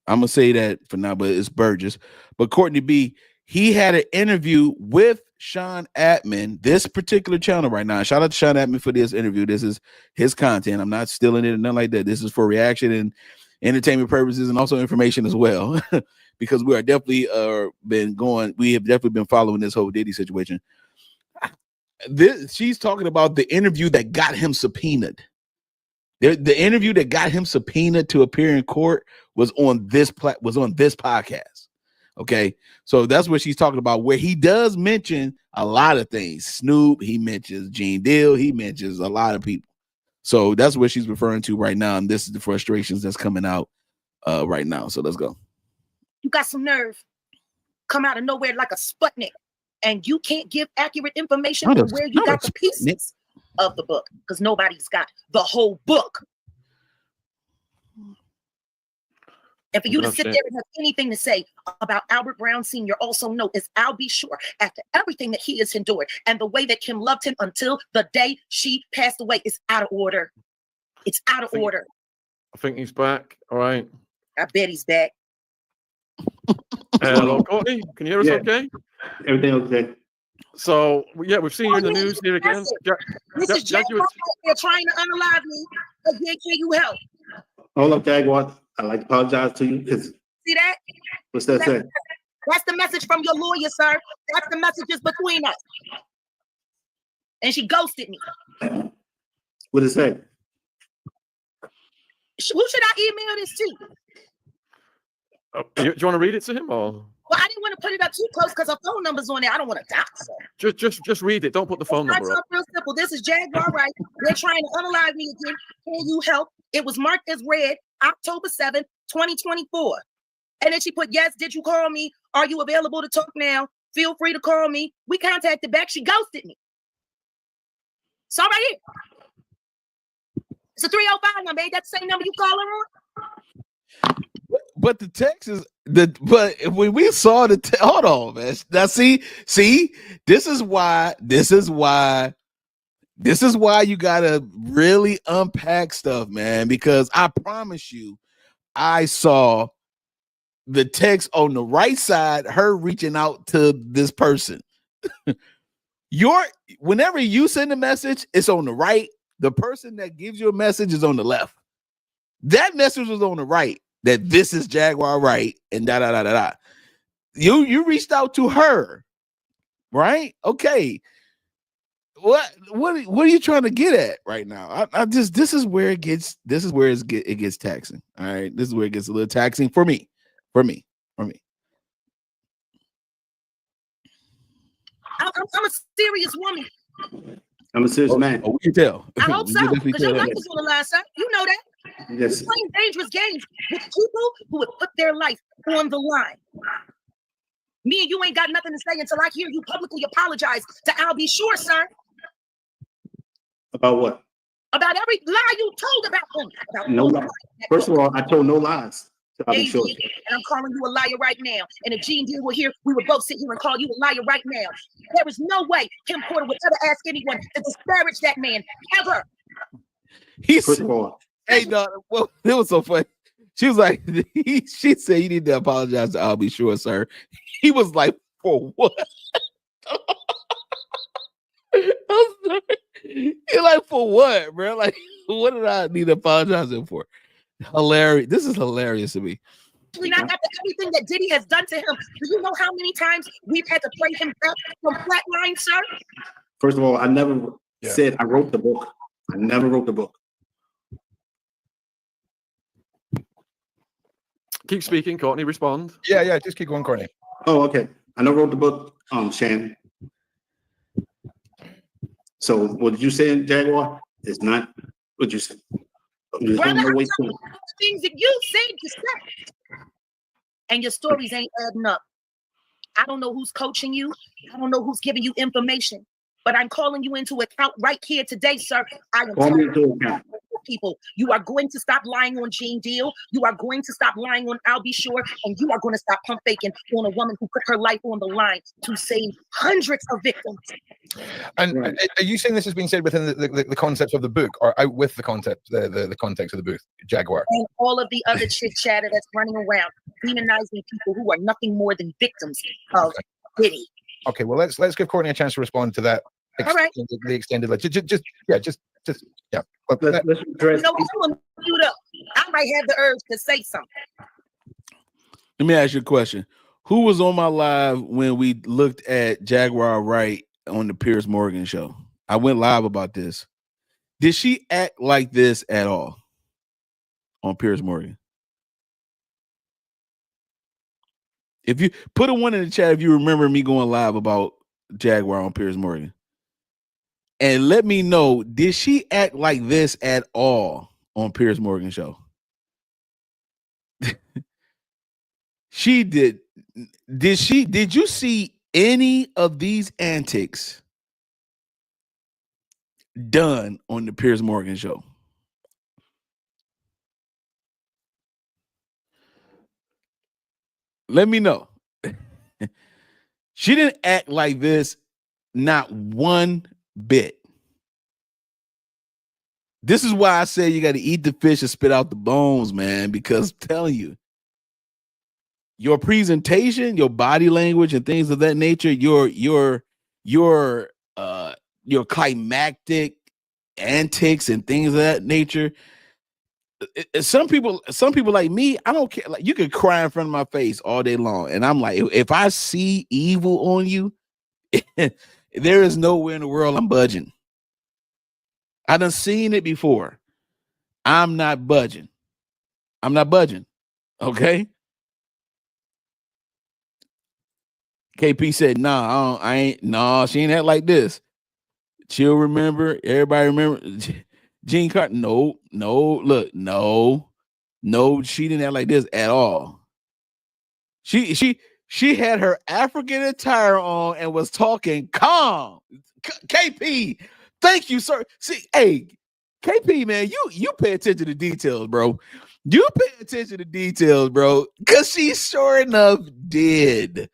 I'm going to say that for now, but it's Burgess. But Courtney B, he had an interview with Sean Atman, this particular channel right now. Shout out to Sean Atman for this interview. This is his content. I'm not stealing it or nothing like that. This is for reaction and entertainment purposes and also information as well. Because we are definitely we have definitely been following this whole Diddy situation. She's talking about the interview that got him subpoenaed. The interview that got him subpoenaed to appear in court was on this podcast. Okay, so that's what she's talking about, where he does mention a lot of things. Snoop, he mentions Gene Deal, he mentions a lot of people. So that's what she's referring to right now, and this is the frustrations that's coming out right now. So let's go. You got some nerve. Come out of nowhere like a Sputnik. And you can't give accurate information on where you got the pieces of the book, because nobody's got the whole book. And for you to sit there and have anything to say about Albert Brown Sr., also know is I'll be sure after everything that he has endured and the way that Kim loved him until the day she passed away is out of order. It's out of order. I think he's back. All right. I bet he's back. Hello, Courtney. Can you hear us okay? Everything okay. So, yeah, we've seen you in the news here again. This is Jaguar. They're trying to unalive me. Again, can you help? Hold up, Jaguar. I'd like to apologize to you. See that? What's that say? That's the message from your lawyer, sir. That's the messages between us. And she ghosted me. What did it say? Who should I email this to? Do you want to read it to him, or? Well, I didn't want to put it up too close because her phone number's on there. I don't want to dox her. Just read it. Don't put the phone number up. Real simple. This is Jaguar Wright. They're trying to unalive me again. Can you help? It was marked as read October 7th, 2024. And then she put, yes, did you call me? Are you available to talk now? Feel free to call me. We contacted back. She ghosted me. So right here. It's a 305 number. Ain't that the same number you call her on? But the text is but when we saw the hold on, man. Now see, this is why you gotta really unpack stuff, man. Because I promise you, I saw the text on the right side, her reaching out to this person. Whenever you send a message, it's on the right. The person that gives you a message is on the left. That message was on the right. That this is Jaguar Wright and da da da da da. You reached out to her, right? Okay. What are you trying to get at right now? This is where it gets taxing. All right. This is where it gets a little taxing for me. I'm a serious woman. I'm a serious man. Oh, we can tell. I hope so, because your life is on the line, sir. You know that. Yes. You're playing dangerous games with people who would put their life on the line. Me and you ain't got nothing to say until I hear you publicly apologize to Al B. Sure, sir. About what? About every lie you told about him. About No lie. First of all, I told no lies. I'll be sure. And I'm calling you a liar right now. And if Gene Deal were here, we would both sit here and call you a liar right now. There is no way Kim Porter would ever ask anyone to disparage that man, ever. First of all, hey, no, well, it was so funny. She was like, she said, you need to apologize to I'll be sure, sir. He was like, for what? You're like, for what, bro? Like, what did I need to apologize for? Hilarious. This is hilarious to me. Not after everything that Diddy has done to him. Do you know how many times we've had to play him back from flatline, sir? First of all, I never said I wrote the book. I never wrote the book. Keep speaking, Courtney. Respond. Yeah. Just keep going, Courtney. Oh, okay. I never wrote the book, Shannon. So what did you say, Jaguar? It's not what you said. Brother, no things that you said yourself. And your stories ain't adding up. I don't know who's coaching you. I don't know who's giving you information. But I'm calling you into account right here today, sir. I am telling you, people, you are going to stop lying on Gene Deal. You are going to stop lying on I'll Be Sure. And you are going to stop pump faking on a woman who put her life on the line to save hundreds of victims. And are you saying this has been said within the concept of the book, or out with the concept, the context of the book, Jaguar? And all of the other chit chatter that's running around, demonizing people who are nothing more than victims of Diddy. Okay, well let's give Courtney a chance to respond to that. All right. The extended, like, just yeah. Let's address. You know, I'm gonna mute up. I might have the urge to say something. Let me ask you a question. Who was on my live when we looked at Jaguar Wright on the Piers Morgan show? I went live about this. Did she act like this at all on Piers Morgan? If you put a one in the chat, if you remember me going live about Jaguar on Piers Morgan, and let me know, did she act like this at all on Piers Morgan show? She did. Did you see any of these antics done on the Piers Morgan show? Let me know. She didn't act like this, not one bit. This is why I say you got to eat the fish and spit out the bones, man, because I'm telling you, your presentation, your body language and things of that nature, your climactic antics and things of that nature. Some people like me, I don't care. Like, you could cry in front of my face all day long, and I'm like, if I see evil on you, there is nowhere in the world I'm budging. I done seen it before. I'm not budging. Okay. KP said, "Nah, I ain't. Nah, she ain't act like this. She'll remember. Everybody remember." Gene Carter, no, look, no, she didn't act like this at all. She had her African attire on and was talking calm. KP, thank you, sir. See, hey, KP, man, you pay attention to details, bro. You pay attention to details, bro, because she sure enough did.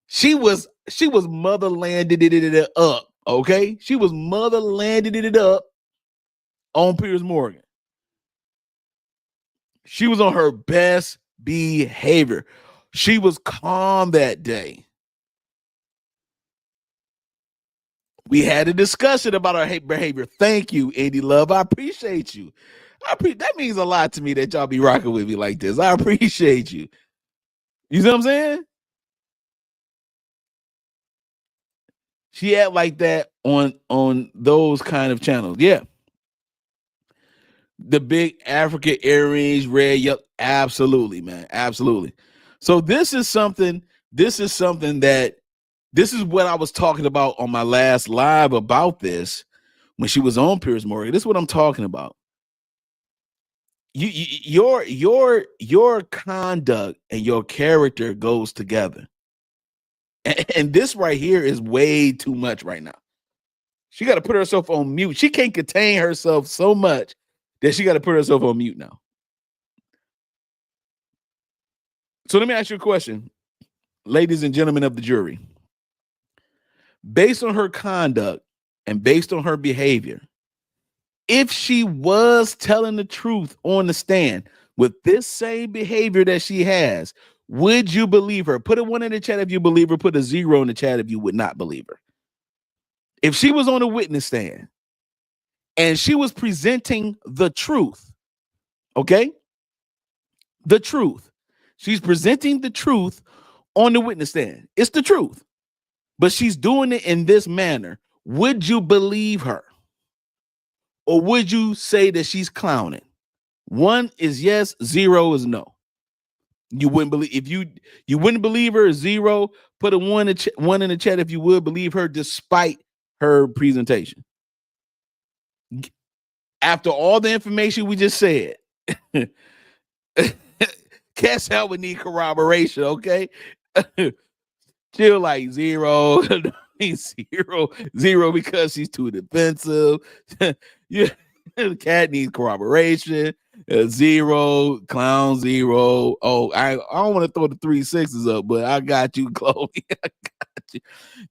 She was motherlanded it up, okay? She was motherlanded it up on Piers Morgan. She was on her best behavior. She was calm that day. We had a discussion about her behavior. Thank you, Andy Love. I appreciate you. That means a lot to me that y'all be rocking with me like this. I appreciate you. You see what I'm saying? She act like that on those kind of channels. Yeah. The big African earrings, red, yellow. Absolutely, man. Absolutely. So this is something that this is what I was talking about on my last live about this when she was on Piers Morgan. This is what I'm talking about. Your conduct and your character goes together. And this right here is way too much right now. She got to put herself on mute. She can't contain herself so much that she got to put herself on mute now. So let me ask you a question, ladies and gentlemen of the jury. Based on her conduct and based on her behavior, if she was telling the truth on the stand with this same behavior that she has, would you believe her? Put a 1 in the chat if you believe her. Put a 0 in the chat if you would not believe her. If she was on a witness stand and she was presenting the truth, okay? The truth. She's presenting the truth on the witness stand. It's the truth. But she's doing it in this manner. Would you believe her? Or would you say that she's clowning? 1 is yes, 0 is no. You wouldn't believe if you wouldn't believe her. 0, put a 1 in the chat if you would believe her despite her presentation. After all the information we just said, Cass out would need corroboration, okay? She'll like 0, 0 because she's too defensive. Yeah, the cat needs corroboration. 0, clown 0. Oh, I don't want to throw the 3 6s up, but I got you, Chloe. I got you.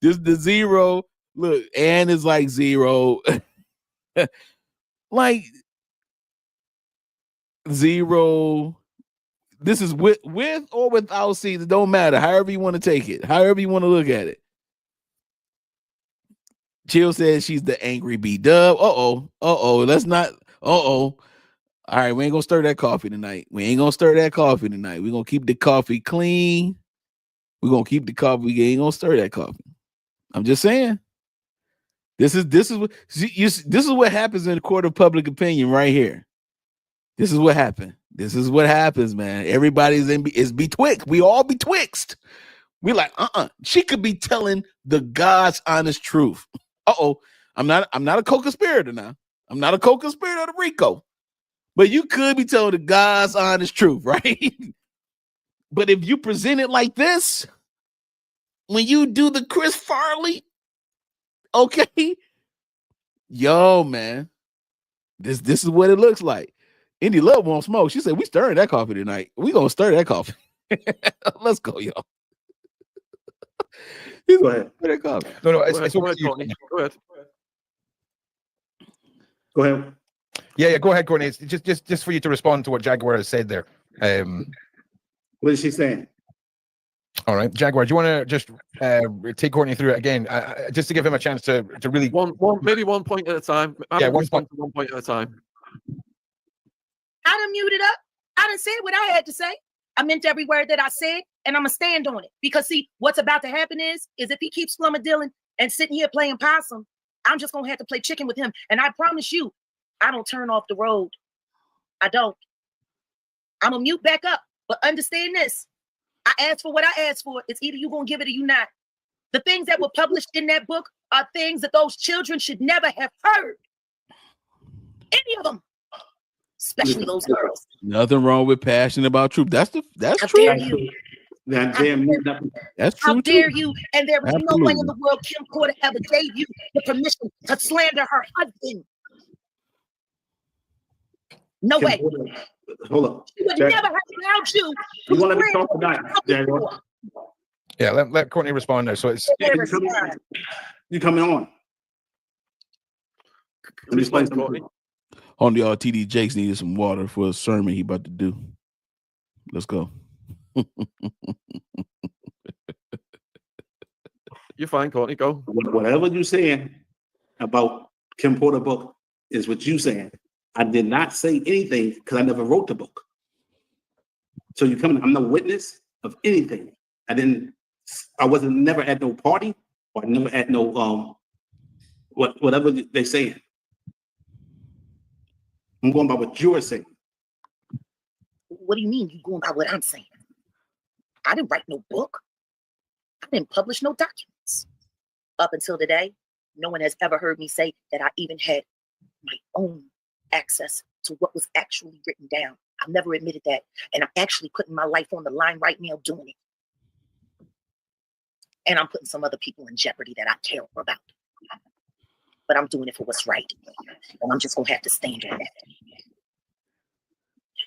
Just the 0. Look, Ann is like 0. Like 0. This is with or without seeds. It don't matter. However you want to take it. However you want to look at it. Chill says she's the angry B-dub. Let's not. All right, we ain't gonna stir that coffee tonight. We're gonna keep the coffee clean. We're gonna keep the coffee. We ain't gonna stir that coffee. I'm just saying. This is what happens in the court of public opinion right here. This is what happened. This is what happens, man. Everybody's is betwixt. We all betwixt. We like, she could be telling the God's honest truth. I'm not a co-conspirator now. I'm not a co-conspirator to Rico. But you could be telling the God's honest truth, right? But if you present it like this, when you do the Chris Farley, okay, yo, man, this is what it looks like. Indy Love won't smoke. She said, we stirring that coffee tonight. We gonna stir that coffee. Let's go, y'all. Go ahead. No, it's over to you. Go ahead. Go ahead. Yeah, go ahead, Courtney. It's just for you to respond to what Jaguar has said there. What is she saying? All right, Jaguar, do you want to just take Courtney through it again, just to give him a chance to really maybe 1 point at a time. One point at a time. I done muted up. I done said what I had to say. I meant every word that I said, and I'm gonna stand on it. Because see, what's about to happen is if he keeps flummadilling and sitting here playing possum, I'm just gonna have to play chicken with him. And I promise you, I don't turn off the road. I don't. I'm gonna mute back up. But understand this. I asked for what I asked for. It's either you gonna give it or you not. The things that were published in that book are things that those children should never have heard. Any of them. Especially those girls. Nothing wrong with passion about truth. That's true. That's true. How dare you? And there is no way in the world Kim Porter ever gave you the permission to slander her husband. No way. Hold up. She would never have allowed you. You want to be talking about Jaguar? Yeah, let Courtney respond there. So it's you coming on. Let me explain Courtney. On the TD Jakes needed some water for a sermon he about to do. Let's go. You're fine, Courtney. Go. Whatever you're saying about Kim Porter book is what you saying. I did not say anything because I never wrote the book. So you coming? I'm no witness of anything. I wasn't never at no party. or I never had no whatever they saying. I'm going by what you're saying. What do you mean you going by what I'm saying? I didn't write no book. I didn't publish no documents. Up until today, no one has ever heard me say that I even had my own access to what was actually written down. I've never admitted that. And I'm actually putting my life on the line right now doing it. And I'm putting some other people in jeopardy that I care about. But I'm doing it for what's right. And I'm just going to have to stand on that.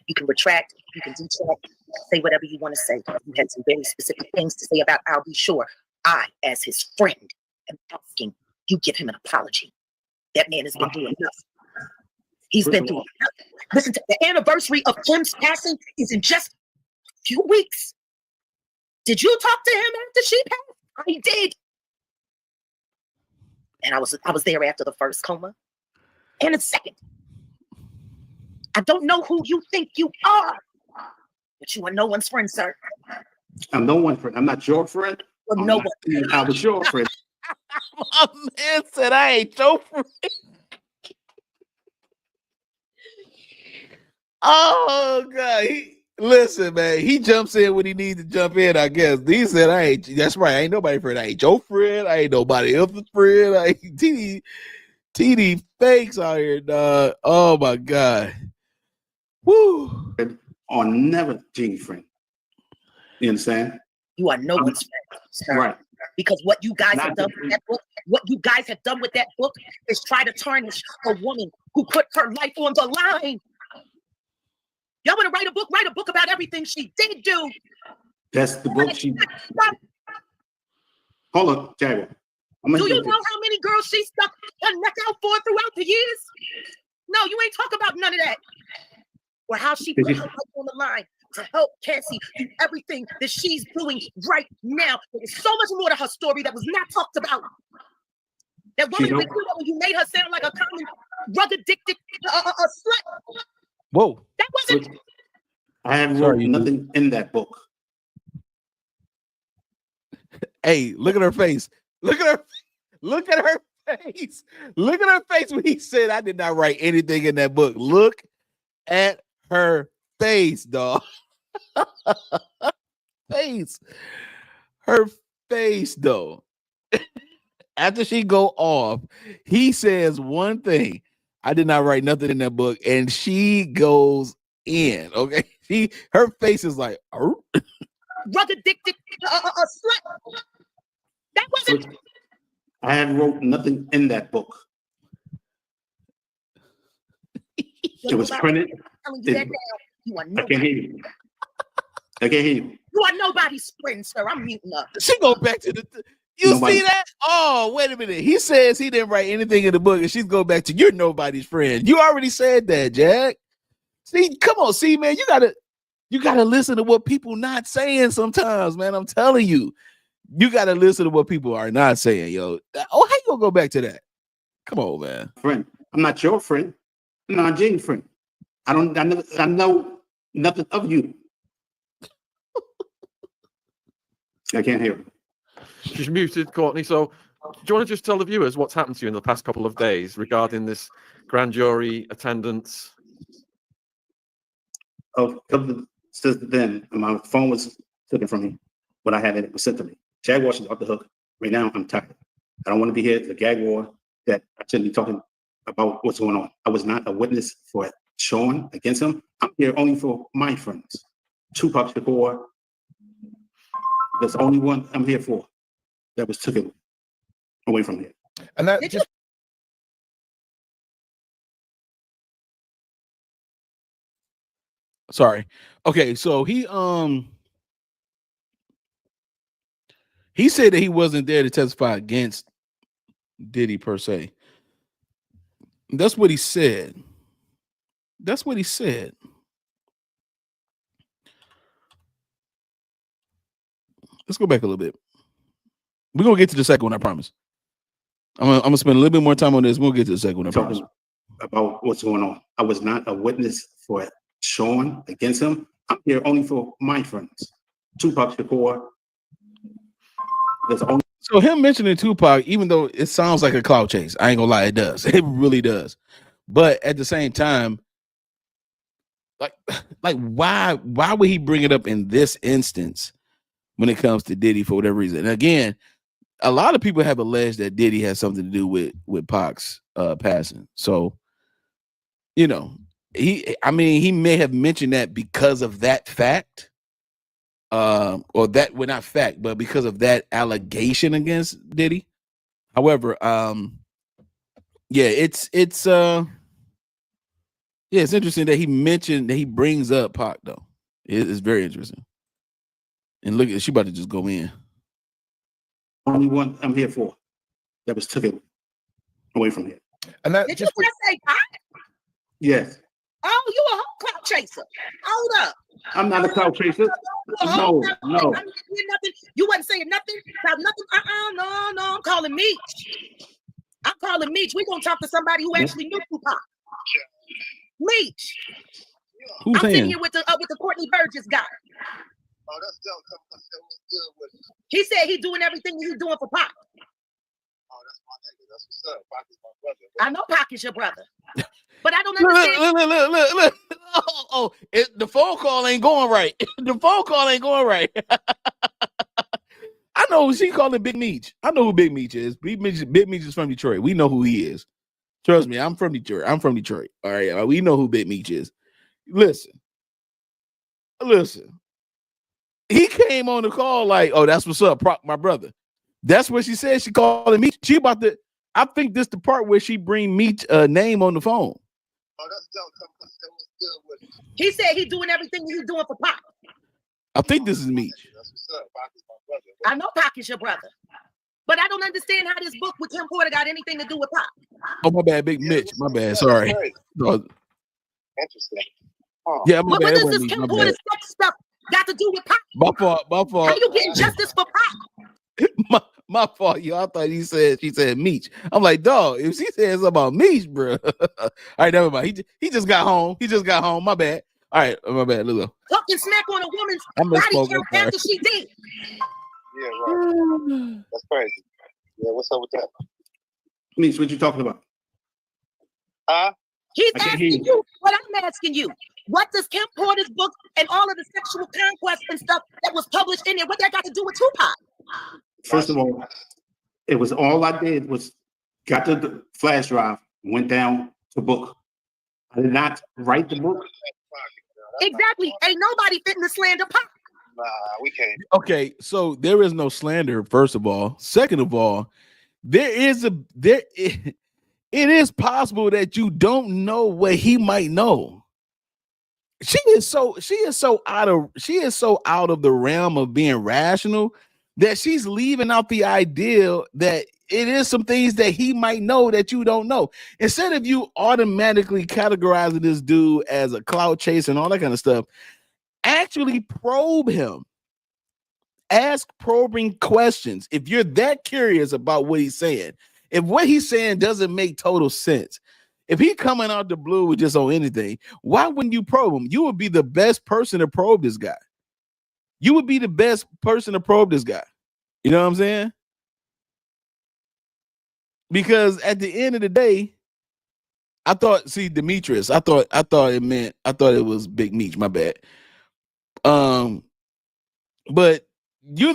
You can retract, you can detract, say whatever you want to say. You had some very specific things to say about I'll be sure. I, as his friend, am asking you give him an apology. That man has been doing enough. He's been doing enough. Listen, to the anniversary of Kim's passing is in just a few weeks. Did you talk to him after she passed? I did. And I was there after the first coma and the second. I don't know who you think you are, but you are no one's friend, sir. I'm no one's friend. I'm not your friend. Well, no one. I was your friend. My man said I ain't your friend. Oh God. Listen, man, he jumps in when he needs to jump in, I guess. He said, I ain't, that's right, I ain't nobody friend. I ain't your friend. I ain't nobody else's friend. I ain't TD fakes out here, dog. Oh my God. Woo. Or never Gene friend. You understand? You are no one's friend, sir. Right. Because what you guys have done with that book, is try to tarnish a woman who put her life on the line. Y'all want to write a book? Write a book about everything she did do. That's the book she. Hold on, Jaguar. Do you know how many girls she stuck her neck out for throughout the years? No, you ain't talk about none of that. Or how she put her life on the line to help Cassie do everything that she's doing right now. There's so much more to her story that was not talked about. That woman with you, when you made her sound like a common drug addicted slut. Whoa. That wasn't. I haven't wrote nothing in that book. Hey, look at her face. Look at her face. Look at her face when he said I did not write anything in that book. Look at her face, dog. Face. Her face, though. After she go off, he says one thing. I did not write nothing in that book, and she goes in. Okay, her face is like drug addicted slut. That wasn't. I haven't wrote nothing in that book. It was printed. You are I can't hear you. I can't hear you. You are nobody's friend, sir. I'm muting up. She go back to the. You see that? Oh, wait a minute. He says he didn't write anything in the book, and she's going back to you're nobody's friend. You already said that, Jack. See, come on, see, man. You gotta listen to what people not saying sometimes, man. I'm telling you, you gotta listen to what people are not saying, yo. Oh, how you gonna go back to that? Come on, man. Friend, I'm not your friend. I'm not Jane's friend. I know nothing of you. I can't hear. She's muted, Courtney. So, do you want to just tell the viewers what's happened to you in the past couple of days regarding this grand jury attendance? Oh, since then, my phone was taken from me. What I had in it was sent to me. Jaguar is off the hook. Right now, I'm tired. I don't want to be here. The gag war that I shouldn't be talking about what's going on. I was not a witness for Sean against him. I'm here only for my friends. Tupac Shakur. That's the only one I'm here for. That was taken away from here. And that just sorry. Okay, so he said that he wasn't there to testify against Diddy per se. That's what he said. That's what he said. Let's go back a little bit. We're gonna get to the second one, I promise. I'm gonna spend a little bit more time on this. We'll get to the second one, I promise. About what's going on. I was not a witness for Sean against him. I'm here only for my friends. Tupac Shakur. That's only So him mentioning Tupac, even though it sounds like a clout chase, I ain't gonna lie, it does. It really does. But at the same time, like why would he bring it up in this instance when it comes to Diddy for whatever reason? And again, a lot of people have alleged that Diddy has something to do with Pac's passing. So, you know, he may have mentioned that because of that fact, or that, well, not fact, but because of that allegation against Diddy. However, it's interesting that he brings up Pac though. It's very interesting. And look at, she about to just go in. Only one I'm here for that was taken away from here. And that Did you just say Pac? Yes. Oh, you a whole clout chaser. Hold up. I'm not a clout chaser. No. You wasn't saying nothing about nothing. No. I'm calling Meech. We're gonna talk to somebody who actually knew Tupac. Meech. Who's I'm saying? sitting here with the Courtney Burgess guy. Oh, that's dope. Good with it. He said he's doing everything he's doing for Pac. Oh, that's my nigga. That's what's up. Pac is my brother. I know Pac is your brother, but I don't understand. Look. The phone call ain't going right. The phone call ain't going right. I know she calling Big Meech. I know who Big Meech is. Big Meech is from Detroit. We know who he is. Trust me, I'm from Detroit. All right, we know who Big Meech is. Listen. He came on the call like, "Oh, that's what's up, my brother." That's what she said. She called him Meech. She about to. I think this the part where she bring Meech name on the phone. Oh, that's dope. Good with it. He said he's doing everything he's doing for Pac. I think this is Meech. That's what's up. Pac is my brother. I know Pac is your brother, but I don't understand how this book with Kim Porter got anything to do with Pac. Oh, my bad, Big Mitch. My bad. Sorry. Interesting. Yeah, my What bad. does this Kim Porter sex stuff got to do with Pac? My fault. How you getting justice for Pac? My fault, yo. I thought she said Meech. I'm like, dog, if she says something about Meech, bro. All right, never mind. He just got home. My bad. All right, my bad. Look. Talking smack on a woman's body count after she did. Yeah, right. That's crazy. Yeah, what's up with that? Meech, what you talking about? He's asking you what I'm asking you. What does Kim Porter's book and all of the sexual conquest and stuff that was published in there, what that got to do with Tupac? First of all, it was all I did was got the flash drive, went down to book. I did not write the book. Exactly. Ain't nobody fitting to slander Pac. Nah, we can't. Okay, so there is no slander, first of all. Second of all, it is possible that you don't know what he might know. She is so out of the realm of being rational that she's leaving out the idea that it is some things that he might know that you don't know. Instead of you automatically categorizing this dude as a clout chase and all that kind of stuff, actually probe him. Ask probing questions. If you're that curious about what he's saying, if what he's saying doesn't make total sense, if he coming out the blue with just on anything, why wouldn't you probe him? You would be the best person to probe this guy. You would be the best person to probe this guy. You know what I'm saying? Because at the end of the day, I thought Demetrius. I thought it was Big Meech. My bad. But you are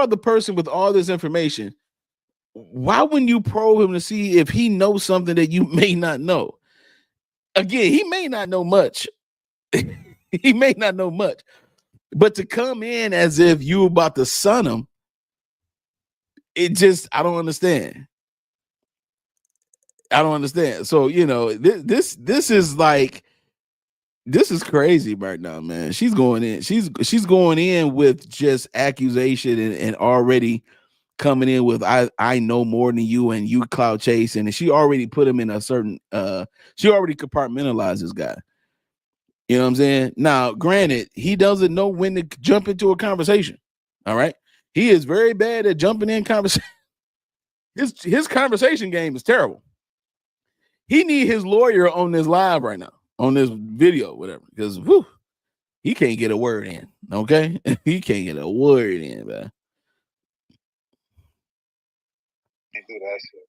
the person with all this information. Why wouldn't you probe him to see if he knows something that you may not know? Again, he may not know much. He may not know much. But to come in as if you about to son him, I don't understand. So, this is crazy right now, man. She's going in. She's going in with just accusation and already coming in with I know more than you and you clout chasing, and she already put him in a certain she already compartmentalized this guy. You know what I'm saying? Now, granted, he doesn't know when to jump into a conversation. All right. He is very bad at jumping in conversation. His conversation game is terrible. He need his lawyer on this live right now, on this video, whatever, because he can't get a word in. Okay. He can't get a word in, man. do that shit.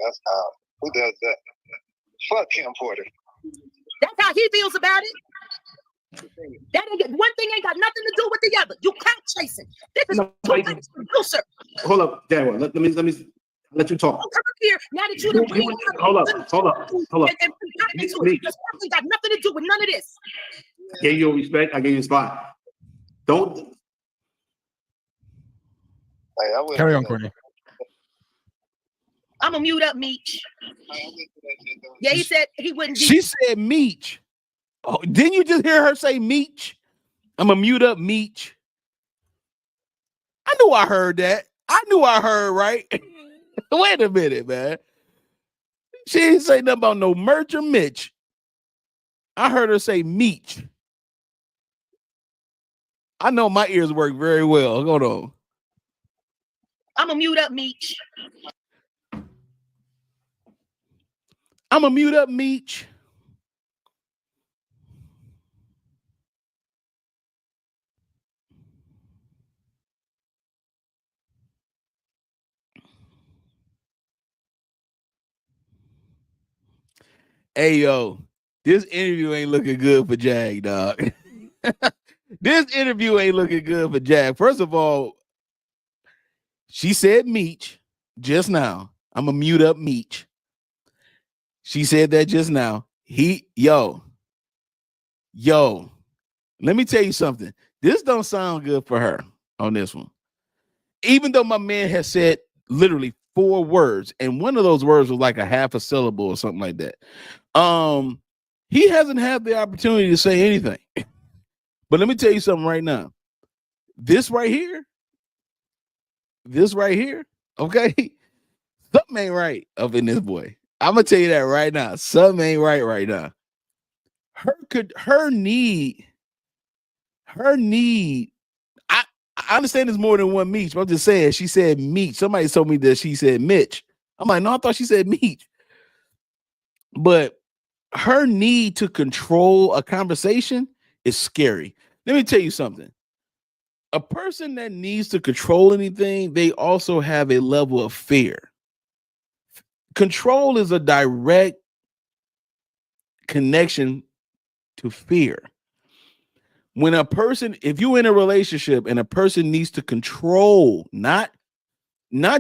That's how. Who does that? Fuck Kim Porter. That's how he feels about it. That ain't one thing ain't got nothing to do with the other. You clout chasing. This is producer. Hold up, Jaguar. Let me let you talk. Come up here now that you done. Hold up. And this got nothing to do with none of this. I gave you respect. I gave you a spot. Don't. Hey, Carry on, Courtney. I'm gonna mute up Meech. Yeah, he said he wouldn't. She said Meech. Oh, didn't you just hear her say Meech? I'm gonna mute up Meech. I knew I heard that. I knew I heard right. Wait a minute, man. She didn't say nothing about no Merch or Mitch. I heard her say Meech. I know my ears work very well. Hold on. I'm gonna mute up Meech. I'm gonna mute up Meech. Hey, yo, this interview ain't looking good for Jag, dog. This interview ain't looking good for Jag. First of all, she said Meech just now. I'm going to mute up Meech. She said that just now. Yo, let me tell you something. This don't sound good for her on this one. Even though my man has said literally 4 words, and one of those words was like a half a syllable or something like that. He hasn't had the opportunity to say anything. But let me tell you something right now. This right here, okay? Something ain't right up in this boy. I'm gonna tell you that right now. Something ain't right now. Her need. I understand there's more than one Meech, but I'm just saying she said Meech. Somebody told me that she said Mitch. I'm like, no, I thought she said Meech. But her need to control a conversation is scary. Let me tell you something. A person that needs to control anything, they also have a level of fear. Control is a direct connection to fear. When a person, if you're in a relationship and a person needs to control, not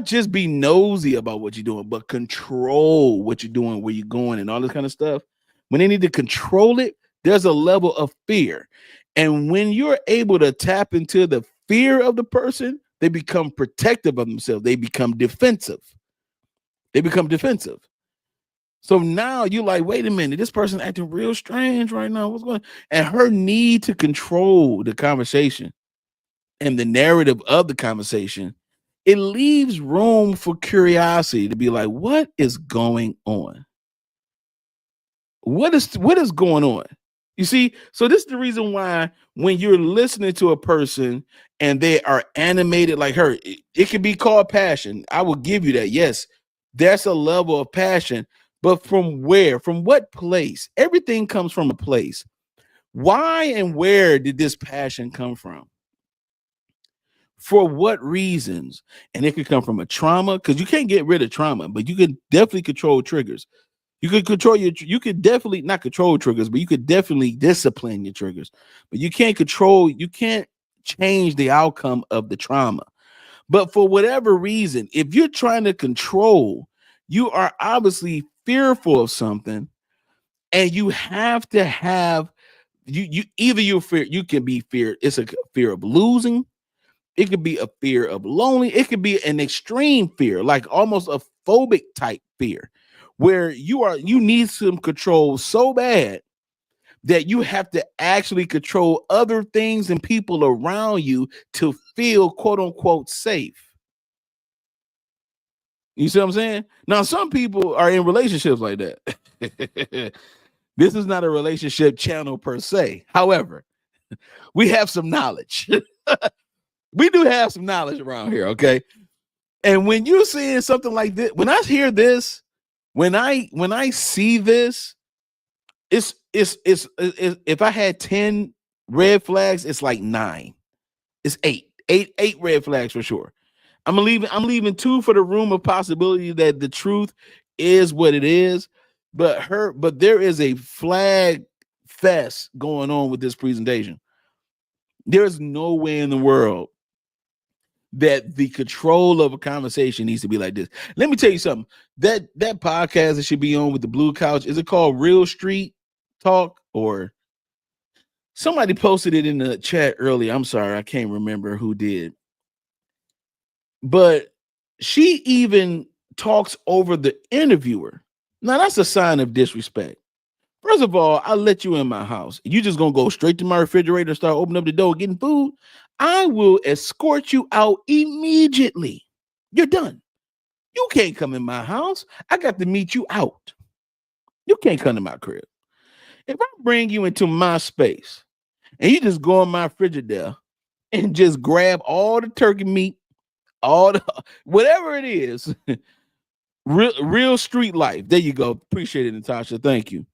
just be nosy about what you're doing, but control what you're doing, where you're going, and all this kind of stuff. When they need to control it, there's a level of fear. And when you're able to tap into the fear of the person, they become protective of themselves. They become defensive. So now you're like, wait a minute, this person acting real strange right now. What's going on? And her need to control the conversation and the narrative of the conversation, it leaves room for curiosity to be like, what is going on? What is going on? You see, so this is the reason why when you're listening to a person and they are animated like her, it can be called passion. I will give you that. Yes, that's a level of passion. But from where? From what place? Everything comes from a place. Why and where did this passion come from? For what reasons? And it could come from a trauma, because you can't get rid of trauma, but you can definitely control triggers. You could definitely not control triggers, but you could definitely discipline your triggers. But you can't change the outcome of the trauma. But for whatever reason, if you're trying to control, you are obviously fearful of something, and you have to have you can be feared. It's a fear of losing. It could be a fear of lonely. It could be an extreme fear, like almost a phobic type fear, where you need some control so bad that you have to actually control other things and people around you to feel quote unquote safe. You see what I'm saying? Now, some people are in relationships like that. This is not a relationship channel per se. However, we have some knowledge. We do have some knowledge around here, okay? And when you're seeing something like this, when I hear this, when I see this, it's if I had 10 red flags, it's like 9. It's 8 red flags for sure. I'm leaving 2 for the room of possibility that the truth is what it is. But there is a flag fest going on with this presentation. There's no way in the world that the control of a conversation needs to be like this. Let me tell you something. That podcast that should be on with the blue couch, is it called Real Street Talk? Or somebody posted it in the chat earlier. I'm sorry, I can't remember who did. But she even talks over the interviewer. Now that's a sign of disrespect. First of all, I let you in my house. You just gonna go straight to my refrigerator and start opening up the door, getting food? I will escort you out immediately. You're done. You can't come in my house. I got to meet you out. You can't come to my crib. If I bring you into my space and you just go in my Frigidaire and just grab all the turkey meat, all the whatever it is, real street life. There you go. Appreciate it, Natasha. Thank you.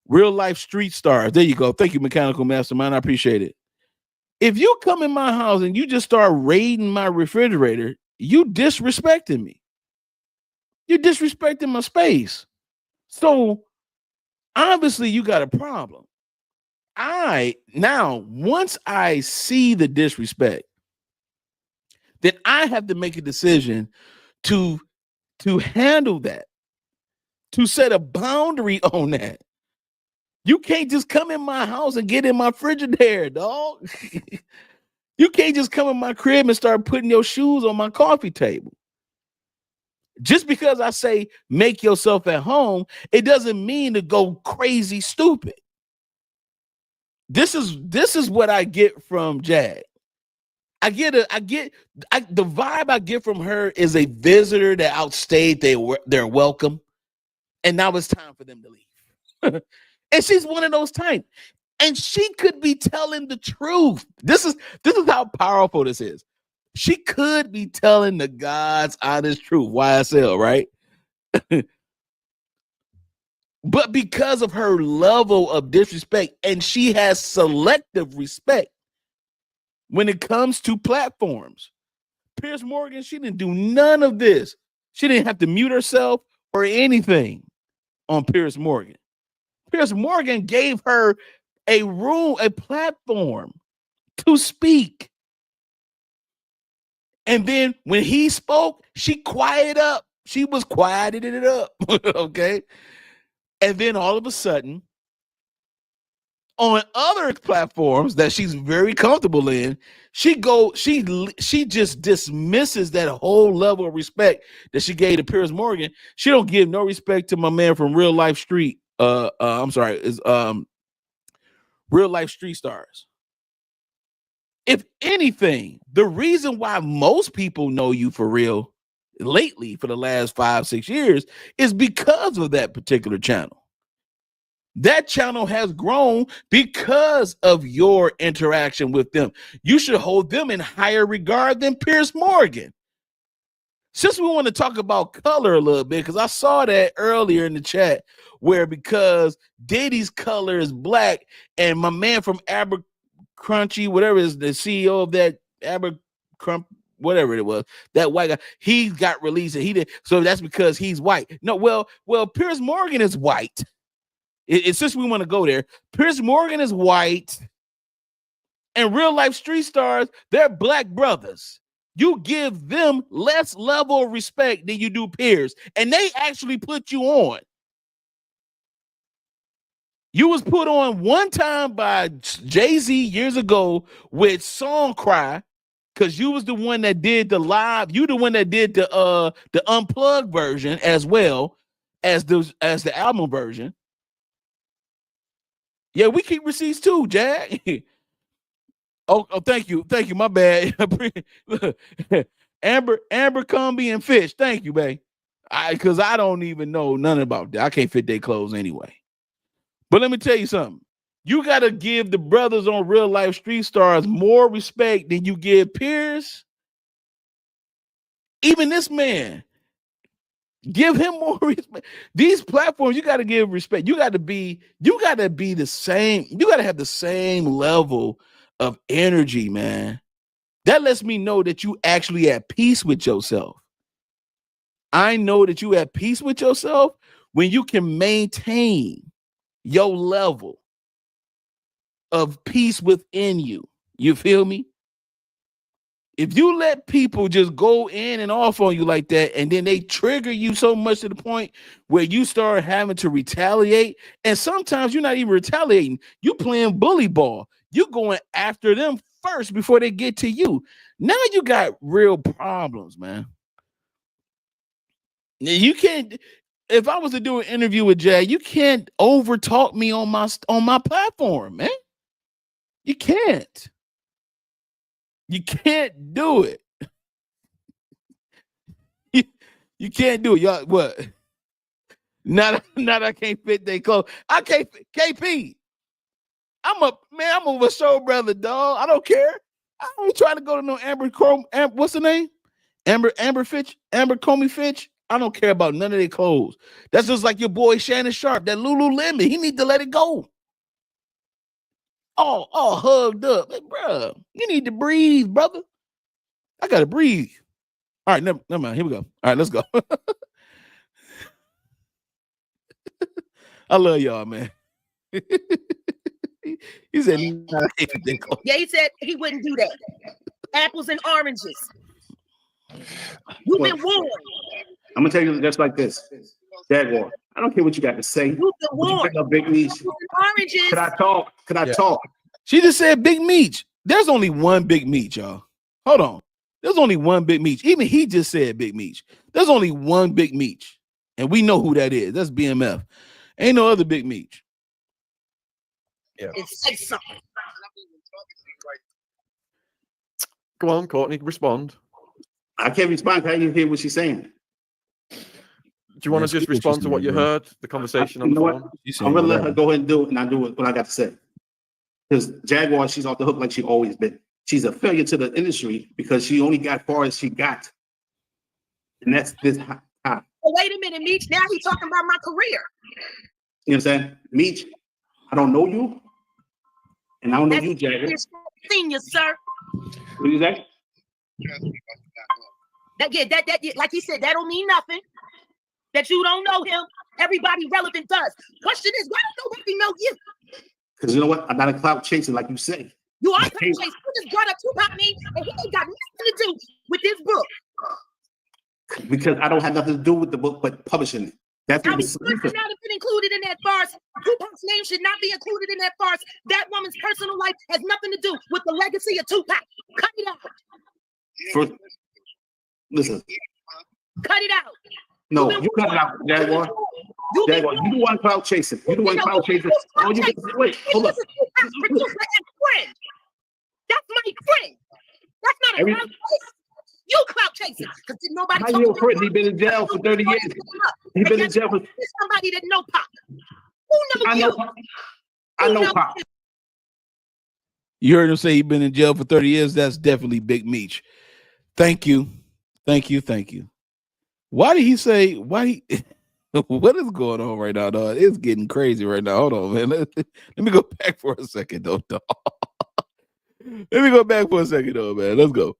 Real life street stars. There you go. Thank you, Mechanical Mastermind. I appreciate it. If you come in my house and you just start raiding my refrigerator, you disrespecting me. You're disrespecting my space. So obviously you got a problem. Once I see the disrespect, then I have to make a decision to handle that, to set a boundary on that. You can't just come in my house and get in my Frigidaire, dog. You can't just come in my crib and start putting your shoes on my coffee table. Just because I say make yourself at home, it doesn't mean to go crazy stupid. This is what I get from Jag. The vibe I get from her is a visitor that outstayed their welcome, and now it's time for them to leave. And she's one of those types. And she could be telling the truth. This is how powerful this is. She could be telling the God's honest truth, YSL, right? But because of her level of disrespect, and she has selective respect when it comes to platforms. Piers Morgan, she didn't do none of this. She didn't have to mute herself or anything on Piers Morgan. Piers Morgan gave her a platform to speak. And then when he spoke, she quieted up. She was quieted it up. Okay. And then all of a sudden, on other platforms that she's very comfortable in, she just dismisses that whole level of respect that she gave to Piers Morgan. She don't give no respect to my man from Real Life Street. Real Life Street Stars. If anything, the reason why most people know you for real lately for the last 5-6 years is because of that particular channel. That channel has grown because of your interaction with them. You should hold them in higher regard than Piers Morgan. Since we want to talk about color a little bit, because I saw that earlier in the chat, where because Diddy's color is black, and my man from Abercrunchy, whatever is the CEO of that whatever it was, that white guy, he got released and he did. So that's because he's white. No, well, Piers Morgan is white. It's since we want to go there. Piers Morgan is white, and Real Life Street Stars, they're black brothers. You give them less level of respect than you do Piers, and they actually put you on. You was put on one time by Jay-Z years ago with Song Cry, because you was the one that did the live. You the one that did the unplugged version as well as the album version. Yeah, we keep receipts too, Jag. Oh, thank you. My bad. Amber, Comby, and Fish. Thank you, babe. Because I don't even know nothing about that. I can't fit their clothes anyway. But let me tell you something. You got to give the brothers on Real Life Street Stars more respect than you give Piers. Even this man. Give him more respect. These platforms, you got to give respect. You got to be the same. You got to have the same level of energy, man. That lets me know that you actually at peace with yourself. I know that you at peace with yourself when you can maintain your level of peace within you. You feel me? If you let people just go in and off on you like that, and then they trigger you so much to the point where you start having to retaliate, and sometimes you're not even retaliating, you playing bully ball. You going after them first before they get to you. Now you got real problems, man. You can't. If I was to do an interview with Jag, you can't over talk me on my platform, man. You can't. You can't do it. You can't do it. Y'all, what? Not I can't fit their clothes. I can't KP. I'm a show brother, dog. I don't care. I ain't trying to go to no Amber what's the name? Amber Comey Finch. I don't care about none of their clothes. That's just like your boy Shannon Sharp, that Lululemon. He need to let it go. All hugged up. Hey, bro, you need to breathe, brother. I gotta breathe. All right, never mind. Here we go. All right, let's go. I love y'all, man. He said, yeah, he said he wouldn't do that. Apples and oranges. You've been warned. I'm gonna tell you just like this, Jaguar. I don't care what you got to say. You've been warned. Big Meech. Oranges. Could I talk? Could I talk? She just said Big Meech. There's only one Big Meech, y'all. Hold on. There's only one Big Meech. Even he just said Big Meech. There's only one Big Meech, and we know who that is. That's BMF. Ain't no other Big Meech. Yeah. Say something. Go on, Courtney, respond. I can't respond. How you hear what she's saying? Do you want to just respond to what you heard, the conversation on the phone? I'm gonna let her go ahead and do it, and I do what I got to say. Because Jaguar, she's off the hook like she always been. She's a failure to the industry because she only got far as she got, and that's this high. Well, wait a minute, Meech. Now he's talking about my career. You know what I'm saying, Meech? I don't know you, and I don't know you, Jaguar. Senior, sir. What do you say? That like he said, that don't mean nothing. That you don't know him. Everybody relevant does. Question is, why don't nobody know you? Because you know what? I'm not a clout chaser, like you say. You are clout chaser. You just brought up Tupac name, and he ain't got nothing to do with this book. Because I don't have nothing to do with the book, but publishing it. That's what should not have been included in that farce. Tupac's name should not be included in that farce. That woman's personal life has nothing to do with the legacy of Tupac. Cut it out. Listen. Cut it out. No, you cut it out, Jaguar. Jaguar, you the one clout chasing. You the one clout chasing. Oh, you wait, hold up. Producer and friend. That's my friend. That's not a clout chase. You clout chasing because nobody. How you Courtney been in jail for 30 years? He been in jail for somebody that know Pop. Who knows you? I know Pop. You heard him say he been in jail for 30 years. That's definitely Big Meech. Thank you. Why did he say? What is going on right now, dog? It's getting crazy right now. Hold on, man. Let me go back for a second, though, dog. Let me go back for a second, though, man. Let's go.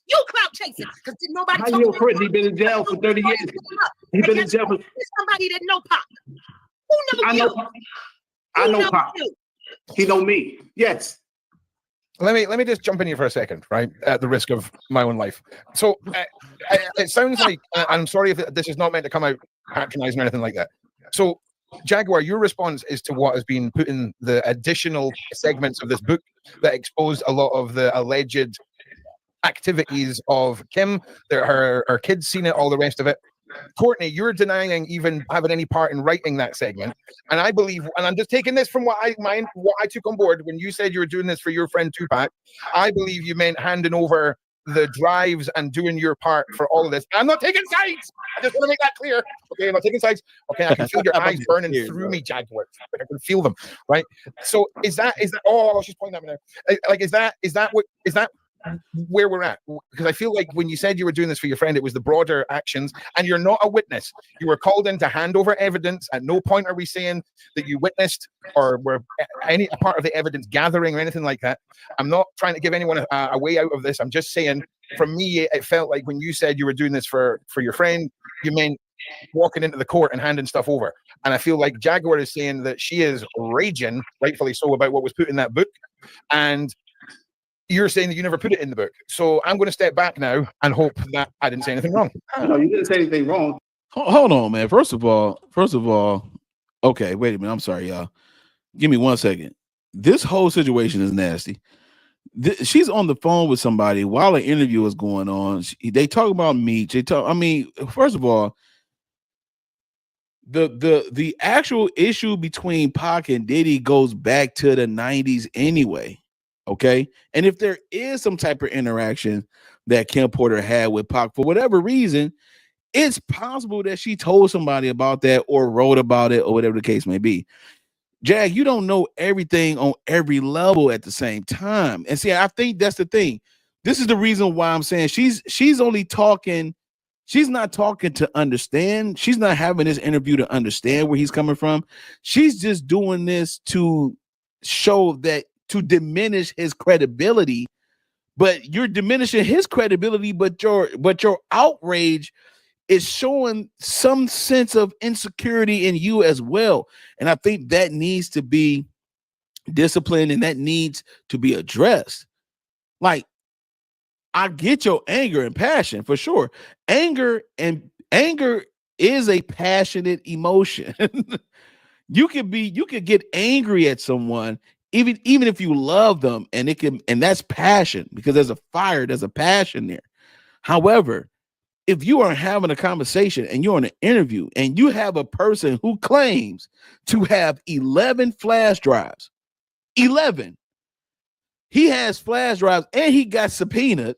You clout chasing because nobody. How you Courtney been in jail for 30 years? He been in jail for somebody that know Pop. Who knows you? I know Pop. He know me. Yes. Let me just jump in here for a second, right? At the risk of my own life. So it sounds like, I'm sorry if this is not meant to come out patronizing or anything like that. So Jaguar, your response is to what has been put in the additional segments of this book that exposed a lot of the alleged activities of Kim, her kids seen it, all the rest of it. Courtney, you're denying even having any part in writing that segment, and I believe, and I'm just taking this from what I took on board when you said you were doing this for your friend Tupac. I believe you meant handing over the drives and doing your part for all of this. I'm not taking sides. I just want to make that clear. Okay, I'm not taking sides. Okay, I can feel your eyes burning through me, Jaguar. I can feel them. Right. So is that? Oh, she's pointing at me now. Like, is that where we're at, because I feel like when you said you were doing this for your friend, it was the broader actions, and you're not a witness. You were called in to hand over evidence. At no point are we saying that you witnessed or were any part of the evidence gathering or anything like that. I'm not trying to give anyone a way out of this. I'm just saying, from me, it felt like when you said you were doing this for your friend, you meant walking into the court and handing stuff over. And I feel like Jaguar is saying that she is raging, rightfully so, about what was put in that book. And you're saying that you never put it in the book. So I'm going to step back now and hope that I didn't say anything wrong. No, you didn't say anything wrong. Hold on, man. First of all, okay, wait a minute. I'm sorry, y'all. Give me 1 second. This whole situation is nasty. She's on the phone with somebody while an interview is going on. They talk about Meech. First of all, the actual issue between Pac and Diddy goes back to the 90s anyway. Okay. And if there is some type of interaction that Kim Porter had with Pac for whatever reason, it's possible that she told somebody about that or wrote about it or whatever the case may be. Jag, you don't know everything on every level at the same time. And see, I think that's the thing. This is the reason why I'm saying she's only talking. She's not talking to understand. She's not having this interview to understand where he's coming from. She's just doing this to show that, to diminish his credibility. But you're diminishing his credibility, but your outrage is showing some sense of insecurity in you as well. And I think that needs to be disciplined and that needs to be addressed. Like, I get your anger and passion for sure. Anger is a passionate emotion. You could get angry at someone even if you love them, and that's passion, because there's a fire, there's a passion there. However, if you are having a conversation and you're in an interview and you have a person who claims to have 11 flash drives, 11, he has flash drives and he got subpoenaed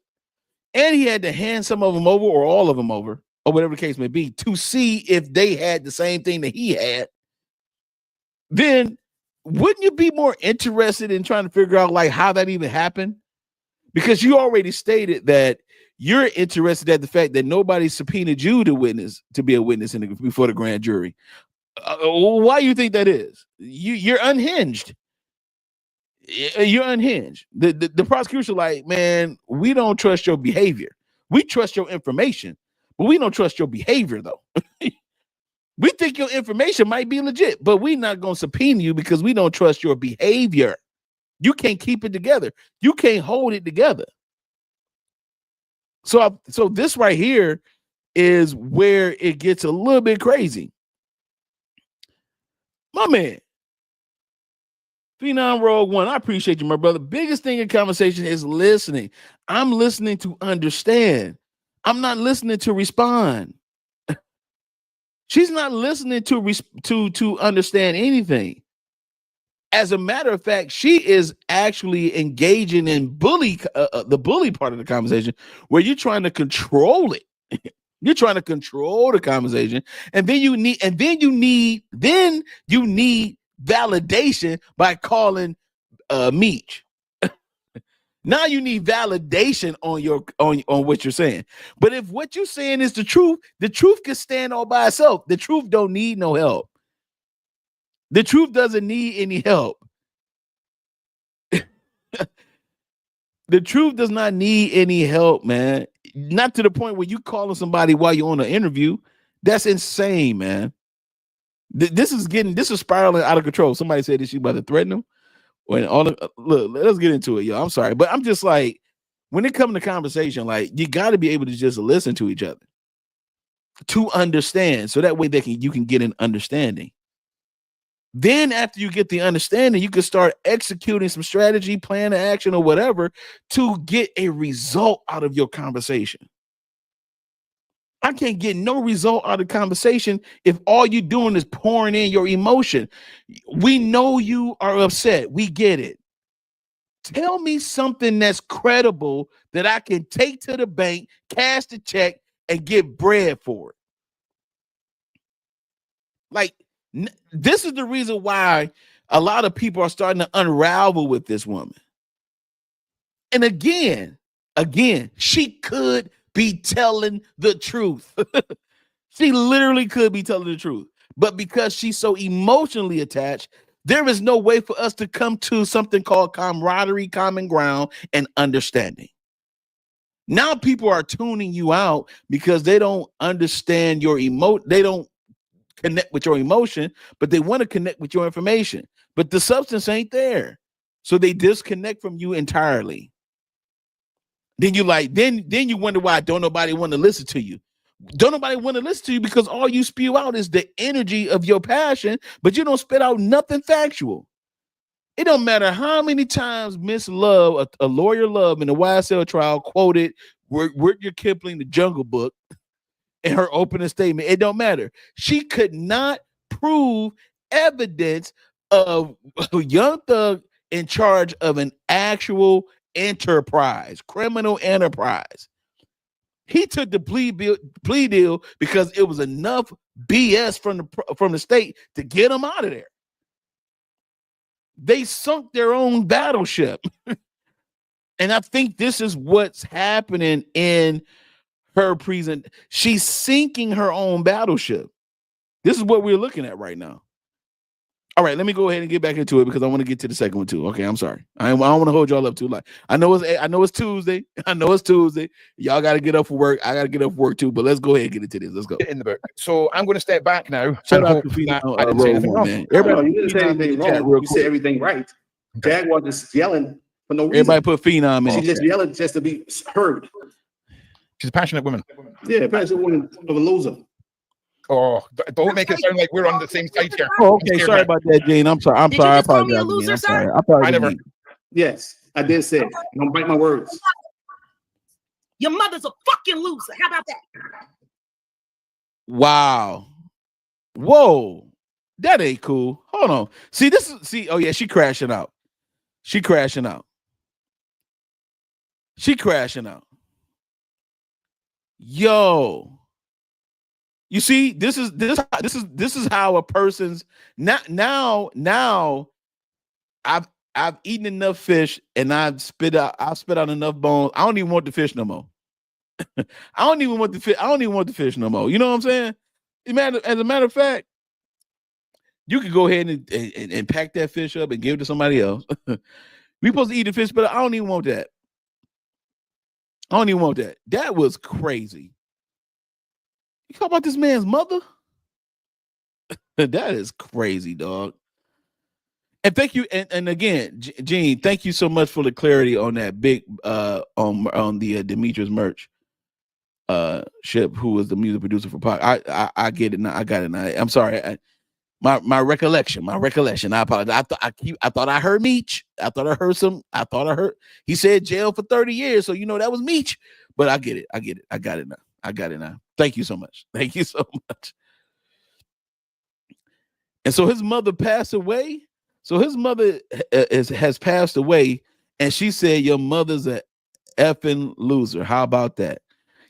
and he had to hand some of them over or all of them over or whatever the case may be to see if they had the same thing that he had, then wouldn't you be more interested in trying to figure out like how that even happened? Because you already stated that you're interested at the fact that nobody subpoenaed you to be a witness before the grand jury. Why do you think that is? You're unhinged. You're unhinged. The prosecution, like, man, we don't trust your behavior. We trust your information, but we don't trust your behavior, though. We think your information might be legit, but we're not going to subpoena you because we don't trust your behavior. You can't keep it together. You can't hold it together. So this right here is where it gets a little bit crazy. My man, Phenom Rogue One, I appreciate you, my brother. Biggest thing in conversation is listening. I'm listening to understand. I'm not listening to respond. She's not listening to understand anything. As a matter of fact, she is actually engaging in the bully part of the conversation, where you're trying to control it. You're trying to control the conversation, and then you need validation by calling Meech. Now you need validation on what you're saying. But if what you're saying is the truth can stand all by itself. The truth don't need no help. The truth doesn't need any help. The truth does not need any help, man. Not to the point where you calling somebody while you're on an interview. That's insane, man. This is spiraling out of control. Somebody said that you about to threaten them. Look, let's get into it, yo. I'm sorry, but I'm just like, when it comes to conversation, like, you got to be able to just listen to each other to understand, so that way you can get an understanding. Then after you get the understanding, you can start executing some strategy, plan of action, or whatever to get a result out of your conversation. I can't get no result out of conversation if all you're doing is pouring in your emotion. We know you are upset. We get it. Tell me something that's credible that I can take to the bank, cash the check, and get bread for it. Like, this is the reason why a lot of people are starting to unravel with this woman. And again, Again, she could be telling the truth. She literally could be telling the truth. But because she's so emotionally attached, there is no way for us to come to something called camaraderie, common ground, and understanding. Now people are tuning you out because they don't understand your they don't connect with your emotion, but they want to connect with your information. But the substance ain't there. So they disconnect from you entirely. Then you then you wonder why don't nobody want to listen to you. Don't nobody want to listen to you because all you spew out is the energy of your passion, but you don't spit out nothing factual. It don't matter how many times Miss Love, a lawyer Love in the YSL trial quoted Rudyard Kipling, The Jungle Book, in her opening statement. It don't matter. She could not prove evidence of a young thug in charge of an actual enterprise, criminal enterprise. He took the plea deal because it was enough BS from the state to get him out of there. They sunk their own battleship. And I think this is what's happening in her present. She's sinking her own battleship. This is what we're looking at right now. All right, let me go ahead and get back into it because I want to get to the second one too. Okay, I'm sorry. I don't want to hold y'all up too long. I know it's Tuesday. Y'all got to get up for work. I got to get up for work too. But let's go ahead and get into this. Let's go. In the book. So I'm going to step back now. Shout out to Pheno. I didn't say anything wrong. Man. Everybody, you didn't say anything wrong. You said everything right. Jaguar just yelling for no reason. Everybody put Phenom in. She's just yelling just to be heard. She's a passionate woman. Yeah, passionate woman of a loser. Oh, don't make it sound like we're on the same side here. Oh, okay. Sorry about that, Gene. I'm sorry. Did you just call me a loser, sir? I never. Yes, I did say it. Don't bite my words. Your mother's a fucking loser. How about that? Wow. Whoa. That ain't cool. Hold on. Oh yeah, she crashing out. She crashing out. Yo. You see, this is how a person's now I've eaten enough fish and I've spit out enough bones. I don't even want the fish no more. I don't even want the fish no more. You know what I'm saying? As a matter of fact, you could go ahead and pack that fish up and give it to somebody else. We supposed to eat the fish, but I don't even want that. That was crazy. You talk about this man's mother? That is crazy, dog. And thank you, and again, Gene, thank you so much for the clarity on that big on the Demetrius Merch ship, who was the music producer for Pac. I get it now. I got it now. I'm sorry. My recollection. I apologize. I thought I heard Meech. I thought I heard he said jail for 30 years. So that was Meech. But I get it. I got it now. Thank you so much. And so his mother passed away. So his mother has passed away, and she said, "Your mother's a effing loser." How about that?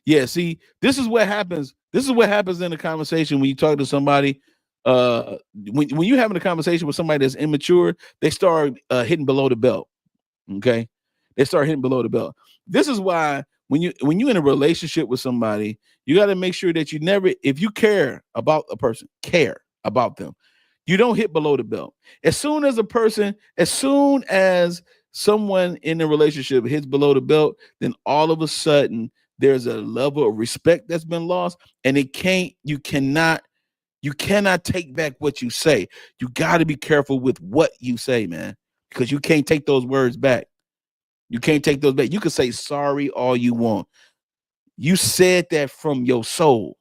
Yeah. See, this is what happens. This is what happens in a conversation when you talk to somebody. When you're having a conversation with somebody that's immature, they start hitting below the belt. Okay, they start hitting below the belt. This is why when you're in a relationship with somebody, you got to make sure that you never, if you care about a person, care about them, you don't hit below the belt. As soon as someone in a relationship hits below the belt, then all of a sudden there's a level of respect that's been lost, and you cannot take back what you say. You got to be careful with what you say, man, because you can't take those words back. You can't take those back. You can say sorry all you want. You said that from your soul.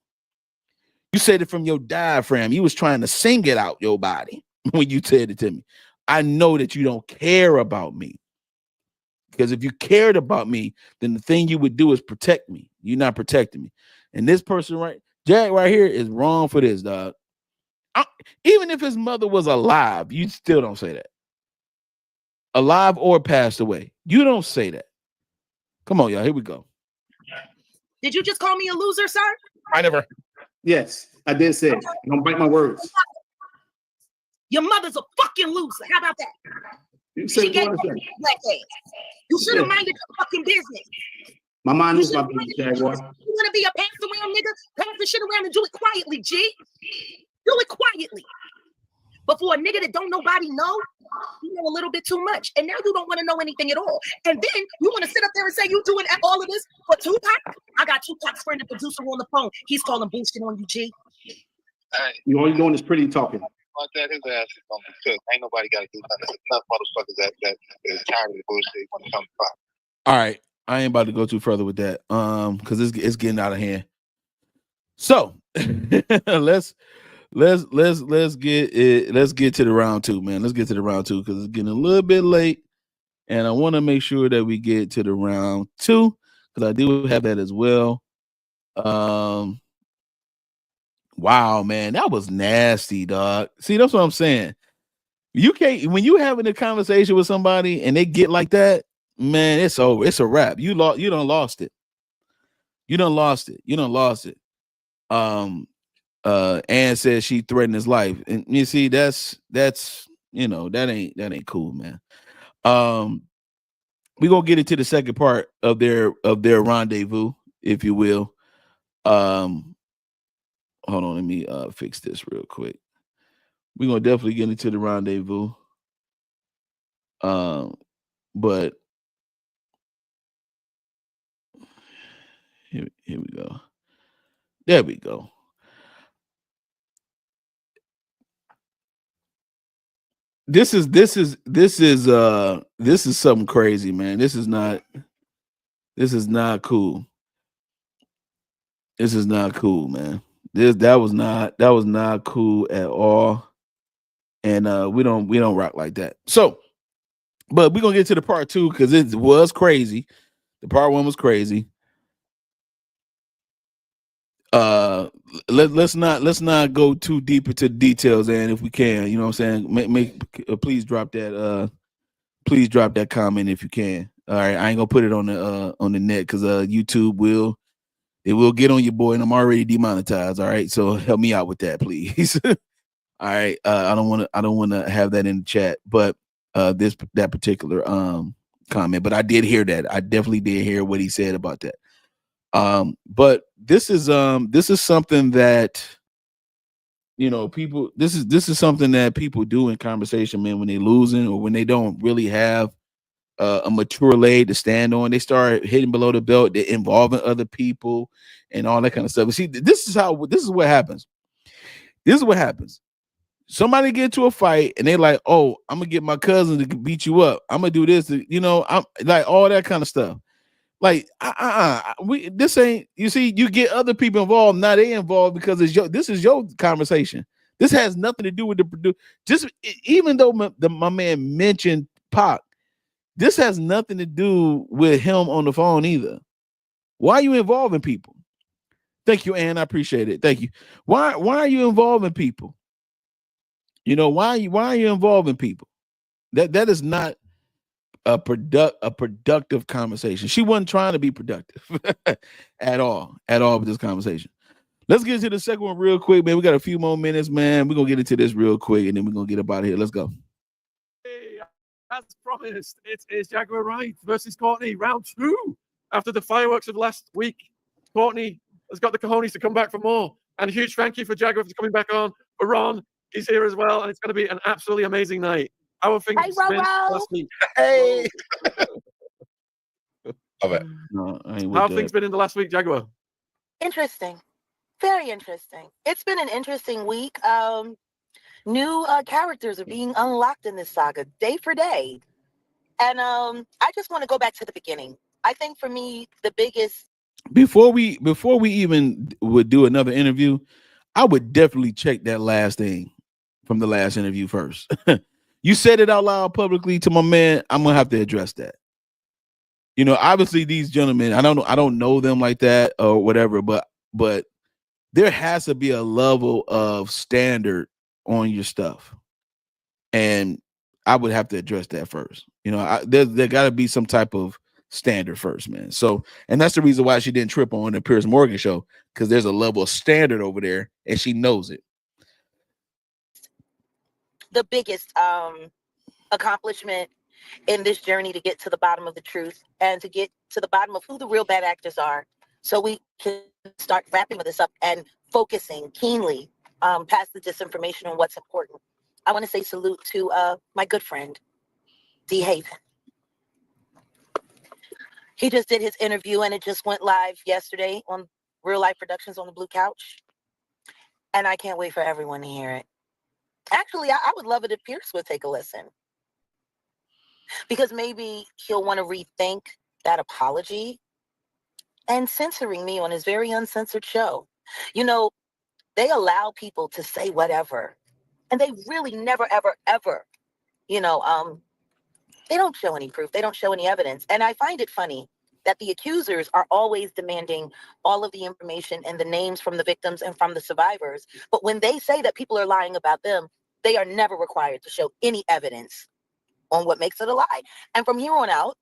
You said it from your diaphragm. You was trying to sing it out your body when you said it to me. I know that you don't care about me. Because if you cared about me, then the thing you would do is protect me. You're not protecting me. And this person Jack right here is wrong for this, dog. Even if his mother was alive, you still don't say that. Alive or passed away. You don't say that. Come on, y'all. Here we go. Did you just call me a loser, sir? I never. Yes, I did say it. Don't bite my words. Your mother's a fucking loser. How about that? You said she gave black ass. You should have minded your fucking business. My mind is my business, Jaguar. You want to be a pass around nigga? Pass the shit around and do it quietly, G. Do it quietly. Before a nigga that don't nobody know, you know a little bit too much. And now you don't want to know anything at all. And then you want to sit up there and say you doing all of this for Tupac? I got Tupac's friend, the producer, on the phone. He's calling bullshit on you, G. Hey, all you're doing is pretty talking. Like that, his ass is gonna be cooked. Ain't nobody got to do nothing. There's enough motherfuckers that is tired of the bullshit when it comes to pop. All right, I ain't about to go too further with that, because it's getting out of hand. So let's get to the round two, man. Let's get to the round two because it's getting a little bit late, and I want to make sure that we get to the round two because I do have that as well. Wow, man, that was nasty, dog. See, that's what I'm saying. You can't when you having a conversation with somebody and they get like that, man, it's over. It's a wrap. You done lost it. You done lost it. Ann says she threatened his life, and you see, that's you know, that ain't cool, man. We gonna get into the second part of their rendezvous, if you will. Hold on, let me fix this real quick. We're gonna definitely get into the rendezvous. But here we go. There we go. This is something crazy, man. This is not cool. This is not cool, man. That was not cool at all. And we don't rock like that. So, but we're gonna get to the part two because it was crazy. The part one was crazy. Let's not go too deep into details, and if we can, you know what I'm saying, please drop that comment if you can. All right, I ain't gonna put it on the net because YouTube will get on your boy, and I'm already demonetized. All right, so help me out with that, please. All right, I don't want to have that in the chat, but that particular comment, but I did hear that. I definitely did hear what he said about that. But this is something that, you know, people, this is something that people do in conversation, man, when they losing or when they don't really have a mature leg to stand on. They start hitting below the belt, they're involving other people and all that kind of stuff. See, this is what happens. This is what happens. Somebody get into a fight and they like, oh, I'm gonna get my cousin to beat you up. I'm gonna do this, you know, I'm like all that kind of stuff. Like, this ain't, you see, you get other people involved. Now they involved because this is your conversation. This has nothing to do with the producer. Just even though my man mentioned Pac, this has nothing to do with him on the phone either. Why are you involving people? Thank you, Ann. I appreciate it. Thank you. Why are you involving people? You know, why are you involving people? That is not a productive conversation. She wasn't trying to be productive at all with this conversation. Let's get into the second one real quick, man. We got a few more minutes, man. We're gonna get into this real quick and then we're gonna get up out of here. Let's go. Hey, as promised, it is Jaguar Wright versus Courtney, round 2. After the fireworks of last week, Courtney has got the cojones to come back for more. And a huge thank you for Jaguar for coming back on. For Ron, he's here as well, and it's going to be an absolutely amazing night. How have things been last week? Hey! Love it. No, how have things been in the last week, Jaguar? Interesting. Very interesting. It's been an interesting week. New characters are being unlocked in this saga day for day. And I just want to go back to the beginning. I think for me, the biggest... Before we even would do another interview, I would definitely check that last thing from the last interview first. You said it out loud publicly to my man. I'm gonna have to address that. You know, obviously these gentlemen, I don't know them like that or whatever, but there has to be a level of standard on your stuff, and I would have to address that first. You know, there got to be some type of standard first, man. So, and that's the reason why she didn't trip on the Piers Morgan show, because there's a level of standard over there, and she knows it. The biggest accomplishment in this journey to get to the bottom of the truth and to get to the bottom of who the real bad actors are, so we can start wrapping this up and focusing keenly past the disinformation on what's important. I want to say salute to my good friend, D. Haven. He just did his interview and it just went live yesterday on Real Life Productions on the Blue Couch. And I can't wait for everyone to hear it. Actually, I would love it if Pierce would take a listen. Because maybe he'll want to rethink that apology and censoring me on his very uncensored show. You know, they allow people to say whatever. And they really never, ever, ever, you know, they don't show any proof. They don't show any evidence. And I find it funny that the accusers are always demanding all of the information and the names from the victims and from the survivors. But when they say that people are lying about them, they are never required to show any evidence on what makes it a lie. And from here on out,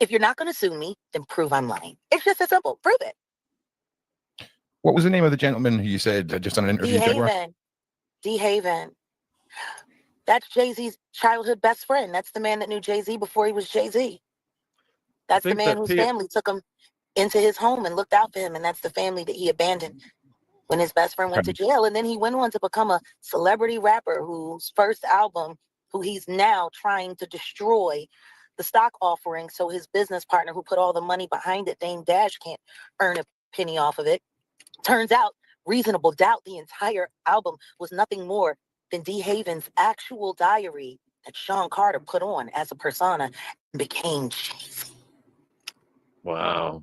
if you're not going to sue me, then prove I'm lying. It's just as simple. Prove it. What was the name of the gentleman who you said just on an interview? D. Haven. That's Jay-Z's childhood best friend. That's the man that knew Jay-Z before he was Jay-Z. That's the man whose family took him into his home and looked out for him. And that's the family that he abandoned when his best friend went to jail. And then he went on to become a celebrity rapper whose first album, who he's now trying to destroy the stock offering. So his business partner who put all the money behind it, Dame Dash, can't earn a penny off of it. Turns out, Reasonable Doubt, the entire album, was nothing more than D. Haven's actual diary that Sean Carter put on as a persona and became Jay-Z. Wow.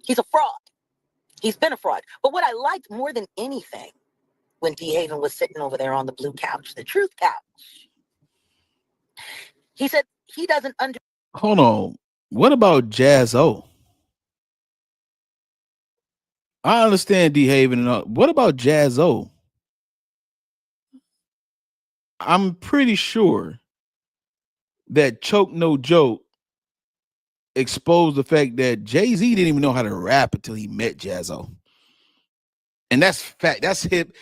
He's a fraud. He's been a fraud. But what I liked more than anything when D. Haven was sitting over there on the blue couch, the truth couch, he said he doesn't under. Hold on. What about Jazz-O? I understand D. Haven and all. What about Jazz-O? I'm pretty sure that Choke No Joke exposed the fact that Jay-Z didn't even know how to rap until he met Jazz-O. And that's fact. That's hip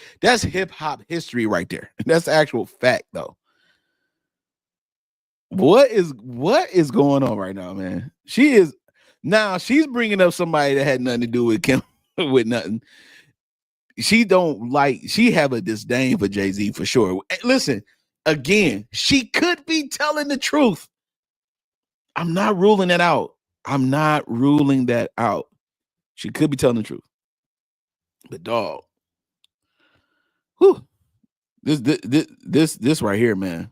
hop history right there. That's actual fact though. What is going on right now, man? She's bringing up somebody that had nothing to do with Kim with nothing. She have a disdain for Jay-Z for sure. Listen, again, she could be telling the truth. I'm not ruling that out. She could be telling the truth. But dog, this right here, man.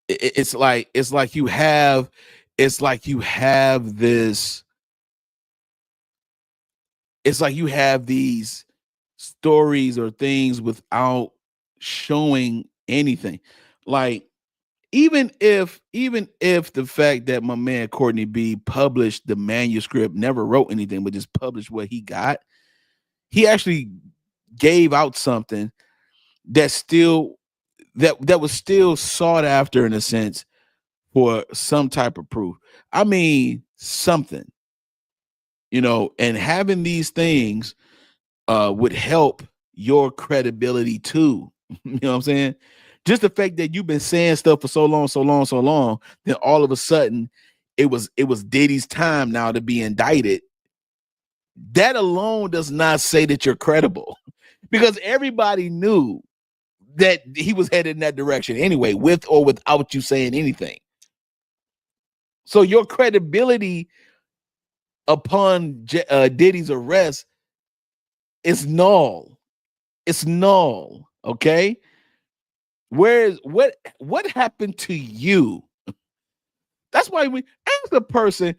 It's like you have these stories or things without showing anything. Like even if the fact that my man Courtney B published the manuscript, never wrote anything, but just published what he got, he actually gave out something that was still sought after in a sense for some type of proof. I mean, something, and having these things would help your credibility too. You know what I'm saying? Just the fact that you've been saying stuff for so long, then all of a sudden it was Diddy's time now to be indicted. That alone does not say that you're credible, because everybody knew that he was headed in that direction anyway, with or without you saying anything. So your credibility upon Diddy's arrest is null. It's null. Okay. Whereas what happened to you? That's why we ask a person,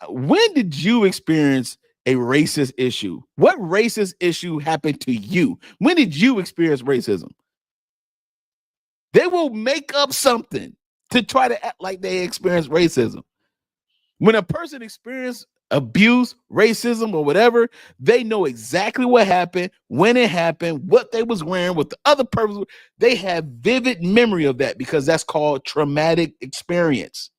when did you experience a racist issue? What racist issue happened to you? When did you experience racism? They will make up something to try to act like they experienced racism. When a person experienced abuse, racism, or whatever, they know exactly what happened, when it happened, what they was wearing, what the other person. They have vivid memory of that because that's called traumatic experience.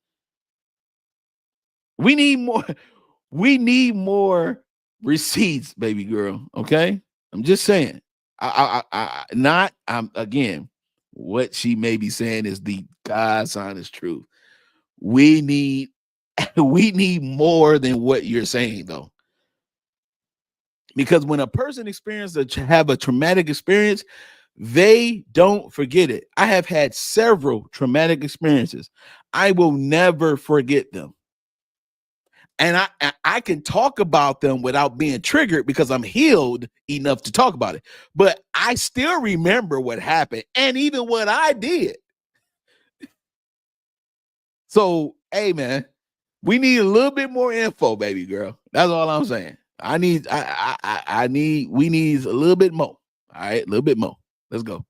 We need more receipts, baby girl. Okay, I'm just saying. I'm again. what she may be saying is the God's honest truth. We need more than what you're saying, though. Because when a person have a traumatic experience, they don't forget it. I have had several traumatic experiences. I will never forget them. And I can talk about them without being triggered because I'm healed enough to talk about it. But I still remember what happened and even what I did. So, hey, man, we need a little bit more info, baby girl. That's all I'm saying. We need a little bit more. All right, a little bit more. Let's go.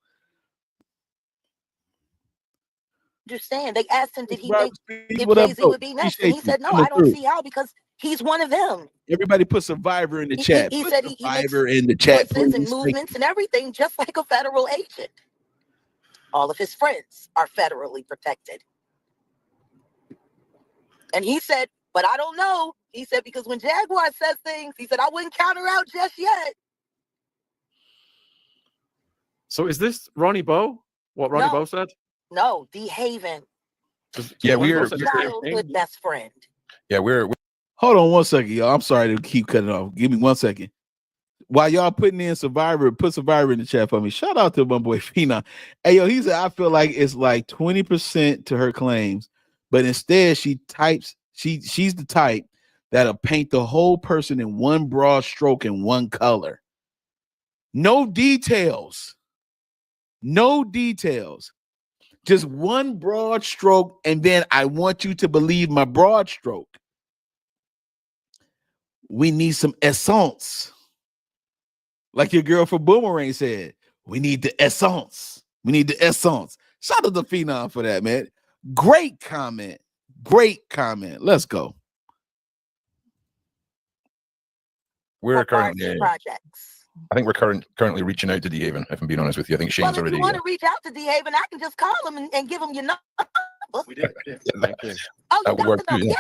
Just saying, they asked him, did he think if What up, Jay-Z bro? would be next? And Appreciate he you said, no, coming I don't through. see how, because he's one of them. Everybody put Survivor in the chat. He Put said he makes Survivor in the chat, choices and please. movements and everything just like a federal agent. All of his friends are federally protected. And he said, but I don't know. He said, because when Jaguar says things, he said, I wouldn't counter out just yet. So is this Ronnie Bo? What Ronnie Bo said? No, D Haven. Yeah, we're childhood best friend. Yeah, we're hold on 1 second, y'all. I'm sorry to keep cutting off. Give me 1 second. While y'all putting in Survivor, put Survivor in the chat for me. Shout out to my boy Phenom. Hey, yo, he said, I feel like it's like 20% to her claims, but instead she's the type that'll paint the whole person in one broad stroke and one color. No details. No details. Just one broad stroke, and then I want you to believe my broad stroke. We need some essence. Like your girl from Boomerang said, we need the essence. We need the essence. Shout out to Phenom for that, man. Great comment. Great comment. Let's go. We're currently projects. I think we're currently reaching out to D Haven, if I'm being honest with you. I think Shane's Well, if already. you want to reach out to D Haven, I can just call him and give him your number. We did. Yeah, thank you. Oh, you got work the number? too,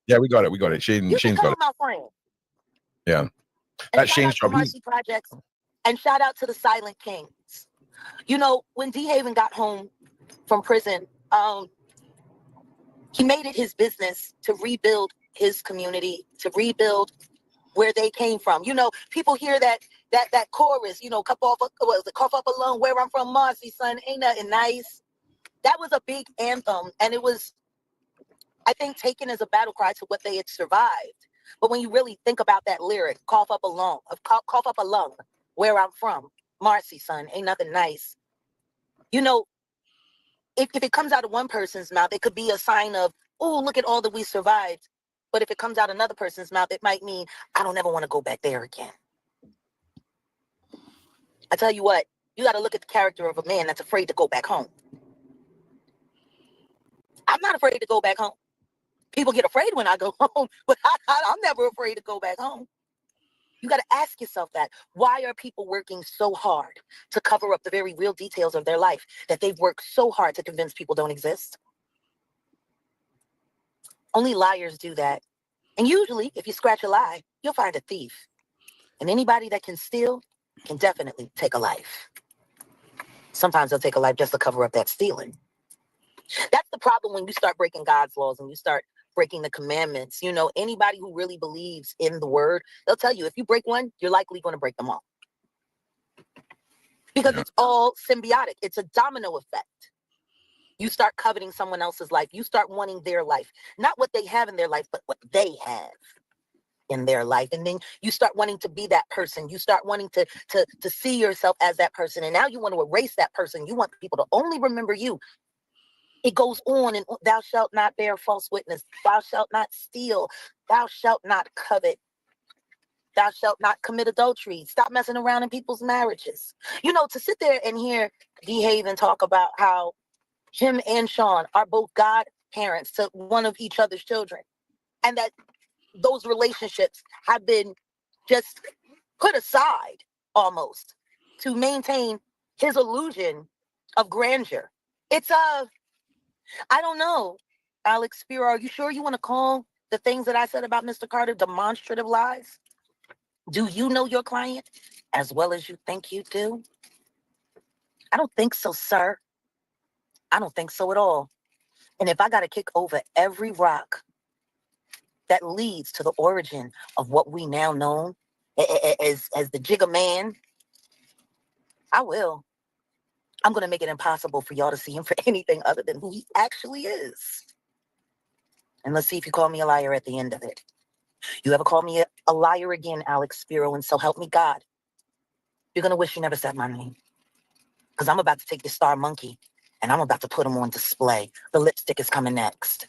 yeah, we got it. Shane's got it. My friend. Yeah. That's Shane's job. Projects. And shout out to the Silent Kings. You know, when D Haven got home from prison, he made it his business to rebuild his community, to rebuild where they came from. You know, people hear that chorus, you know, cough up alone, where I'm from, Marcy, son, ain't nothing nice. That was a big anthem, and it was, I think, taken as a battle cry to what they had survived. But when you really think about that lyric, cough up alone, where I'm from, Marcy, son, ain't nothing nice. You know, if it comes out of one person's mouth, it could be a sign of, oh, look at all that we survived. But if it comes out another person's mouth, it might mean, I don't ever want to go back there again. I tell you what, you got to look at the character of a man that's afraid to go back home. I'm not afraid to go back home. People get afraid when I go home, but I'm never afraid to go back home. You got to ask yourself that. Why are people working so hard to cover up the very real details of their life that they've worked so hard to convince people don't exist? Only liars do that. And usually, if you scratch a lie, you'll find a thief. And anybody that can steal can definitely take a life. Sometimes they'll take a life just to cover up that stealing. That's the problem when you start breaking God's laws and you start breaking the commandments. You know, anybody who really believes in the word, they'll tell you if you break one, you're likely going to break them all. Because it's all symbiotic. It's a domino effect. You start coveting someone else's life. You start wanting their life. Not what they have in their life, but what they have in their life. And then you start wanting to be that person. You start wanting to see yourself as that person. And now you want to erase that person. You want people to only remember you. It goes on, and thou shalt not bear false witness. Thou shalt not steal. Thou shalt not covet. Thou shalt not commit adultery. Stop messing around in people's marriages. You know, to sit there and hear D Haven talk about how him and Sean are both godparents to one of each other's children, and that those relationships have been just put aside almost to maintain his illusion of grandeur. It's I don't know, Alex Spiro, are you sure you want to call the things that I said about Mr. Carter demonstrative lies? Do you know your client as well as you think you do? I don't think so, sir. I don't think so at all. And if I got to kick over every rock that leads to the origin of what we now know as the Jigga Man, I will. I'm going to make it impossible for y'all to see him for anything other than who he actually is. And let's see if you call me a liar at the end of it. You ever call me a liar again, Alex Spiro, and so help me God, you're going to wish you never said my name. Because I'm about to take the Star Monkey and I'm about to put him on display. The lipstick is coming next.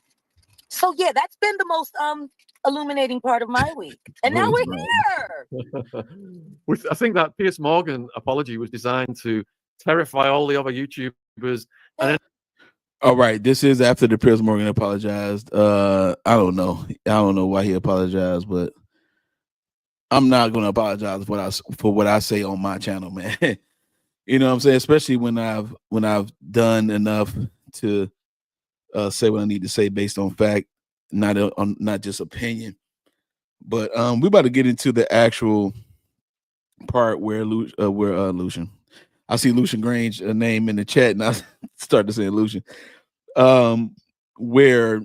So yeah, that's been the most illuminating part of my week. And now we're here. I think that Piers Morgan apology was designed to terrify all the other YouTubers. And then All right, this is after the Piers Morgan apologized. I don't know why he apologized, but I'm not going to apologize for what I say on my channel, man. You know what I'm saying? Especially when I've done enough to say what I need to say based on fact, not just opinion. But we're about to get into the actual part where Lucian. I see Lucian Grange a name in the chat, and I start to say Lucian. Where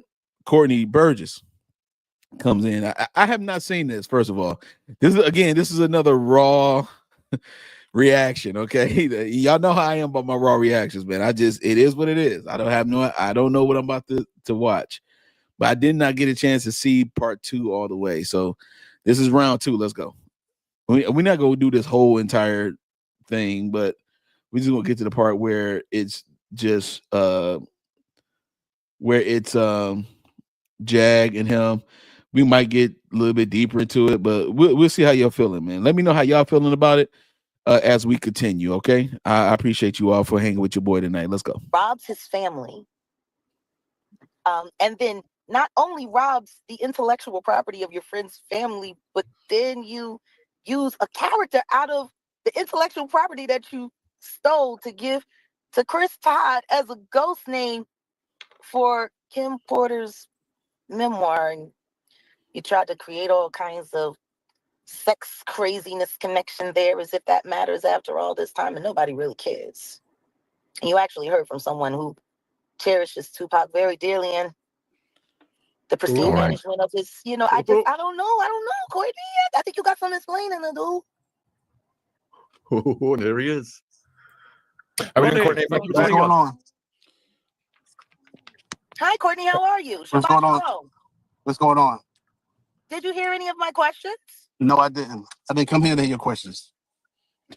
Courtney Burgess comes in. I have not seen this. First of all, this is another raw reaction. Okay, y'all know how I am about my raw reactions, man. It is what it is. I don't know what I'm about to watch, but I did not get a chance to see part 2 all the way. So this is round 2. Let's go. We're not gonna do this whole entire thing, but we're just gonna get to the part where it's just Jag and him. We might get a little bit deeper into it, but we'll see how y'all feeling, man. Let me know how y'all feeling about it as we continue, okay? I appreciate you all for hanging with your boy tonight. Let's go. Robs his family. And then not only robs the intellectual property of your friend's family, but then you use a character out of the intellectual property that you stole to give to Chris Todd as a ghost name for Kim Porter's memoir. And you tried to create all kinds of sex craziness connection there, as if that matters after all this time, and nobody really cares. And you actually heard from someone who cherishes Tupac very dearly, and the pristine management of his, I don't know, Courtney. I think you got some explaining to do. Oh, there he is. How are you doing, Courtney? What's going on? Hi, Courtney. How are you? What's going on? What's going on? Did you hear any of my questions? No, I didn't. I didn't come here to hear your questions.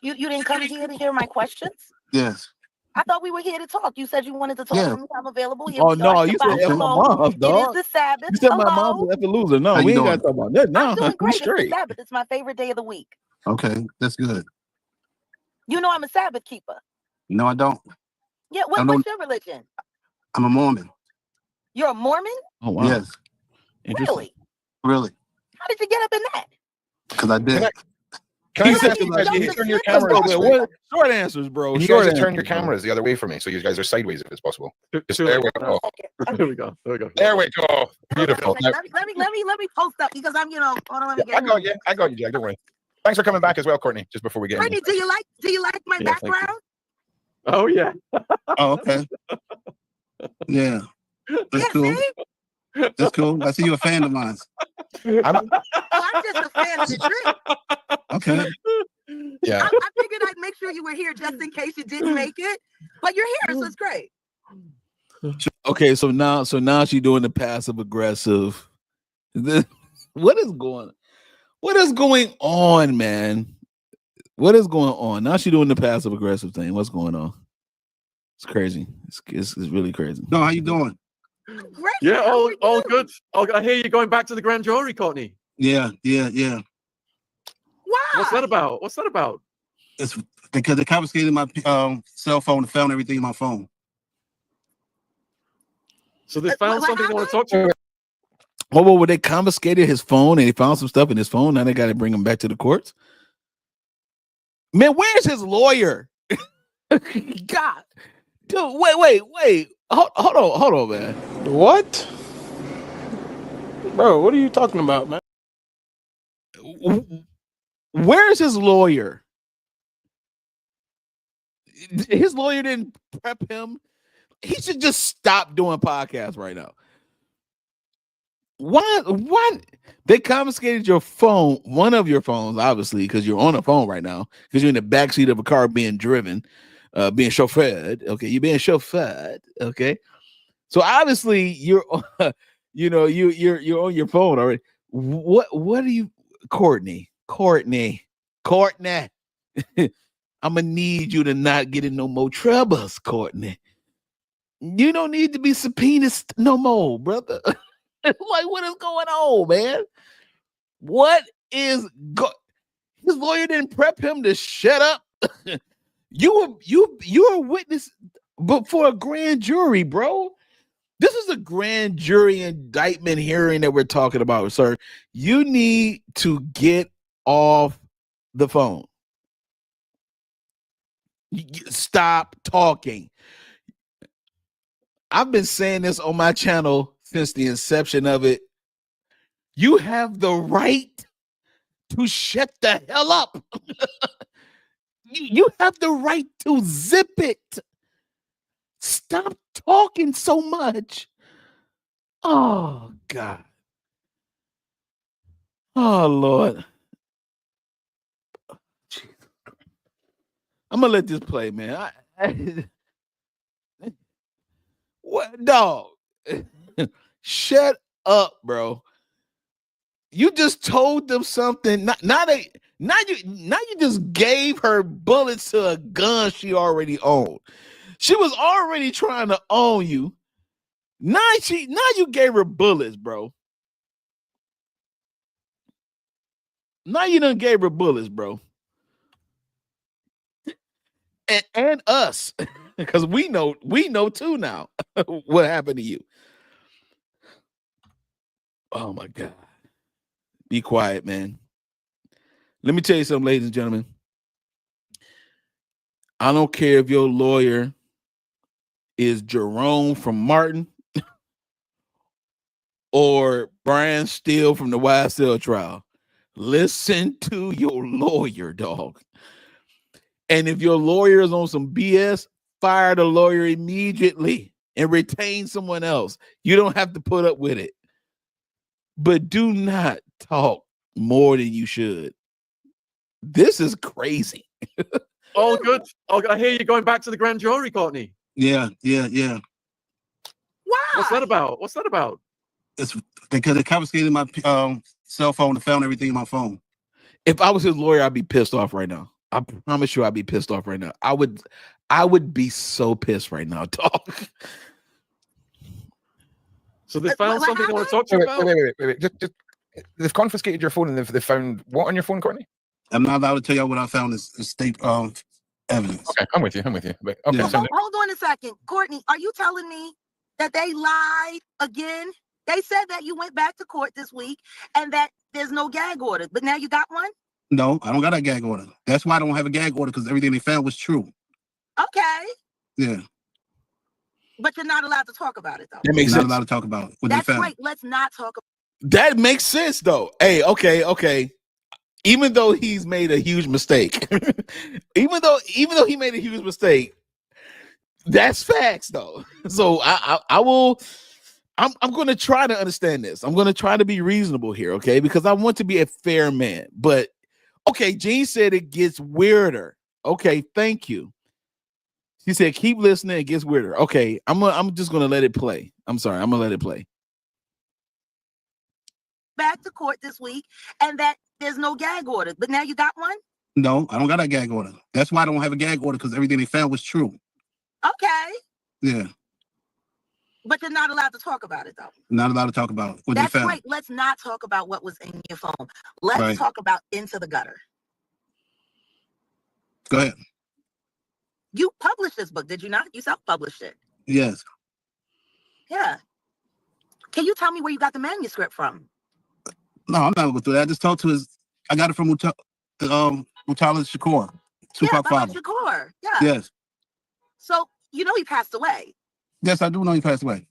You didn't come here to hear my questions? Yes. I thought we were here to talk. You said you wanted to talk to me. I'm available. Here Oh no, you said my mom, dog. It is the Sabbath. You said my mom's a loser. No, we ain't got to talk about that. No, I'm doing great. It's the straight. Sabbath. It's my favorite day of the week. Okay, that's good. You know I'm a Sabbath keeper. No, I don't. Yeah, what's your religion? I'm a Mormon. You're a Mormon? Oh wow. Yes. Really? Really? How did you get up in that? Because I did. Can I just turn your cameras? Short answers, bro. Can you guys just turn your cameras the other way for me, so you guys are sideways if it's possible? Just there we go. There we go. There we go. Beautiful. Let me post up because I'm, hold on, let me get I got you, Jack. Don't worry. Thanks for coming back as well, Courtney. Just before we get Courtney, do you like my background? Oh yeah. Oh, okay. Yeah. That's cool. That's cool. I see you're a fan of mine. I'm just a fan of the trip. Okay. Yeah. I figured I'd make sure you were here just in case you didn't make it. But you're here, so it's great. Okay, so now she's doing the passive aggressive. What is going on, man? What is going on? Now she's doing the passive aggressive thing. What's going on? It's crazy. It's really crazy. No, how you doing? Great. Yeah, all good. I hear you going back to the grand jury, Courtney. Yeah. Why? What's that about? It's because they confiscated my cell phone and found everything in my phone. So they found something they want to talk to you. Well, they confiscated his phone and they found some stuff in his phone. Now they got to bring him back to the courts. Man, where's his lawyer? God, dude, wait. Hold on, man. What? Bro, what are you talking about, man? Where's his lawyer? His lawyer didn't prep him. he should just stop doing podcasts right now. Why they confiscated your phone, one of your phones, obviously, because you're on a phone right now, because you're in the backseat of a car being driven, being chauffeured. Okay, you're being chauffeured. Okay, so obviously you're you're on your phone already. What are you, Courtney? I'm gonna need you to not get in no more troubles, Courtney. You don't need to be subpoenaed no more, brother. Like, what is going on, man? What is his lawyer didn't prep him to shut up. You were a witness before a grand jury, bro. This is a grand jury indictment hearing that we're talking about, sir. You need to get off the phone. Stop talking. I've been saying this on my channel since the inception of it. You have the right to shut the hell up. You have the right to zip it. Stop talking so much. Oh, God. Oh, Lord. I'm going to let this play, man. What, dog? Shut up, bro. You just told them something. Now you just gave her bullets to a gun she already owned. She was already trying to own you. Now you gave her bullets, bro. Now you done gave her bullets, bro. And us, because we know too now what happened to you. Oh my God. Be quiet, man. Let me tell you something, ladies and gentlemen. I don't care if your lawyer is Jerome from Martin or Brian Steele from the YSL trial. Listen to your lawyer, dog. And if your lawyer is on some BS, fire the lawyer immediately and retain someone else. You don't have to put up with it. But do not talk more than you should. This is crazy. All good. I hear you going back to the grand jury, Courtney. Yeah. Why? What's that about? It's because they confiscated my cell phone and found everything in my phone. If I was his lawyer, I'd be pissed off right now. I promise you I'd be pissed off right now. I would be so pissed right now, dog. So they found something I want to talk to you about? Wait. Just they've confiscated your phone and they've found what on your phone, Courtney? I'm not allowed to tell y'all what I found is state evidence. Okay, I'm with you. But okay, Yeah. Hold on a second. Courtney, are you telling me that they lied again? They said that you went back to court this week and that there's no gag order, but now you got one? No, I don't got a gag order. That's why I don't have a gag order, because everything they found was true. Okay. Yeah. But you're not allowed to talk about it, though. That makes Not sense. allowed to talk about what That's they found. right. Let's not talk about That makes sense, though. Hey, okay. Even though he's made a huge mistake, even though he made a huge mistake, that's facts, though. So I'm going to try to understand this. I'm going to try to be reasonable here, okay? Because I want to be a fair man. But okay, Jean said it gets weirder. Okay, thank you. She said, keep listening, it gets weirder. Okay, I'm just gonna let it play. I'm sorry, I'm gonna let it play. back to court this week and that there's no gag order, but now you got one? No, I don't got a gag order. That's why I don't have a gag order, because everything they found was true. Okay. Yeah. But you're not allowed to talk about it, though. Not allowed to talk about what That's they found. right. Let's not talk about what was in your phone. Let's talk about Into the Gutter. Go ahead. You published this book, did you not? You self-published it. Yes. Yeah. Can you tell me where you got the manuscript from? No, I'm not gonna go through that. I just talked to I got it from Shakur, Tupac father. Shakur. Yeah. Yes. So, you know he passed away. Yes, I do know he passed away.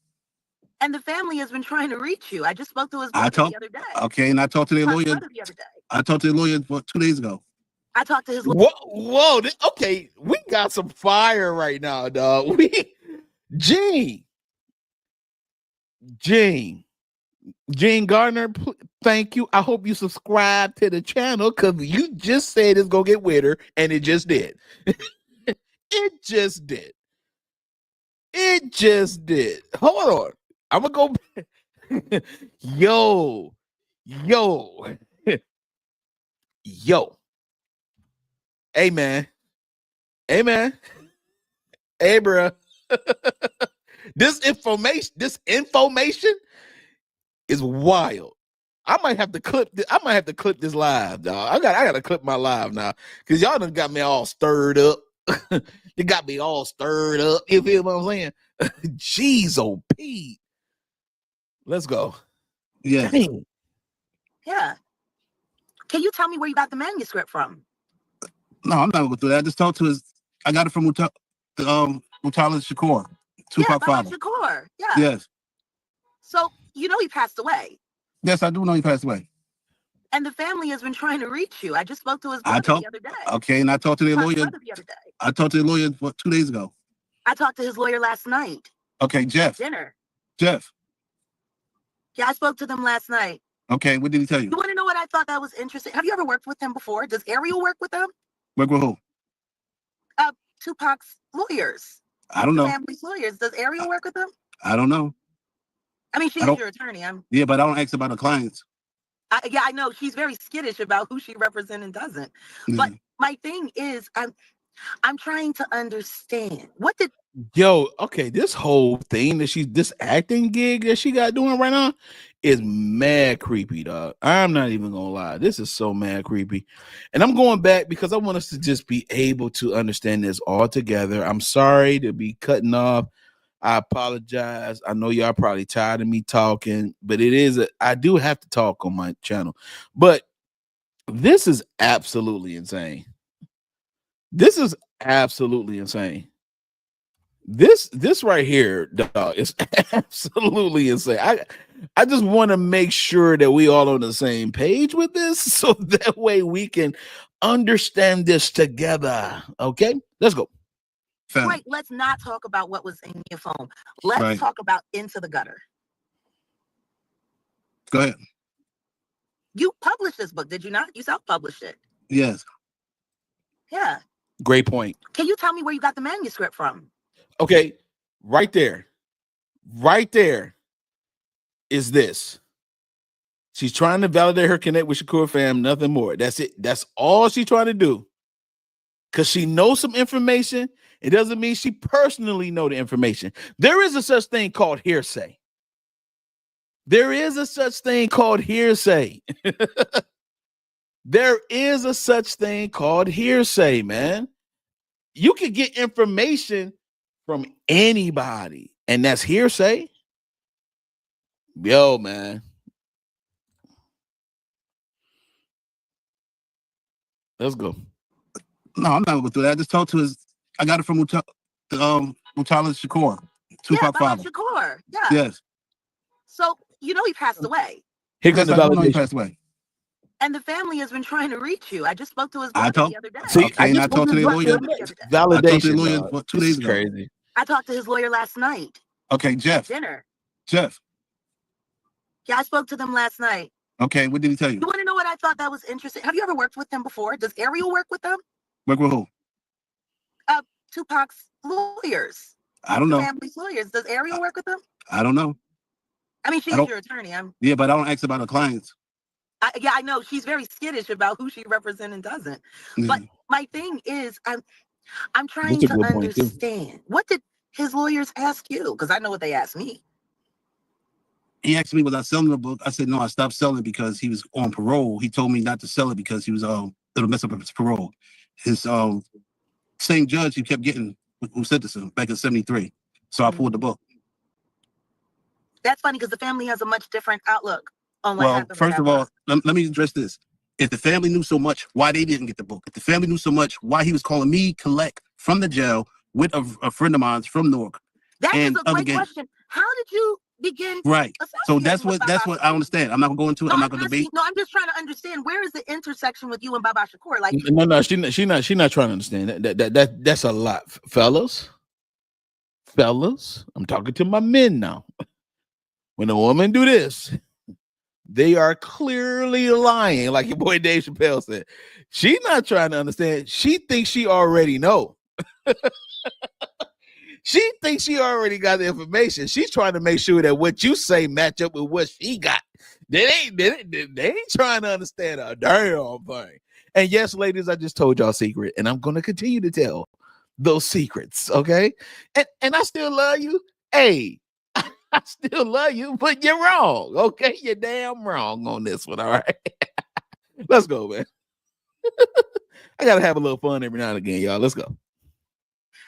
And the family has been trying to reach you. I just spoke to his brother the other day. Okay, and I talked to their lawyer. The other day. I talked to the lawyer 2 days ago. I talked to his lawyer. Whoa, okay, we got some fire right now, dog. Gene Gardner, thank you. I hope you subscribe to the channel because you just said it's gonna get weirder, and it just did. It just did. It just did. Hold on. I'm gonna go back. Yo. Hey man. Hey bruh. This information is wild. I might have to clip this live, dog. I gotta clip my live now because y'all done got me all stirred up. You got me all stirred up. You feel what I'm saying? Jeez, oh Pete. Let's go. Yeah. Dang. Yeah. Can you tell me where you got the manuscript from? No, I'm not gonna go through that. I just talked to I got it from Mutala Shakur, Tupac father. Shakur. Yeah. Yes. So you know he passed away. Yes, I do know he passed away. And the family has been trying to reach you. I just spoke to his brother the other day. Okay, and I talked to their lawyer. The other day. I talked to the lawyer 2 days ago. I talked to his lawyer last night. Okay, Jeff. Dinner. Jeff. Yeah, I spoke to them last night. Okay, what did he tell you? You want to know what I thought that was interesting? Have you ever worked with him before? Does Ariel work with them? Work with who? Tupac's lawyers. I don't know. Family's lawyers. Does Ariel work with them? I don't know. I mean, she's your attorney. Yeah, but I don't ask about the clients. I know she's very skittish about who she represents and doesn't. But my thing is, I'm trying to understand okay, this whole thing this acting gig that she got doing right now is mad creepy, dog. I'm not even gonna lie. This is so mad creepy. And I'm going back because I want us to just be able to understand this all together. I'm sorry to be cutting off. I apologize. I know y'all probably tired of me talking, but I do have to talk on my channel. But this is absolutely insane. This is absolutely insane. This right here, dog, is absolutely insane. I just want to make sure that we all on the same page with this, so that way we can understand this together. Okay, let's go. Right, let's not talk about what was in your phone. Let's talk about Into the Gutter. Go ahead. You published this book, did you not? You self-published it. Yes. Yeah. Great point. Can you tell me where you got the manuscript from? Okay, right there is this. She's trying to validate her connect with Shakur fam, nothing more. That's it. That's all she's trying to do. Because she knows some information. It doesn't mean she personally know the information. There is a such thing called hearsay. There is a such thing called hearsay. There is a such thing called hearsay, man. You can get information from anybody, and that's hearsay. Yo, man. Let's go. No, I'm not gonna go through that. I just talked to I got it from Mutala Shakur, Tupac father. Shakur. Yeah. Yes. So you know he passed away. Here comes the validation. He passed away. And the family has been trying to reach you. I just spoke to his brother the other day. See, okay, I talked to the lawyer. Validation. I talked to the lawyer 2 days ago. Crazy. I talked to his lawyer last night. Okay, Jeff. Dinner. Jeff. Yeah, I spoke to them last night. Okay, what did he tell you? You want to know what I thought that was interesting? Have you ever worked with him before? Does Ariel work with them? Work with who? Tupac's lawyers. I don't know. Family's lawyers. Does Ariel work with them? I don't know. I mean, she's your attorney. Yeah, but I don't ask about her clients. I know she's very skittish about who she represents and doesn't. But my thing is, I'm trying to understand. What did his lawyers ask you? Because I know what they asked me. He asked me, was I selling the book? I said, no, I stopped selling because he was on parole. He told me not to sell it because he was it'll mess up his parole. His same judge he kept getting who sentenced him back in '73. So I pulled the book. That's funny because the family has a much different outlook on what happened. First of all, let me address this. If the family knew so much, why they didn't get the book? If the family knew so much, why he was calling me collect from the jail with a friend of mine from Newark? That is a great question. How did you begin? Right. So that's what I understand. I'm not gonna go into it. I'm not gonna debate. No, I'm just trying to understand where is the intersection with you and Baba Shakur? Like, no, she's not trying to understand that. That's a lot, fellas. fellas, I'm talking to my men now. When a woman do this, they are clearly lying, like your boy Dave Chappelle said. She's not trying to understand. She thinks she already know. She thinks she already got the information. She's trying to make sure that what you say match up with what she got. They ain't trying to understand a damn thing. And yes, ladies, I just told y'all a secret, and I'm going to continue to tell those secrets, okay? And I still love you. Hey, I still love you, but you're wrong, okay? You're damn wrong on this one, all right? Let's go, man. I got to have a little fun every now and again, y'all. Let's go.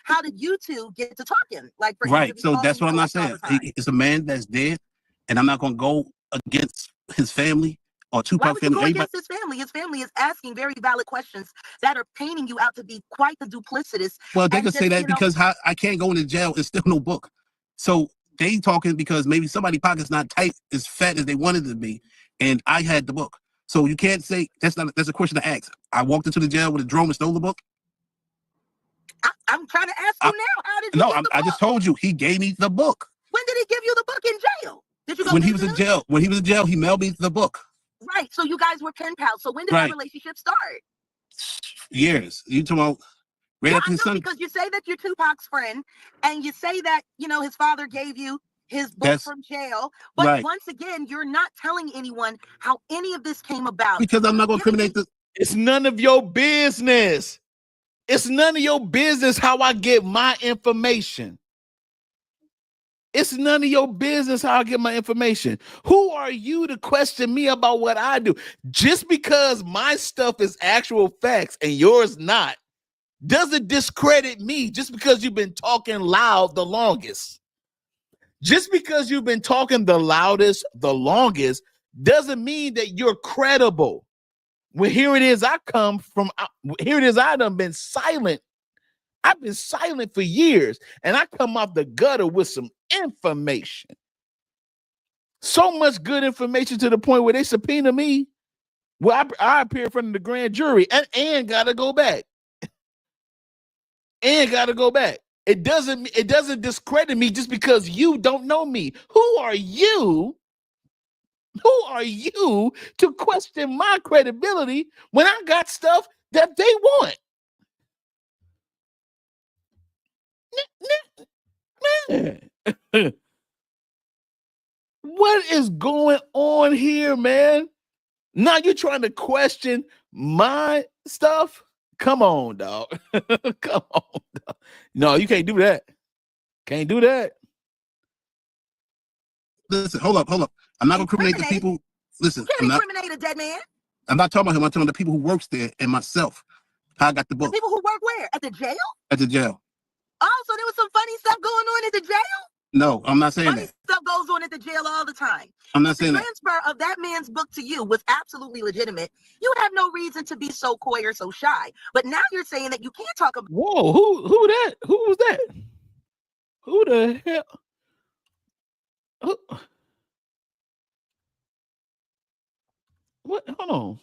How did you two get to talking? Like, for Right. So that's what I'm not saying. It's a man that's dead, and I'm not going to go against his family or Tupac Why would you family. go against his family? His family is asking very valid questions that are painting you out to be quite the duplicitous. Well, they and could just, say that you know, because I can't go into jail. It's still no book. So they talking because maybe somebody's pocket's not tight, as fat as they wanted it to be, and I had the book. So you can't say that's a question to ask. I walked into the jail with a drone and stole the book. I'm trying to ask you now. How did you get the book? I just told you he gave me the book. When did he give you the book in jail? Did you go When he was visit in him? jail? When he was in jail, he mailed me the book. Right. So you guys were pen pals. So when did that relationship start? Years. You talking about right after his son? Because you say that you're Tupac's friend, and you say that, you know, his father gave you his book from jail. But once again, you're not telling anyone how any of this came about. Because I'm not going to incriminate this. It's none of your business. It's none of your business how I get my information. It's none of your business how I get my information. Who are you to question me about what I do? Just because my stuff is actual facts and yours not, doesn't discredit me just because you've been talking loud the longest. Just because you've been talking the loudest, the longest, doesn't mean that you're credible. Well, here it is. I done been silent. I've been silent for years, and I come off the gutter with some information. So much good information to the point where they subpoena me. Well, I appear in front of the grand jury and gotta go back. It doesn't discredit me just because you don't know me. Who are you? Who are you to question my credibility when I got stuff that they want? Man. What is going on here, man? Now you're trying to question my stuff? Come on, dog. Come on, dog. No, you can't do that. Can't do that. Listen, hold up. I'm not going to incriminate the people. Listen, you can't incriminate a dead man. I'm not talking about him. I'm talking about the people who works there and myself. How I got the book. The people who work where? At the jail? At the jail. Oh, so there was some funny stuff going on at the jail? No, I'm not saying funny that. Stuff goes on at the jail all the time. I'm not saying the that. transfer of that man's book to you was absolutely legitimate. You have no reason to be so coy or so shy. But now you're saying that you can't talk about. Whoa, who that? Who was that? Who the hell? Who? What? Hold on.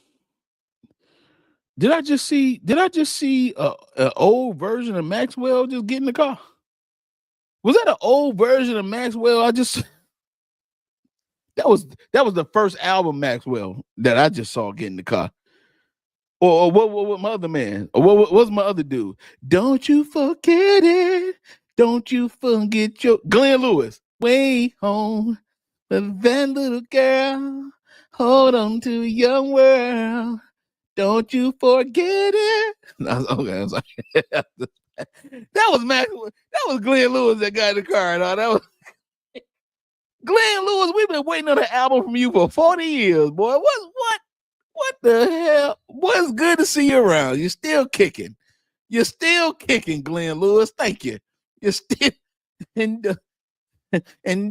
Did I just see an old version of Maxwell just get in the car? Was that an old version of Maxwell? That was the first album Maxwell that I just saw get in the car. Or what my other man? Or what's my other dude? Don't you forget it. Don't you forget your Glenn Lewis. Way home with that little girl. Hold on to your world. Don't you forget it. Okay, I'm sorry. That was Maxwell. That was Glenn Lewis that got in the car. No, that was Glenn Lewis. We've been waiting on an album from you for 40 years, boy. What the hell? What's good to see you around? You're still kicking. You're still kicking, Glenn Lewis. Thank you. You're still and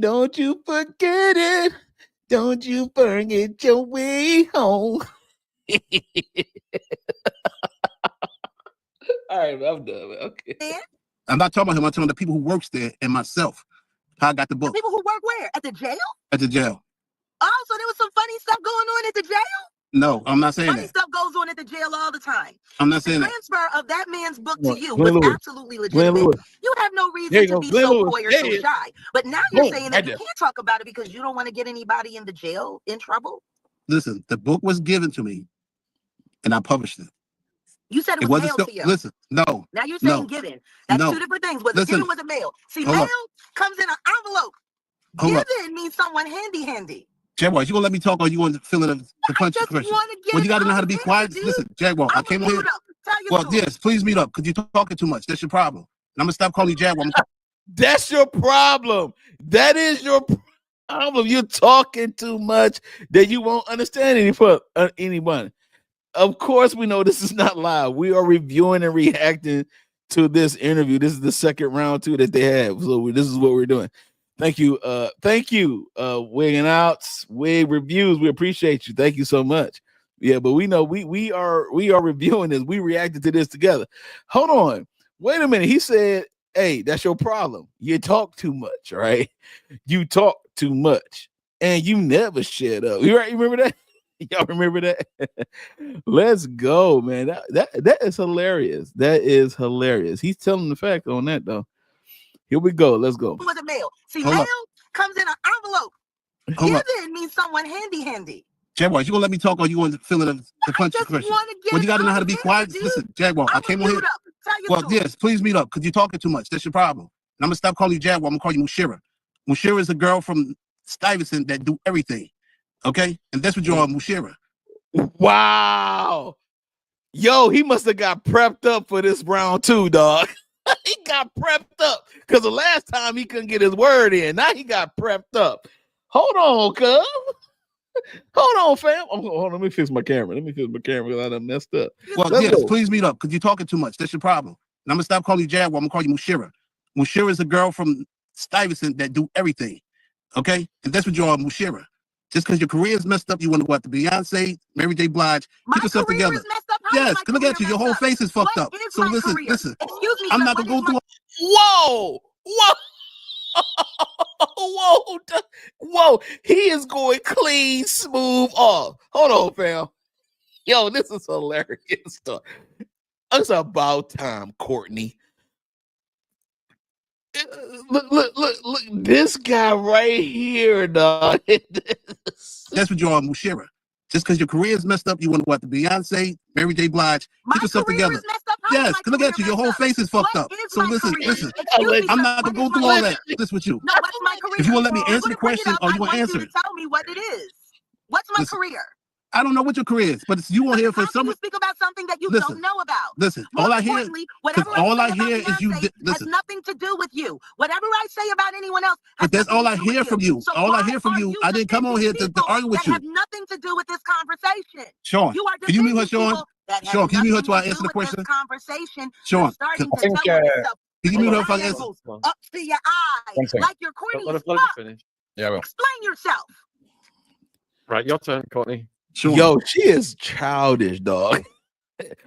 don't you forget it. Don't you forget your way home. All right, I'm done. Okay. I'm not talking about him. I'm talking about the people who works there and myself. How I got the book. The people who work where? At the jail? At the jail. Oh, so there was some funny stuff going on at the jail? No, I'm not saying Funny that. stuff goes on at the jail all the time. I'm not The saying that. transfer of that man's book Come to on, you Glenn was Lewis. absolutely Glenn legitimate. Lewis. You have no There reason you to go. be Glenn so Lewis. coy or There so he is. shy. But now you're Boom. saying Right that you there. can't talk about it because you don't want to get anybody in the jail in trouble. Listen, the book was given to me, and I published it. You said it It was wasn't mailed still. to you. Now you're Now you're saying no, given. That's no. two different things. Was it Listen, given? Was it mailed? See, hold mail up, comes in an envelope. hold up. Given means someone handy. Jaguar, you gonna let me talk, or you want to fill in the I punch just question? want to Well, get you got to know how to be answer, quiet. dude. Listen, Jaguar, I I'm came gonna on mute here. up. Tell your Well, story. yes, please mute up because you're talking too much. That's your problem. And I'm gonna stop calling you Jaguar. That's your problem. That is your problem. You're talking too much that you won't understand anyone. Of course, we know this is not live. We are reviewing and reacting to this interview. This is the second round too that they have. So this is what we're doing. Thank you. Wig and Outs, Wig Reviews. We appreciate you. Thank you so much. Yeah, but we know we are reviewing this. We reacted to this together. Hold on. Wait a minute. He said, hey, that's your problem. You talk too much, right? You talk too much. And you never shut up. You right? You remember that? Y'all remember that? Let's go, man. That is hilarious. That is hilarious. He's telling the fact on that though. Here we go. Let's go. Was it mail? See, Hold mail up. comes in an envelope. Hold up. Given means someone handy. Jaguar, you gonna let me talk, or you want to fill in the punch I just question? want to get Well, you got to know how to be answer, quiet. dude. Listen, Jaguar, I I'm came gonna on here. mute up. Tell your Well, story. yes, please mute up because you're talking too much. That's your problem. And I'm gonna stop calling you Jaguar. I'm gonna call you Mushira. Mushira is a girl from Stuyvesant that do everything. Okay, and that's what you are, Mushira. Wow. Yo, he must have got prepped up for this round too, dog. He got prepped up because the last time he couldn't get his word in. Now he got prepped up. Hold on, cuz. Hold on, fam. Hold on, let me fix my camera. Because I done messed up. Well, Let's yes, go. please mute up because you're talking too much. That's your problem. And I'm gonna stop calling you Jaguar. I'm gonna call you Mushira. Mushira is a girl from Stuyvesant that do everything. Okay, and that's what you are, Mushira. Just because your career is messed up, you want to go after Beyonce, Mary J. Blige. My Keep yourself career together. is messed up. How is Yes, my look career at you. Your messed whole up? face is fucked What up. is So my listen, career? listen. Excuse me, I'm sir, not what gonna is go my through. Whoa. Whoa. He is going clean, smooth off. Hold on, fam. Yo, this is hilarious stuff. It's about time, Courtney. Look, this guy right here, dog. That's what you are, Mushira. Just because your career is messed up, you want to go after Beyonce, Mary J. Blige. My Keep yourself career together. is messed up. How is Yes, my look career at you. Your messed whole up? face is fucked What up. is So my listen, career? listen. Excuse me, I'm sir, not what gonna is go my through all career? that. This with you. No, what's my career? If you want to let me If answer you the bring it question, up, or I you want to want answer you to it. tell me what it is. What's my Listen, career? I don't know what your career is, but it's you on here for How can some. you speak about something that you Listen, don't know about? listen. More All I hear, importantly, because whatever I all say I about hear is you. Beyonce has Listen, nothing to do with you. Whatever I say about anyone else has but that's nothing all to I do with hear you. from you. So All I why hear from are you. you I didn't come on defending here to people argue with that you. have nothing to do with this conversation? Sean, You are can you mute her, defending Sean? people that have Sean, can you mute her nothing till I to answer do the with this question? conversation. Sean, You're starting I to think, tell on yourself. can you With mute her if I answer? triangles up to your eye, one thing. like you're Let corny her as let fuck. her finish. Yeah, well. Explain yourself. Right, your turn, Courtney. Sean. Yo, she is childish, dog.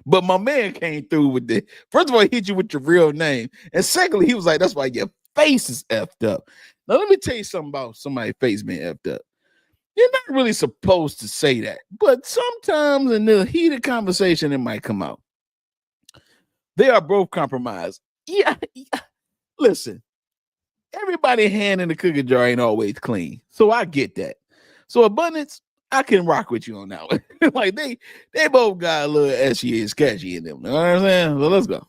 But my man came through with the first of all, he hit you with your real name. And secondly, he was like, that's why your face is effed up. Now, let me tell you something about somebody's face being effed up. You're not really supposed to say that, but sometimes in the heated conversation, it might come out. They are both compromised. Yeah. Listen, everybody hand in the cookie jar ain't always clean. So I get that. So abundance, I can rock with you on that one. Like they both got a little ashy and sketchy in them. You know what I'm saying? So let's go.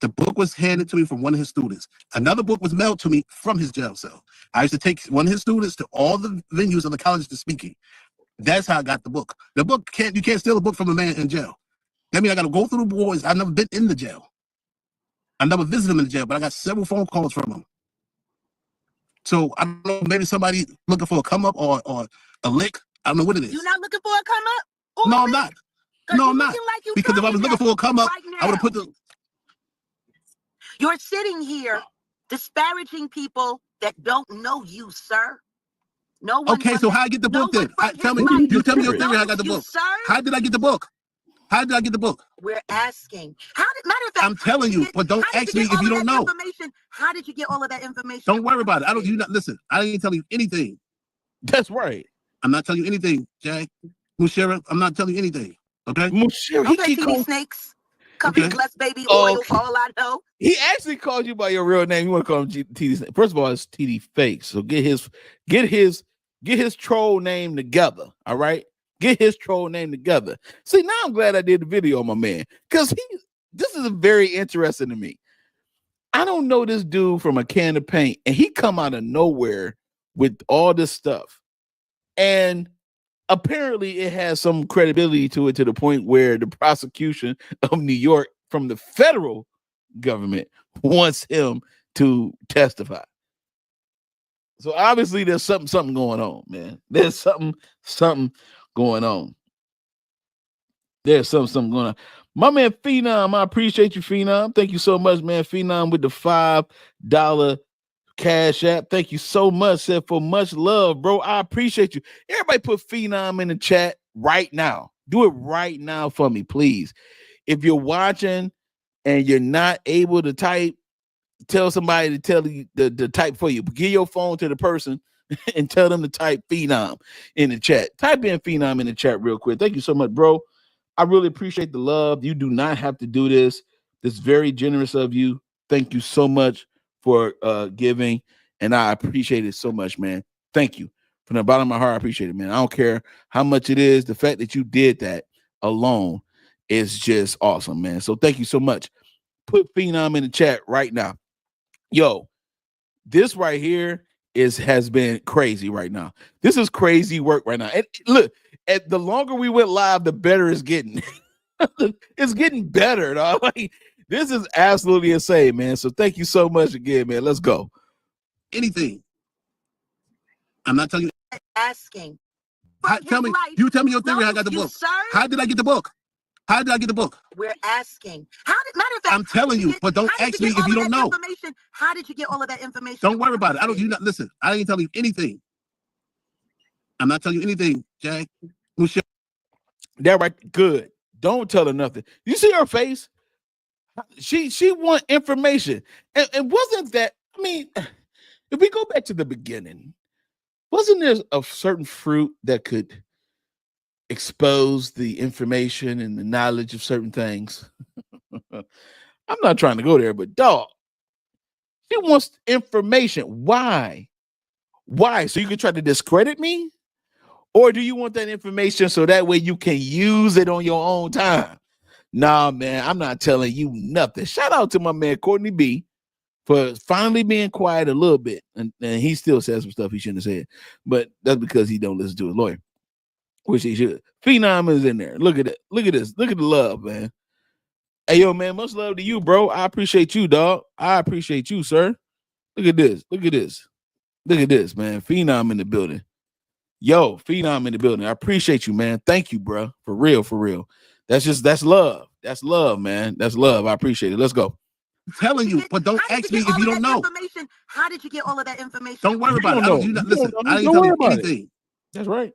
The book was handed to me from one of his students. Another book was mailed to me from his jail cell. I used to take one of his students to all the venues of the college to speaking. That's how I got the book. The book you can't steal a book from a man in jail. That means I got to go through the boards. I've never been in the jail. I never visited him in the jail, but I got several phone calls from him. So I don't know, maybe somebody looking for a come up or a lick. I don't know what it is. You're not looking for a come up? Or No, a I'm lick? not. 'Cause No, you're I'm not. looking like you Because if I was trying looking for a come up, right I would have now. put the. You're sitting here disparaging people that don't know you, sir. No one Okay, from so that, how I get the no book then? one from Tell his me. life You tell me your theory. How I knows got the you, book. sir. How did I get the book? How did I get the book? We're asking. Matter of fact, I'm telling you, but don't ask me if you don't know. How did you get all of that information? Don't worry about it. I don't. You not listen. I didn't tell you anything. That's right. I'm not telling you anything, Jack. Mushera, I'm not telling you anything. Okay. Mushera, he Okay, keep TD calling. Snakes. Covered in Okay. blessed baby Oh, oil okay. for all I know. He actually called you by your real name. You want to call him TD Snake. First of all, it's TD Fake. So get his troll name together. All right. Get his troll name together. See, now I'm glad I did the video on my man. Because this is very interesting to me. I don't know this dude from a can of paint, and he come out of nowhere with all this stuff. And apparently it has some credibility to it, to the point where the prosecution of New York from the federal government wants him to testify. So obviously there's something going on, man. There's something going on. There's something going on. My man Phenom, I appreciate you, Phenom. Thank you so much, man. Phenom with the $5 Cash App. Thank you so much. Said for much love, bro. I appreciate you. Everybody put Phenom in the chat right now. Do it right now for me, please. If you're watching and you're not able to type, tell somebody to tell you the type for you. Give your phone to the person and tell them to type Phenom in the chat. Type in Phenom in the chat real quick. Thank you so much, bro. I really appreciate the love. You do not have to do this. It's very generous of you. Thank you so much for giving, and I appreciate it so much, man. Thank you. From the bottom of my heart, I appreciate it, man. I don't care how much it is. The fact that you did that alone is just awesome, man. So thank you so much. Put Phenom in the chat right now. Yo, this right here has been crazy right now. This is crazy work right now. And look, the longer we went live, the better it's getting. It's getting better, dog. Like, this is absolutely insane, man. So thank you so much again, man. Let's go. Anything. I'm not telling you. Asking. Tell me your theory. How I got the book. Sir? How did I get the book? How did I get the book? We're asking. Matter of fact, I'm telling you, but don't ask me if you don't know. How did you get all of that information? Don't worry about it. Listen, I ain't telling you anything. I'm not telling you anything, Jack. That right. Good. Don't tell her nothing. You see her face? She want information. And wasn't that, I mean, if we go back to the beginning, wasn't there a certain fruit that could expose the information and the knowledge of certain things? I'm not trying to go there, but dog, she wants information. Why? So you can try to discredit me? Or do you want that information so that way you can use it on your own time? Nah, man, I'm not telling you nothing. Shout out to my man Courtney B for finally being quiet a little bit. And he still says some stuff he shouldn't have said. But that's because he don't listen to his lawyer, which he should. Phenom is in there. Look at it. Look at this. Look at the love, man. Hey, yo, man, much love to you, bro. I appreciate you, dog. I appreciate you, sir. Look at this. Look at this. Look at this, man. Phenom in the building. Yo, Phenom in the building. I appreciate you, man. Thank you, bro. For real, for real. That's love. That's love, man. That's love. I appreciate it. Let's go. I'm telling you, but don't ask me if you don't know. How did you get all of that information? Don't worry about it. Listen, I ain't Don't telling you worry about anything. That's right.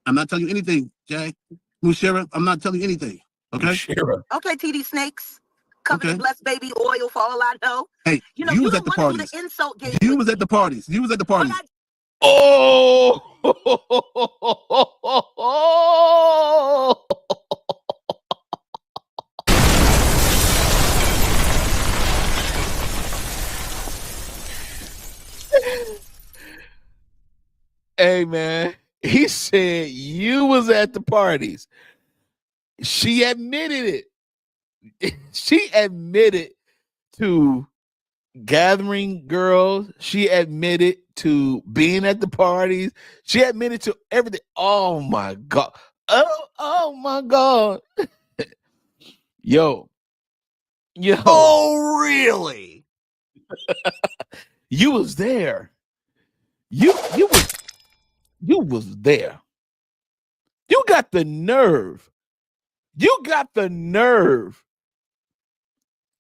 I'm not telling you anything, Jack. Mushera, I'm not telling you anything. Okay? Mushera. Okay, TD Snakes. Covered in blessed baby oil for all I know. Hey, you was at the parties. You was at the parties. You was at the parties. Oh! Hey, man, he said you was at the parties. She admitted it. She admitted to gathering girls. She admitted to being at the parties. She admitted to everything. Oh my God. Oh my God. Yo. Oh, really? You was there. You was there. You got the nerve. You got the nerve.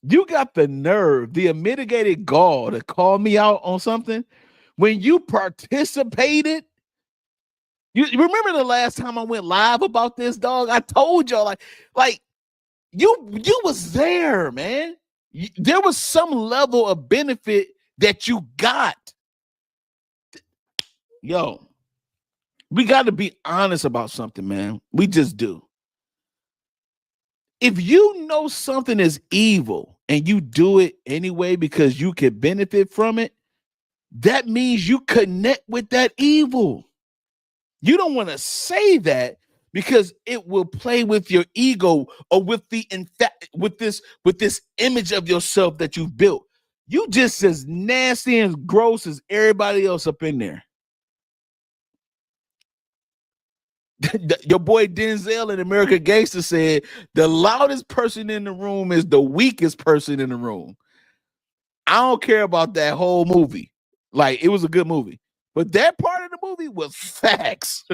You got the nerve, the unmitigated gall to call me out on something when you participated. You remember the last time I went live about this, dog? I told y'all like you was there, man. There was some level of benefit that you got. Yo, We got to be honest about something, man. We just do. If you know something is evil and you do it anyway because you can benefit from it, that means you connect with that evil. You don't want to say that because it will play with your ego or with this image of yourself that you've built. You just as nasty and gross as everybody else up in there. Your boy Denzel in American Gangster said the loudest person in the room is the weakest person in the room. I don't care about that whole movie. Like, it was a good movie, but that part of the movie was facts.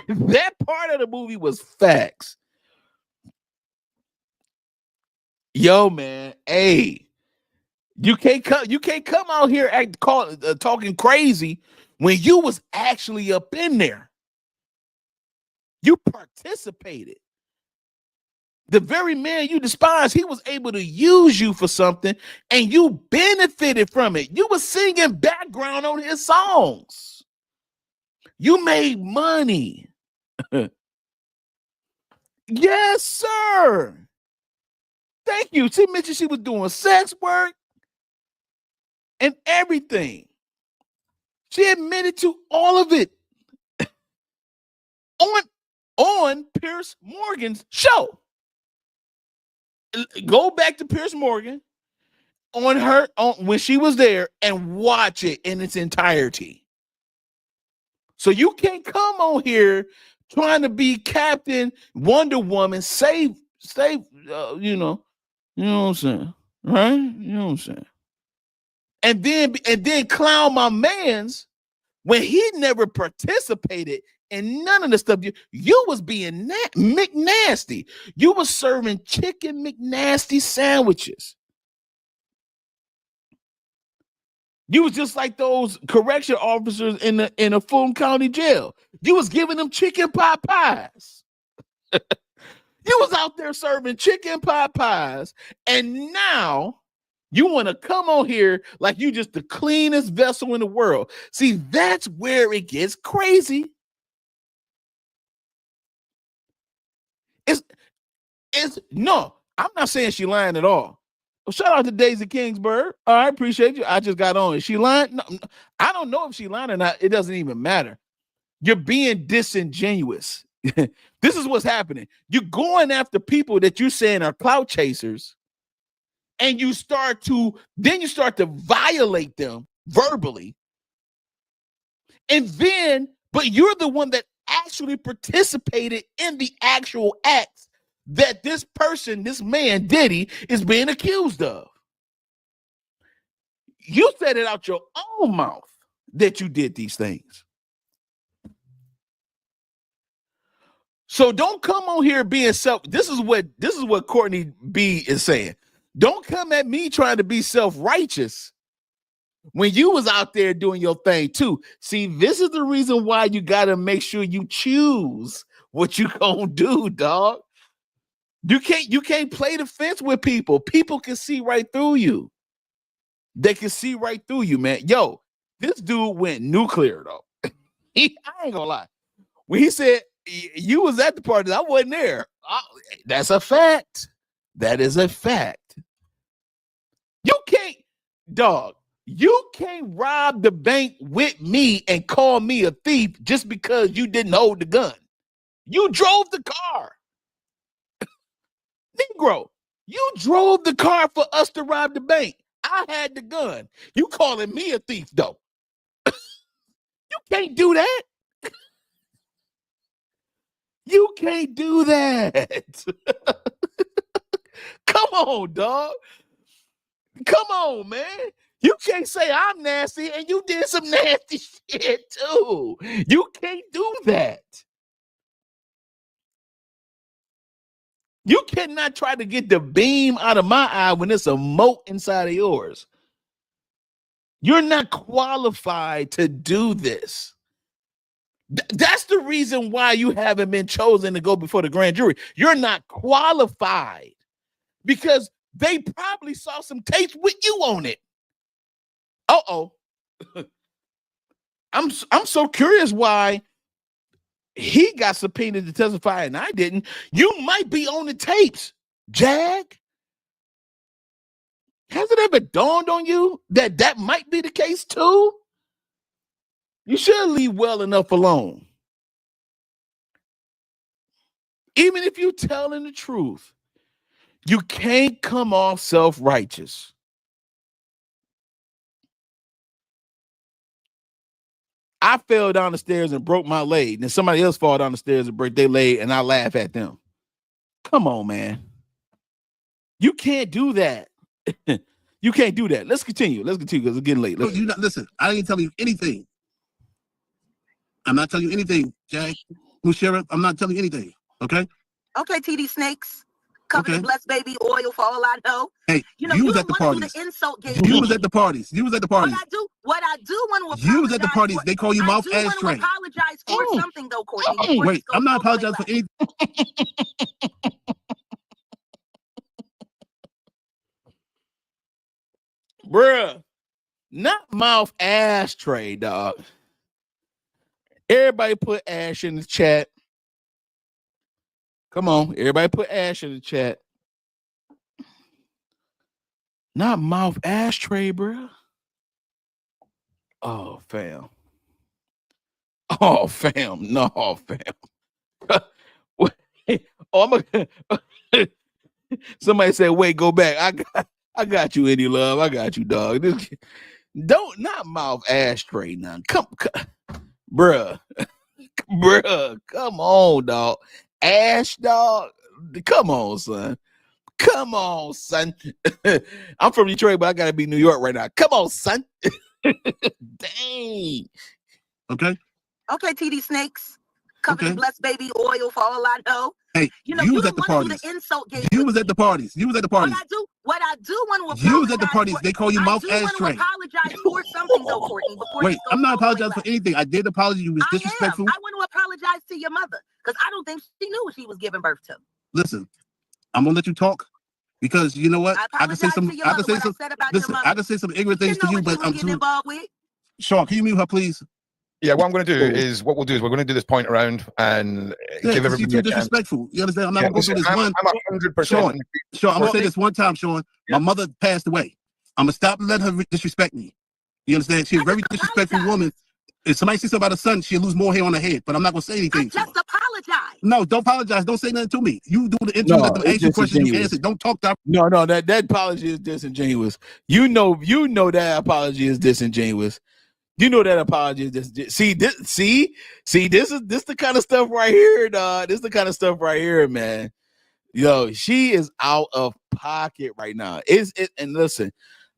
That part of the movie was facts. Yo, man, hey, you can't come out here talking crazy when you was actually up in there. You participated. The very man you despise, he was able to use you for something and you benefited from it. You were singing background on his songs. You made money. Yes, sir. Thank you. She mentioned she was doing sex work and everything. She admitted to all of it on Piers Morgan's show. Go back to Piers Morgan on when she was there and watch it in its entirety. So you can't come on here trying to be Captain Wonder Woman, save, you know what I'm saying, right? You know what I'm saying, and then clown my man's when he never participated in none of the stuff. You was being McNasty. You was serving chicken McNasty sandwiches. You was just like those correction officers in a Fulton County jail. You was giving them chicken pot pies. You was out there serving chicken pot pies, and now you want to come on here like you just the cleanest vessel in the world. See, that's where it gets crazy. No, I'm not saying she lying at all. Well, shout out to Daisy Kingsburg. I appreciate you. I just got on. Is she lying? No, I don't know if she lying or not. It doesn't even matter. You're being disingenuous. This is what's happening. You're going after people that you're saying are clout chasers, and you start to violate them verbally. And then, but you're the one that actually participated in the actual acts that this person, this man, Diddy, is being accused of. You said it out your own mouth that you did these things. So don't come on here being this is what Courtney B is saying. Don't come at me trying to be self-righteous when you was out there doing your thing too. See, this is the reason why you got to make sure you choose what you gonna do, dog. You can't play the fence with people. People can see right through you. They can see right through you, man. Yo, this dude went nuclear though. I ain't gonna lie. When he said you was at the party, I wasn't there. That's a fact. That is a fact. You can't, dog. You can't rob the bank with me and call me a thief just because you didn't hold the gun. You drove the car. Negro, you drove the car for us to rob the bank. I had the gun. You calling me a thief, though. You can't do that. You can't do that. Come on, dog. Come on, man. You can't say I'm nasty and you did some nasty shit too. You can't do that. You cannot try to get the beam out of my eye when it's a mote inside of yours. You're not qualified to do this. That's the reason why you haven't been chosen to go before the grand jury. You're not qualified because they probably saw some tapes with you on it. I'm so curious why he got subpoenaed to testify and I didn't. You might be on the tapes, Jag. Has it ever dawned on you that that might be the case too? You should leave well enough alone. Even if you're telling the truth, you can't come off self-righteous. I fell down the stairs and broke my leg. Then somebody else fall down the stairs and break their leg, and I laugh at them. Come on, man. You can't do that. You can't do that. Let's continue. Let's continue because it's getting late. You not, listen, I ain't telling you anything. I'm not telling you anything, Jag. Sheriff, I'm not telling you anything. Okay? Okay, TD Snakes. Covered in blessed baby oil for all I know. Hey, you know, you you was don't at the want to do parties. the insult game. You was at the parties. You was at the parties. What I do want to apologize. You was at the parties. They call you mouth ass I do want to apologize for something though, Courtney. Wait, I'm not apologizing for anything. Bruh, not mouth ashtray, dog. Everybody put Ash in the chat. Come on, everybody put Ash in the chat. Not mouth ashtray, bruh. Oh, fam. Oh, fam. No, fam. Oh, somebody said, wait, go back. I got you, Eddie Love. I got you, dog. Don't not mouth ashtray now. Come, bruh. Bruh, come on, dog. Ash, dog. Come on, son. Come on, son. I'm from Detroit, but I gotta be New York right now. Come on, son. Dang. Okay. Okay, TD Snakes. Covered in blessed baby oil for all I know. Hey, you know, you you was don't at the want to do parties. the insult game. You was at the parties. You was at the parties. What I do want to apologize. You was at the parties. They call you mouth I ass do want train. to apologize for something though, Courtney. Wait, I'm not apologizing for anything. I did apologize. You was disrespectful. I want to apologize to your mother because I don't think she knew what she was giving birth to. Listen, I'm gonna let you talk because you know what? I can say some. I can say some. Listen, I can say some ignorant things to you, but I'm too. Sean, can you mute her, please? Yeah, what I'm going to do is we're going to do this point around and give everybody. You're too disrespectful. You understand? I'm not gonna go through this one. I'm 100%. Sean, I'm gonna say this one time, Sean. My mother passed away. I'm gonna stop letting her disrespect me. You understand? She's a very disrespectful woman. If somebody says something about her son, she'll lose more hair on her head. But I'm not gonna say anything. Just apologize. No, don't apologize. Don't say nothing to me. You do the intro. Let them ask you questions. You answer. Don't talk that. No, that apology is disingenuous. You know that apology is disingenuous. You know that apology is this. See, this is the kind of stuff right here, dog. This is the kind of stuff right here, man. Yo, she is out of pocket right now. And listen,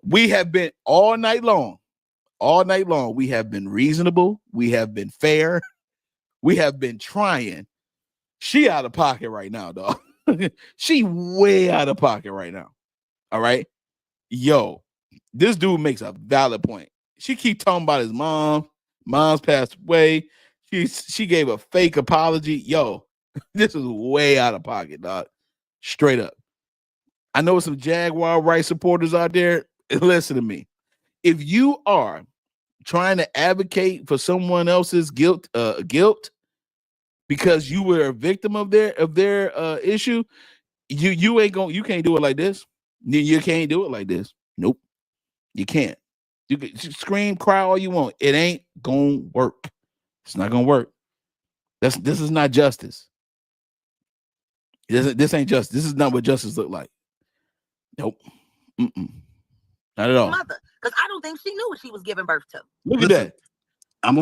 we have been all night long. We have been reasonable. We have been fair. We have been trying. She out of pocket right now, dog. She way out of pocket right now. All right. Yo, this dude makes a valid point. She keep talking about his mom. Mom's passed away. She gave a fake apology. Yo, this is way out of pocket, dog. Straight up. I know some Jaguar Wright supporters out there. Listen to me. If you are trying to advocate for someone else's guilt because you were a victim of their issue, you can't do it like this. You can't do it like this. Nope. You can't. You can scream, cry all you want. It ain't gonna work. It's not gonna work. This is not justice. This ain't justice. This is not what justice look like. Nope. Not at all. Mother, because I don't think she knew what she was giving birth to. Look at that.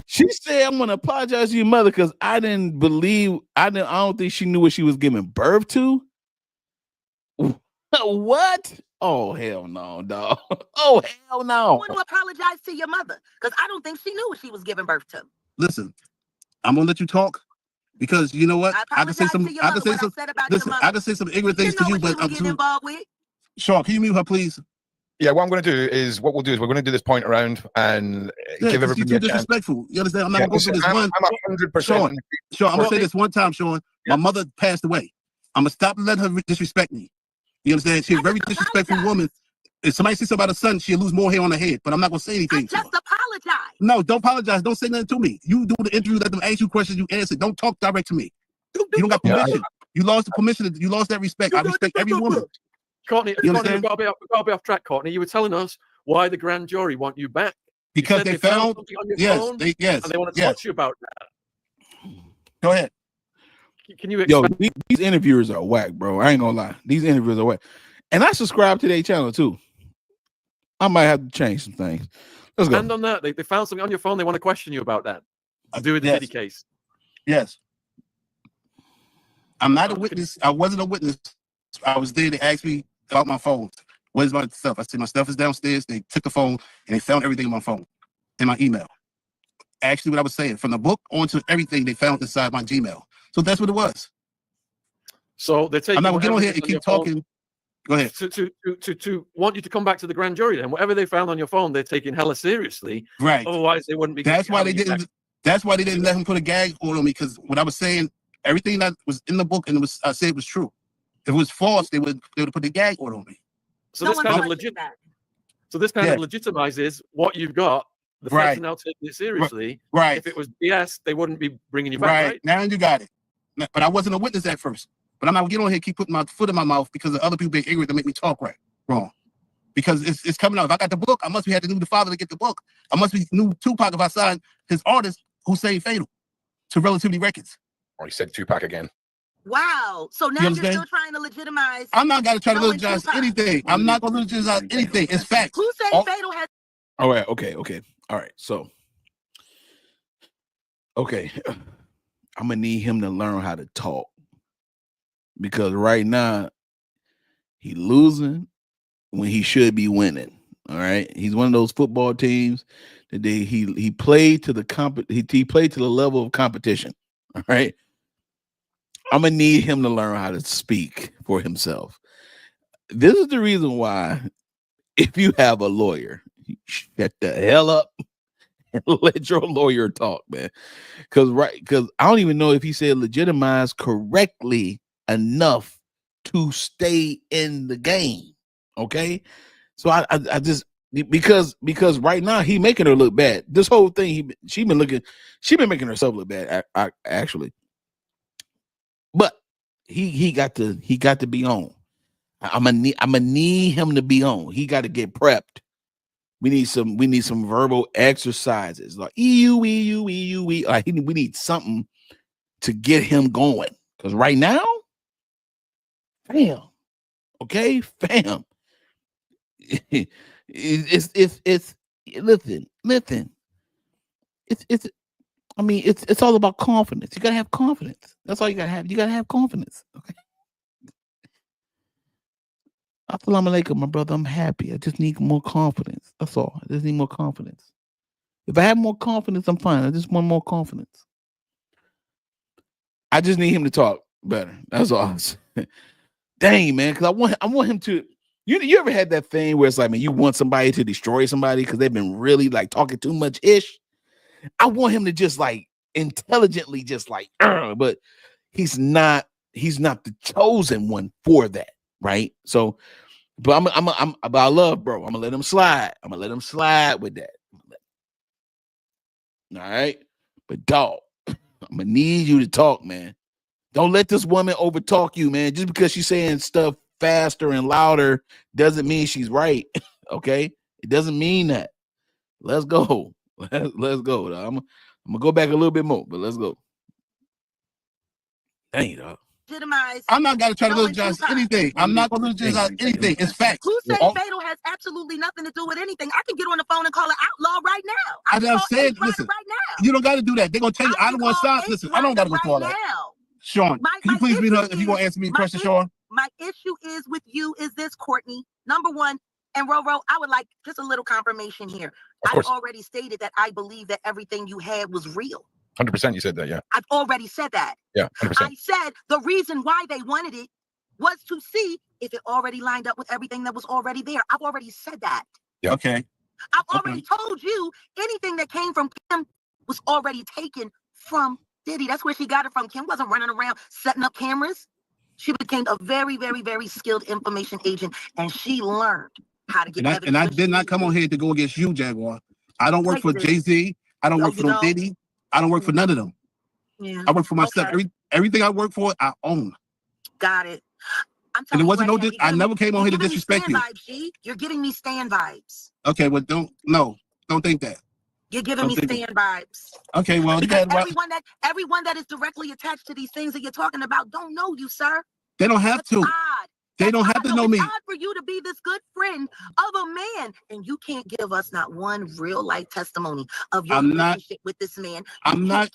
She said, "I'm gonna apologize to your mother because I don't think she knew what she was giving birth to." What? Oh, hell no, dog. Oh, hell no. I want to apologize to your mother because I don't think she knew what she was giving birth to. Listen, I'm gonna let you talk because you know what? I can say some. I can say some ignorant things to you, but I'm too. Sean, can you mute her, please? Yeah, what I'm going to do is we're going to do this point around and give everybody. You're too disrespectful. You understand? I'm not gonna go through this one. I'm 100%. Sean, I'm gonna say this one time, Sean. My mother passed away. I'm gonna stop letting her disrespect me. You understand? She's a very disrespectful woman. If somebody says something about her son, she'll lose more hair on her head. But I'm not gonna say anything. Just apologize. apologize. No, don't apologize. Don't say nothing to me. You do the interview, let them ask you questions, you answer. Don't talk direct to me. You don't got permission. You lost the permission. You lost that respect. I respect every woman. Courtney, You Courtney, understand? we've got to be off track, Courtney. You were telling us why the grand jury want you back. You Because said they found something on your phone, they and they want to talk to you about that. Go ahead. Can you Yo, expand? these interviewers are whack, bro. I ain't gonna lie. These interviewers are whack. And I subscribe to their channel too. I might have to change some things. Let's go. And on that, they found something on your phone. They want to question you about that. To do with the Yes. Diddy case. Yes. I'm not a witness. I wasn't a witness. I was there. They asked me about my phone. What is my stuff? I said my stuff is downstairs. They took the phone and they found everything in my phone, in my email. Actually, what I was saying, from the book onto everything they found inside my Gmail. So that's what it was. So they're taking. I'm not gonna get on here whatever and is keep your phone talking. Go ahead. To want you to come back to the grand jury. Then whatever they found on your phone, they're taking hella seriously. Right. Otherwise, they wouldn't be. That's why they having you didn't. back. That's why they didn't let him put a gag order on me, because what I was saying, everything that was in the book and I said was true. If it was false, they would put the gag order on me. So No this one kind of questioned legit. that. So this kind Yeah. of legitimizes what you've got. The Right. feds are now taking it seriously. Right. If it was BS, they wouldn't be bringing you back, Right. right? Now you got it. But I wasn't a witness at first. But I'm not gonna get on here, keep putting my foot in my mouth because of other people being ignorant to make me talk wrong. Because it's coming out. If I got the book, I must be had to knew the father to get the book. I must be knew Tupac if I signed his artist who saved Fatal to Relatively Records. Or he said Tupac again. Wow. So now You you're understand? still trying to legitimize. I'm not gonna try to knowing legitimize Tupac. anything. I'm not gonna legitimize anything. It's facts. Who said All- Fatal has? All right, okay. All right, so okay. I'm gonna need him to learn how to talk. Because right now he losing when he should be winning. All right. He's one of those football teams that he played to the he played to the level of competition. All right. I'm gonna need him to learn how to speak for himself. This is the reason why, if you have a lawyer, you shut the hell up and let your lawyer talk, man. Because I don't even know if he said legitimize correctly enough to stay in the game. Okay. So I just because right now he making her look bad. This whole thing she been making herself look bad actually. But he got to be on. I'm gonna need him to be on. He got to get prepped. We need some verbal exercises like EU. Like we need something to get him going. Because right now, fam, okay, fam. It's listen. It's all about confidence. You gotta have confidence. That's all you gotta have. You gotta have confidence. Okay. Assalamu alaikum, my brother. I'm happy. I just need more confidence. That's all. I just need more confidence. If I have more confidence, I'm fine. I just want more confidence. I just need him to talk better. That's all. Dang, man, because I want him to. You ever had that thing where it's like, man, you want somebody to destroy somebody because they've been really like talking too much ish? I want him to just like intelligently just like, but he's not the chosen one for that, right? So, but I'm about love, bro. I'm gonna let him slide. I'm gonna let him slide with that. All right, but dog, I'm gonna need you to talk, man. Don't let this woman overtalk you, man. Just because she's saying stuff faster and louder doesn't mean she's right. Okay, it doesn't mean that. Let's go. Let's go. I'm gonna go back a little bit more, but let's go. Dang, dog. Legitimize. I'm not gonna try to knowing legitimize Tupac. anything. I'm not gonna legitimize anything. It's facts. Who said All- Fatal has absolutely nothing to do with anything? I can get on the phone and call an outlaw right now. I I'm can call saying, Ace Rider listen, right now. you don't gotta do that. They're gonna tell you I can don't want to call stop. Ace Listen, I don't gotta go Rider through all right that. now. Sean, can you please mute her if you gonna answer me a question, Sean? My issue is with you is this, Courtney. Number one, and Roro, I would like just a little confirmation here. Of course. I've already stated that I believe that everything you had was real. 100% you said that, yeah. I've already said that. Yeah, 100%. I said the reason why they wanted it was to see if it already lined up with everything that was already there. I've already said that. Yeah. Okay. I've already told you anything that came from Kim was already taken from Diddy. That's where she got it from. Kim wasn't running around setting up cameras. She became a very, very, very skilled information agent, and she learned how to get evidence. And I did not come on here to go against you, Jaguar. I don't work for Negative. Jay-Z. I don't Oh, work for you no don't? Diddy. I don't work for none of them. Yeah. I work for myself. Okay. Everything I work for, I own. Got it. I'm And telling it you wasn't right no. now, I never came on here to disrespect Stan you. vibes, G. You're getting me Stan vibes. Okay, well, don't think that. You're giving Don't me think Stan vibes. Okay, well, you Because got right. everyone that is directly attached to these things that you're talking about don't know you, sir. They don't have That's to. odd. They don't have to know me. It's odd for you to be this good friend of a man, and you can't give us not one real life testimony of your relationship with this man. I'm not.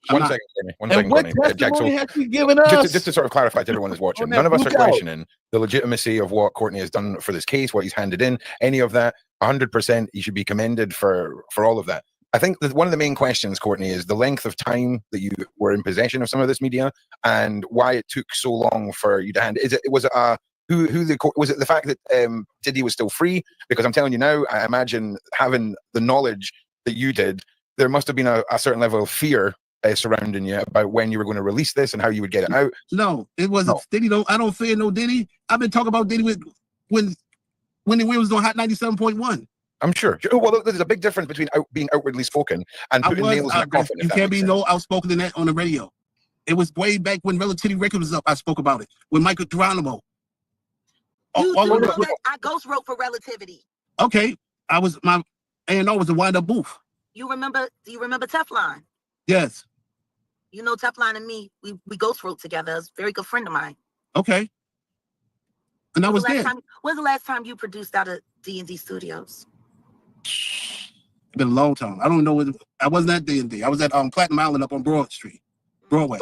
One second, Courtney. One second, what Courtney. Jack, testimony has she given us? Just to sort of clarify to everyone that's watching, that none of us are Luke out. questioning the legitimacy of what Courtney has done for this case, what he's handed in, any of that. 100%, he should be commended for all of that. I think that one of the main questions, Courtney, is the length of time that you were in possession of some of this media and why it took so long for you to hand it. Was it the fact that Diddy was still free? Because I'm telling you now, I imagine having the knowledge that you did, there must have been a certain level of fear surrounding you about when you were going to release this and how you would get it out. No, it wasn't Diddy. I don't fear no Diddy. I've been talking about Diddy when the was doing Hot 97.1. I'm sure. Well, there's a big difference between being outwardly spoken and putting nails in a coffin. You can't be no outspoken than that on the radio. It was way back when Relativity Records was up. I spoke about it with Michael Geronimo. You do know that I ghost wrote for Relativity. Okay, my A&R was a wind-up booth. Do you remember Teflon? Yes. You know Teflon and me, we ghost wrote together. It's a very good friend of mine. Okay. And I was there. When's the last time you produced out of D&D Studios? It's been a long time. I don't know. I wasn't at D&D. I was at Platinum Island up on Broad Street, Broadway.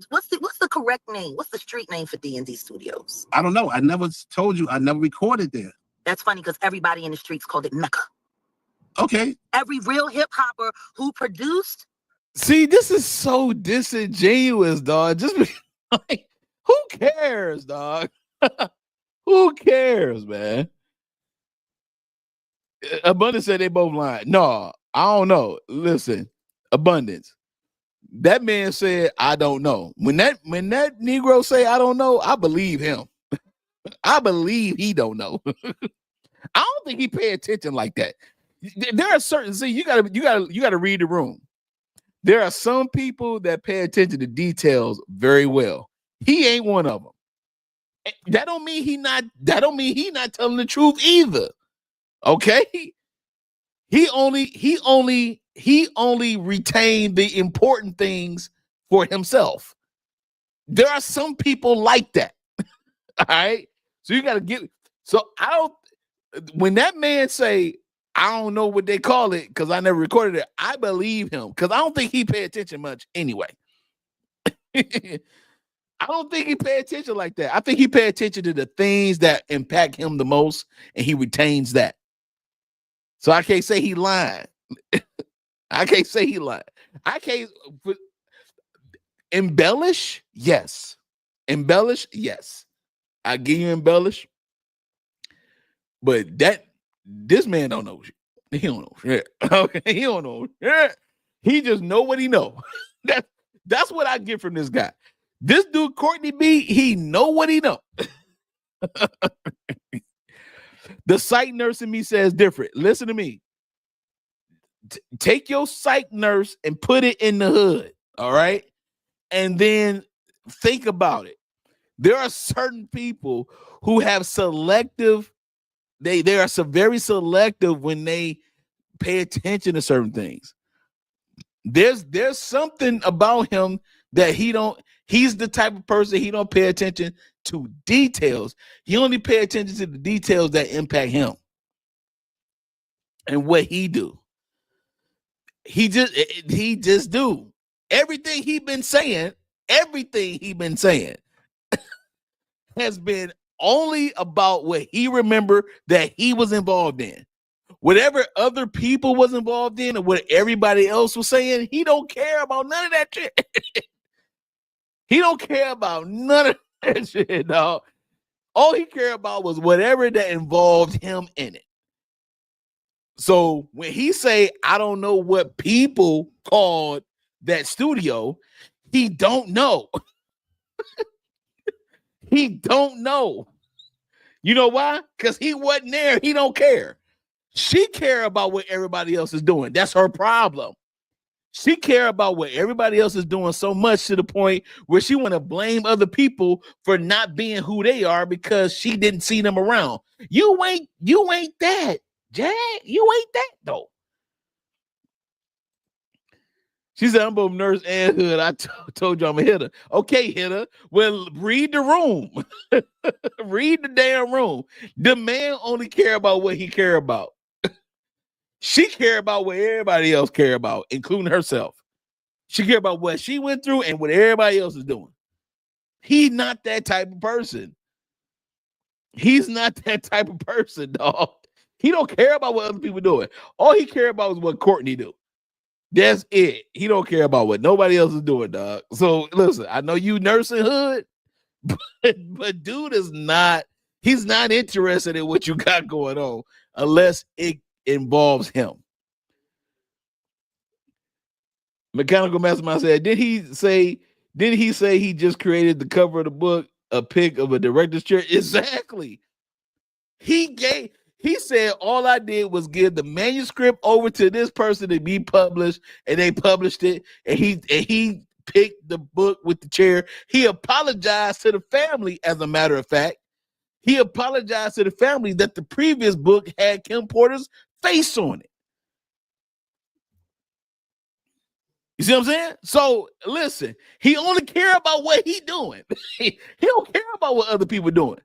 What's the correct name? What's the street name for D&D Studios? I don't know. I never told you. I never recorded there. That's funny because everybody in the streets called it Mecca. Okay. Every real hip hopper who produced. See, this is so disingenuous, dog. Just like, who cares, dog? Who cares, man? Abundance said they both lying. No, I don't know. Listen, Abundance. That man said, I don't know. When that Negro say I don't know, I believe him. I believe he don't know. I don't think he pay attention like that. There are certain, see, you gotta read the room. There are some people that pay attention to details very well. He ain't one of them. That don't mean he not telling the truth either. Okay? He only retained the important things for himself. There are some people like that. All right. So you got to get, when that man say, I don't know what they call it because I never recorded it, I believe him because I don't think he pay attention much anyway. I don't think he pay attention like that. I think he pay attention to the things that impact him the most and he retains that. So I can't say he lying. I can't say he lied. I can't embellish. Yes. Embellish. Yes. I give you embellish. But this man don't know shit. He don't know shit. Okay. He don't know shit. He just know what he know. That's what I get from this guy. This dude, Courtney B, he know what he know. The psych nurse in me says different. Listen to me. Take your psych nurse and put it in the hood, all right? And then think about it. There are certain people who have selective, they are very selective when they pay attention to certain things. There's something about him that he's the type of person, he don't pay attention to details. He only pay attention to the details that impact him and what he do. He just do everything he been saying has been only about what he remember that he was involved in. Whatever other people was involved in or what everybody else was saying, he don't care about none of that shit. He don't care about none of that shit, dog. All he cared about was whatever that involved him in it. So when he say, I don't know what people called that studio, he don't know. He don't know. You know why? Because he wasn't there. He don't care. She care about what everybody else is doing. That's her problem. She care about what everybody else is doing so much to the point where she want to blame other people for not being who they are because she didn't see them around. You ain't that, Jag. You ain't that though. She said, I'm both nurse and hood. I told you I'm a hitter. Okay, hitter. Well, read the room. Read the damn room. The man only care about what he care about. She care about what everybody else care about, including herself. She care about what she went through and what everybody else is doing. He's not that type of person. He's not that type of person, dog. He don't care about what other people doing. All he care about is what Courtney do. That's it. He don't care about what nobody else is doing, dog. So listen, I know you nursing hood, but dude is not, he's not interested in what you got going on unless it involves him. Mechanical Mastermind said, did he say he just created the cover of the book, a pic of a director's chair? Exactly. He said, all I did was give the manuscript over to this person to be published, and they published it, and he picked the book with the chair. He apologized to the family, as a matter of fact. He apologized to the family that the previous book had Kim Porter's face on it. You see what I'm saying? So listen, he only care about what he doing. He don't care about what other people doing.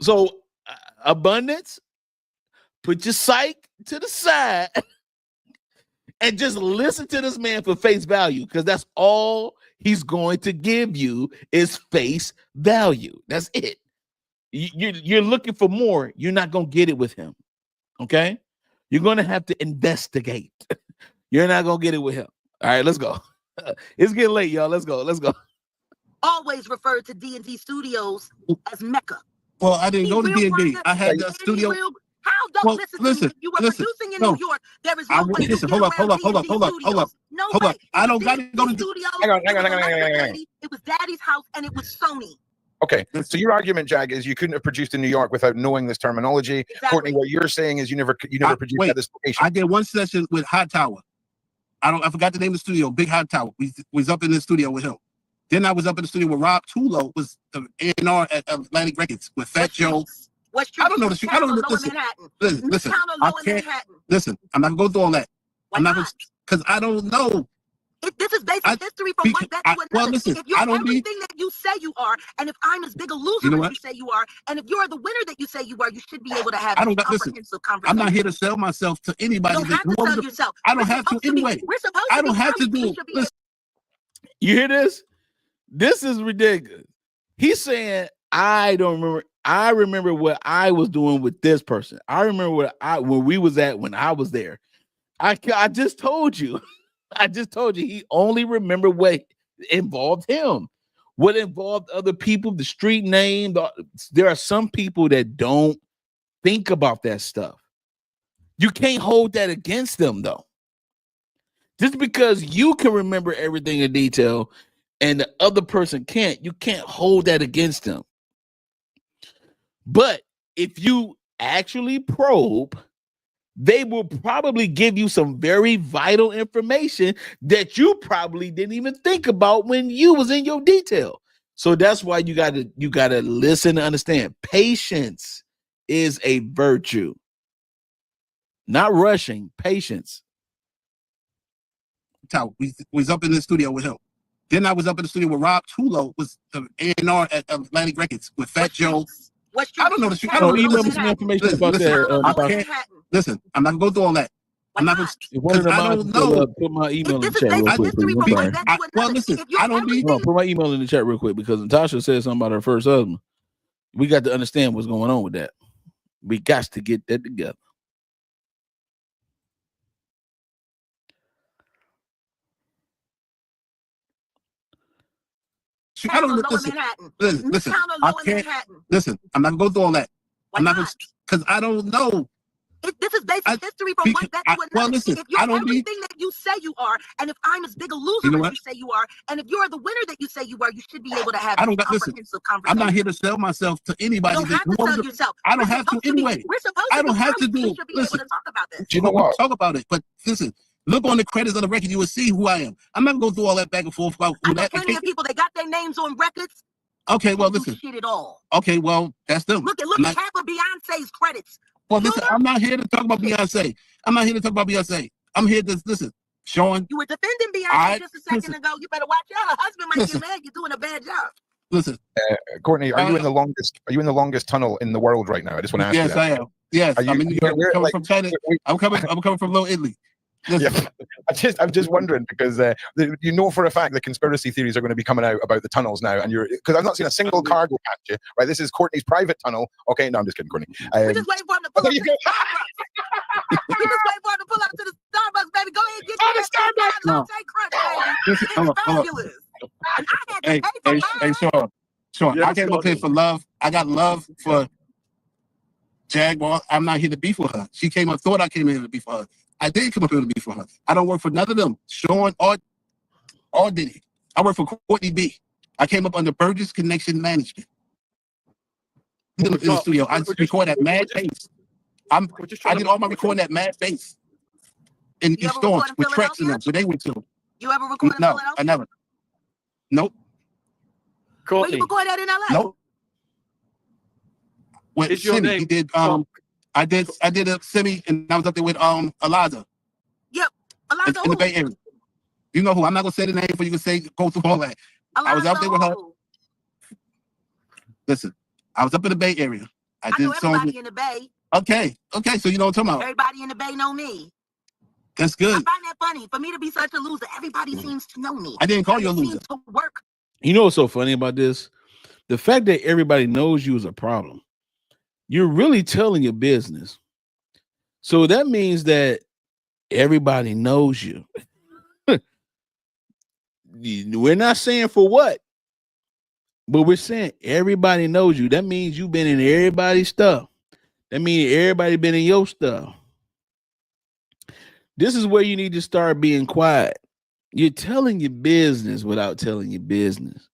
So abundance, put your psych to the side and just listen to this man for face value, because that's all he's going to give you is face value. That's it. You're looking for more. You're not going to get it with him. Okay? You're going to have to investigate. You're not going to get it with him. All right, let's go. It's getting late, y'all. Let's go. Always referred to D&D Studios as Mecca. Well, I didn't go to D&D. I had the studio. How don't Well, listen to me? You were producing in New York. There is no way. Listen, hold up. No way. I don't got to go to studios. Hang on. It was Daddy's house and it was Sony. Okay, so your argument, Jag, is you couldn't have produced in New York without knowing this terminology. Exactly. Courtney, what you're saying is you never produced at this location. I did one session with Hot Tower. I forgot the name of the studio. Big Hot Tower. We was up in the studio with him. Then I was up in the studio with Rob Tulo, was the A&R at Atlantic Records with Fat Joe. I don't know the street. I don't know. Listen. I can't. Listen. I'm not gonna go through all that. I'm not because I don't know. This is basic history from one bet to another. Well, listen, if you're everything that you say you are, and if I'm as big a loser as you say you are, and if you're the winner that you say you are, you should be able to have a comprehensive conversation. I'm not here to sell myself to anybody. You don't have to sell yourself. I don't have to anyway. I don't have to do it. You hear this? This is ridiculous. He's saying, I don't remember. I remember what I was doing with this person. I remember where we was at when I was there. I just told you. I just told you he only remembered what involved him. What involved other people, the street name. There are some people that don't think about that stuff. You can't hold that against them, though. Just because you can remember everything in detail and the other person can't, you can't hold that against them. But if you actually probe, they will probably give you some very vital information that you probably didn't even think about when you was in your detail. So that's why you gotta listen and understand. Patience is a virtue. Not rushing, patience. We was up in the studio with him. Then I was up in the studio with Rob Tulo, was the A&R at Atlantic Records with Fat Joe. I don't know the street. I don't email me some information about that. Listen, I'm not gonna go through all that. I'm not gonna. I don't know. Put my email in the chat real quick. Well, listen, I don't need. Put my email in the chat real quick because Natasha said something about her first husband. We got to understand what's going on with that. We got to get that together. I don't listen. Listen, I can't. Listen, I'm not gonna go through all that. I'm not gonna because I don't know. This is basic history from one vet to another. Well, listen, if you're I don't need. everything that you say you are, and if I'm as big a loser You know as what? you say you are, and if you're the winner that you say you are, you should be able to have I a don't got listen. comprehensive I'm conversation. not here to sell myself to anybody. You don't have to sell yourself. I don't We're have to supposed be- anyway. We're supposed I to don't be have to friends. We do. should be Listen, able to talk about this. Do you know what? Talk about it, but listen. Look on the credits of the record. You will see who I am. I'm not gonna go through all that back and forth about I who know that. plenty of people that got their names on records. Okay, well, Do listen. shit at all. Okay, well, that's them. Look I'm at not, half of Beyonce's credits. well, listen. I'm not here to talk about Beyonce. I'm not here to talk about Beyonce. I'm here to listen. Sean, You were defending Beyonce just a second ago. You better watch out. Her husband might get mad. You're doing a bad job. listen. Courtney, are you in the longest? Are you in the longest tunnel in the world right now? I just want to ask you Yes, that. I am. Yes, Are you- I'm in New York. where- I'm coming like, from China. I'm coming from Little Italy. Listen. Yeah. I'm just wondering because you know for a fact the conspiracy theories are going to be coming out about the tunnels now, and because I've not seen a single cargo catch you. Right, this is Courtney's private tunnel. Okay, no, I'm just kidding, Courtney. We're just waiting for him to pull up to the Starbucks. We're just waiting for him to pull up to the Starbucks, baby. Go ahead and get you that No. latte crunch, baby. Listen, It's hold on. fabulous. And I had to Hey, pay for mine. Sean, Yeah, I came up here for love. I got love for Jaguar. I'm not here to beef with her. She came up, thought I came here to beef for her. I did come up here to beef for her. I don't work for none of them, Sean or Diddy. I work for Courtney B. I came up under Burgess Connection Management. In the studio, I record at mad pace. I did all my recording at mad pace. In You ever Storms record in with Trex and Philadelphia? them, so they went to. You ever record in No, Philadelphia? I never. Nope. Where Courtney, you record that in LA? Nope. With Is your Simi, name he did. Tom? I did a Simi, and I was up there with Eliza Yep. Eliza in the who? Bay Area. You know who? I'm not gonna say the name for you can say go through all that. I was out there with her. who? Listen, I was up in the Bay Area. I I know did songs. everybody in the Bay. Okay, so you know what I'm talking about. Everybody in the Bay know me. That's I good. find that funny. For me to be such a loser, everybody seems to know me. I didn't call And you a it loser. seems to work. You know what's so funny about this? The fact that everybody knows you is a problem. You're really telling your business. So that means that everybody knows you. We're not saying for what, but we're saying everybody knows you. That means you've been in everybody's stuff. That means everybody been in your stuff. This is where you need to start being quiet. You're telling your business without telling your business.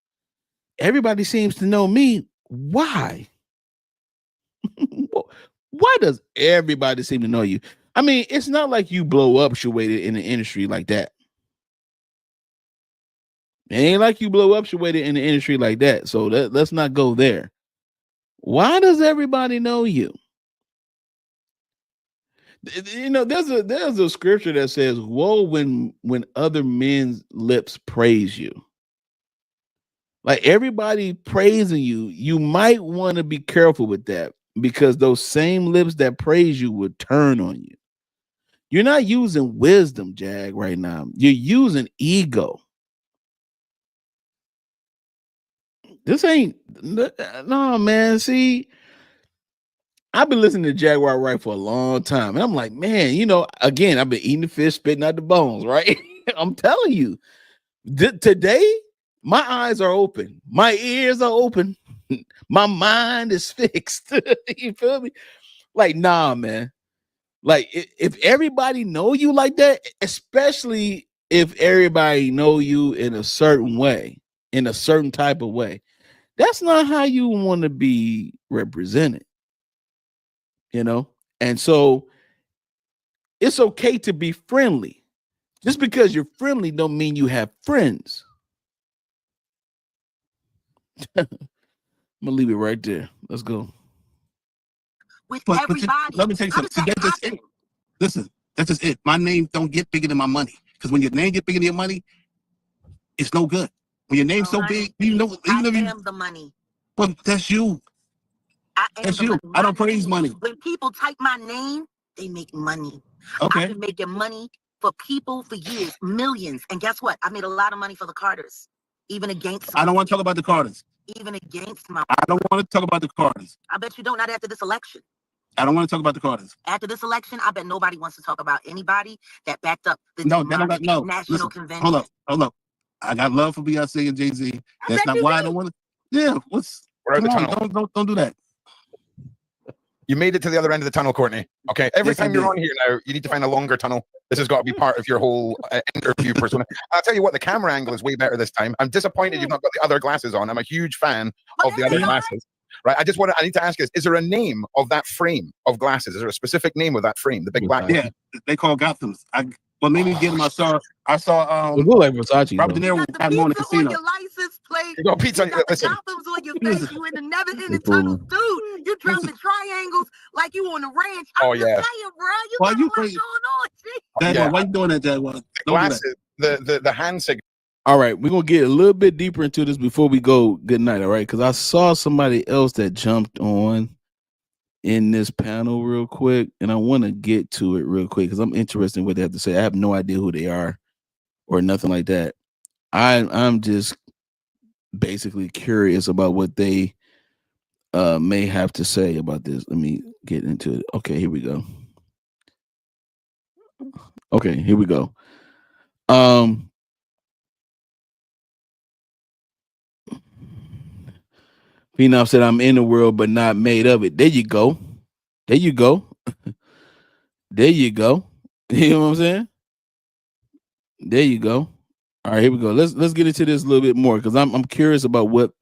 Everybody seems to know me. Why? Why does everybody seem to know you? I mean, it's not like you blow up situated in the industry like that. It ain't like you blow up situated in the industry like that. So let's not go there. Why does everybody know you? You know, there's a scripture that says, "Woe when other men's lips praise you." Like everybody praising you, you might want to be careful with that because those same lips that praise you would turn on you. You're not using wisdom, Jag, right now. You're using ego. This ain't no man. See, I've been listening to Jaguar Wright for a long time, and I'm like, man, you know, again, I've been eating the fish, spitting out the bones, right? I'm telling you, today my eyes are open, my ears are open, my mind is fixed. You feel me? Like, nah, man. Like, if everybody know you like that, especially if everybody know you in a certain way, in a certain type of way, that's not how you want to be represented. You know? And so it's okay to be friendly. Just because you're friendly don't mean you have friends. I'm gonna leave it right there. Let's go. With But everybody. let me tell you something. See, that's just it. Listen, that's just it. My name don't get bigger than my money. Because when your name get bigger than your money, it's no good. When your name's so big, you know, even if you am the money. Well, that's you. That's you. I don't praise money. When people type my name, they make money. Okay. I've been making money for people for years, millions. And guess what? I made a lot of money for the Carters, even against. I don't want to talk about the Carters. Even against my. I don't want to talk about the Carters. I bet you don't. Not after this election. I don't want to talk about the Carters. After this election, I bet nobody wants to talk about anybody that backed up the National Listen, Convention. Hold up. I got love for Beyonce and Jay-Z. That's not why I don't want to. Yeah, come on, don't do that. You made it to the other end of the tunnel, Courtney. Okay. Every Yes, I time you're did. on here now, you need to find a longer tunnel. This has got to be part of your whole interview persona. I'll tell you what, the camera angle is way better this time. I'm disappointed you've not got the other glasses on. I'm a huge fan of the other glasses. Right. I need to ask is there a name of that frame of glasses? Is there a specific name of that frame? The big black. Yeah, they call Gotham's. Well, maybe get them. I saw It look like Versace. Robert De though. Niro You got had the more in the pizza on casino. your license plate. You got pizza. You got the Listen, Gotham's on your face. You in the never ending tunnel, dude. You dropping triangles like you on the ranch. I'm Oh, just yeah. saying, bro. You Why got you a lot crazy? going on. G. Jaguar, Yeah. why you doing that, Jaguar? the Don't do that. glasses, the hand signal. All right, we're gonna get a little bit deeper into this before we go. Good night, all right? Because I saw somebody else that jumped on in this panel real quick, and I want to get to it real quick because I'm interested in what they have to say. I have no idea who they are or nothing like that. I'm just basically curious about what they may have to say about this. Let me get into it. Okay, here we go. Okay, here we go. Phenom said, I'm in the world, but not made of it. There you go. There you go. There you go. You know what I'm saying? There you go. All right, here we go. Let's get into this a little bit more because I'm curious about what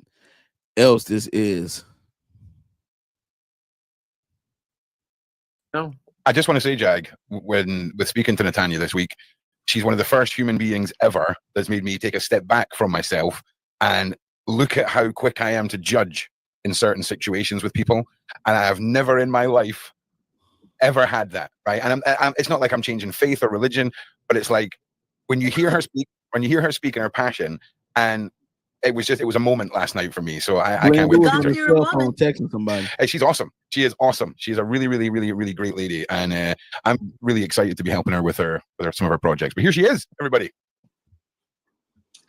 else this is. No. I just want to say, Jag, when with speaking to Natanya this week, she's one of the first human beings ever that's made me take a step back from myself and look at how quick I am to judge in certain situations with people. And I have never in my life ever had that, right? And it's not like I'm changing faith or religion, but it's like when you hear her speak in her passion, and it was a moment last night for me. So I can't wait to God, meet her. you're a woman. Texting somebody. Hey, she's awesome. She is awesome. She's a really, really, really, really great lady. And I'm really excited to be helping her with some of her projects. But here she is, everybody.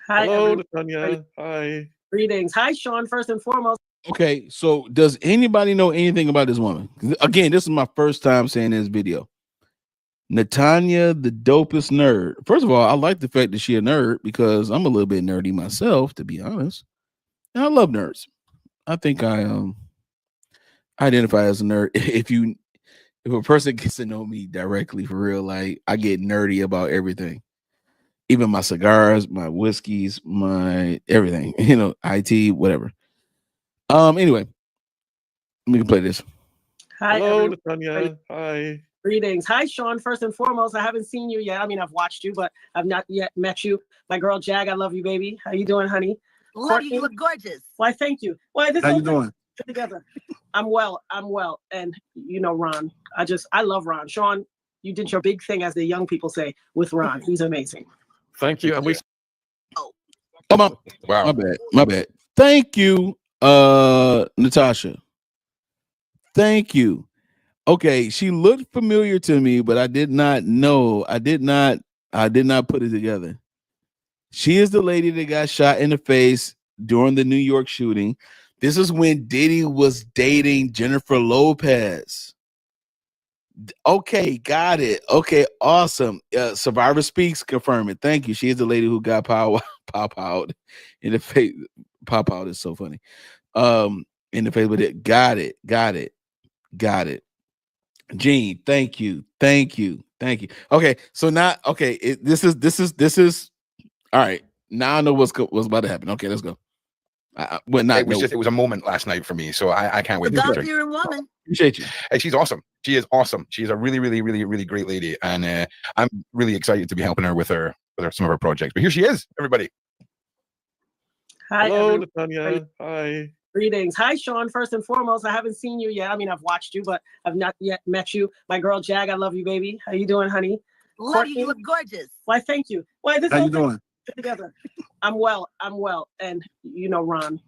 Hi, Hello, everyone. Natanya. Hi. Greetings. Hi, Sean. First and foremost. Okay, so does anybody know anything about this woman? Again, this is my first time seeing this video. Natanya, the dopest nerd. First of all, I like the fact that she's a nerd because I'm a little bit nerdy myself, to be honest. And I love nerds. I think I identify as a nerd. If a person gets to know me directly for real, like I get nerdy about everything. Even my cigars, my whiskeys, my everything, IT, whatever. Anyway, let me play this. Hi, Hello, everyone. Natanya. Hi. Greetings. Hi, Sean. First and foremost, I haven't seen you yet. I mean, I've watched you, but I've not yet met you. My girl, Jag, I love you, baby. How you doing, honey? Love you. You look gorgeous. Why, thank you. Why, this How whole you thing doing? together. I'm well. And Ron. I love Ron. Sean, you did your big thing, as the young people say, with Ron. He's amazing. Thank you. And we Oh, Wow. my bad. Thank you, Natasha. Thank you. Okay, she looked familiar to me, but I did not know. I did not put it together. She is the lady that got shot in the face during the New York shooting. This is when Diddy was dating Jennifer Lopez. Okay, got it. Okay, awesome. Survivor Speaks, confirm it. Thank you. She is the lady who got pop out in the face. Pop out is so funny. In the face with it. Got it. Gene, thank you. Okay, so now, this is all right. Now I know what's about to happen. Okay, let's go. It was a moment last night for me, so I can't wait to meet her. God, you're a woman. Appreciate you. Hey, she's awesome. She is awesome. She's a really, really, really, really great lady, and I'm really excited to be helping her with some of her projects. But here she is, everybody. Hi, Hello, everyone. Natanya. Hi. Greetings. Hi, Sean. First and foremost, I haven't seen you yet. I mean, I've watched you, but I've not yet met you. My girl, Jag, I love you, baby. How you doing, honey? Love you. You look gorgeous. Why, thank you. Why, this How whole you thing doing? together. I'm well. And Ron.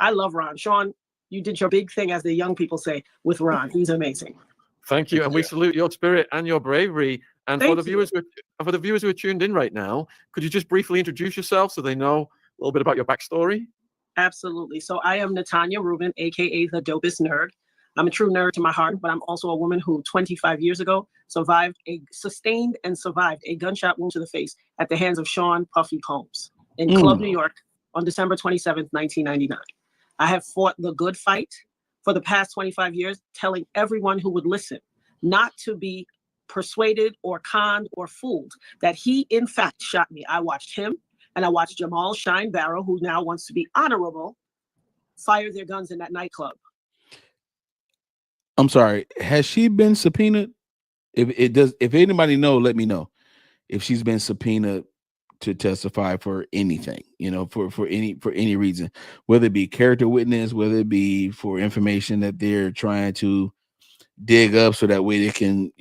I love Ron. Sean, you did your big thing, as the young people say, with Ron. He's amazing. Thank you. And we salute your spirit and your bravery. And for Thank the viewers who are tuned in right now, could you just briefly introduce yourself so they know a little bit about your backstory? Absolutely. So I am Natanya Rubin, aka the dopest nerd. I'm a true nerd to my heart, but I'm also a woman who 25 years ago sustained and survived a gunshot wound to the face at the hands of Sean Puffy Combs in Club New York on December 27th, 1999. I have fought the good fight for the past 25 years, telling everyone who would listen not to be persuaded or conned or fooled that he, in fact, shot me. I watched him and I watched Jamal Shine Barrow, who now wants to be honorable, fire their guns in that nightclub. I'm sorry. Has she been subpoenaed? If anybody know, let me know. If she's been subpoenaed to testify for anything, for any reason, whether it be character witness, whether it be for information that they're trying to dig up so that way they can,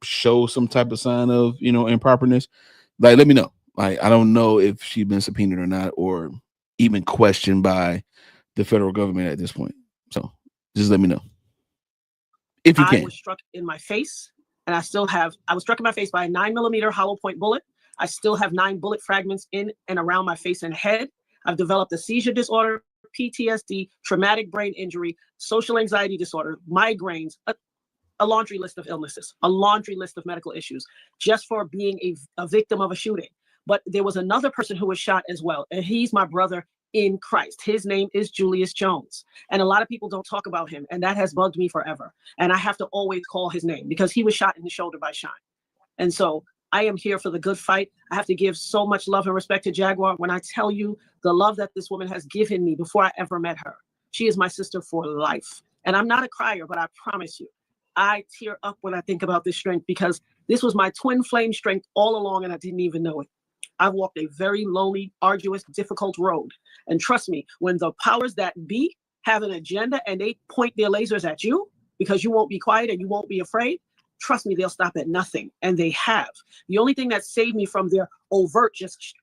show some type of sign of, improperness. Like, let me know. Like, I don't know if she's been subpoenaed or not, or even questioned by the federal government at this point. So just let me know if you can. I was struck in my face, and I was struck in my face by a 9mm hollow point bullet. I still have 9 bullet fragments in and around my face and head. I've developed a seizure disorder, PTSD, traumatic brain injury, social anxiety disorder, migraines, a laundry list of illnesses, a laundry list of medical issues, just for being a victim of a shooting. But there was another person who was shot as well, and he's my brother in Christ. His name is Julius Jones. And a lot of people don't talk about him, and that has bugged me forever. And I have to always call his name because he was shot in the shoulder by Shine. And so I am here for the good fight. I have to give so much love and respect to Jaguar. When I tell you the love that this woman has given me before I ever met her, she is my sister for life. And I'm not a crier, but I promise you, I tear up when I think about this strength, because this was my twin flame strength all along and I didn't even know it. I've walked a very lonely, arduous, difficult road. And trust me, when the powers that be have an agenda and they point their lasers at you because you won't be quiet and you won't be afraid, trust me, they'll stop at nothing. And they have. The only thing that saved me from their overt, just,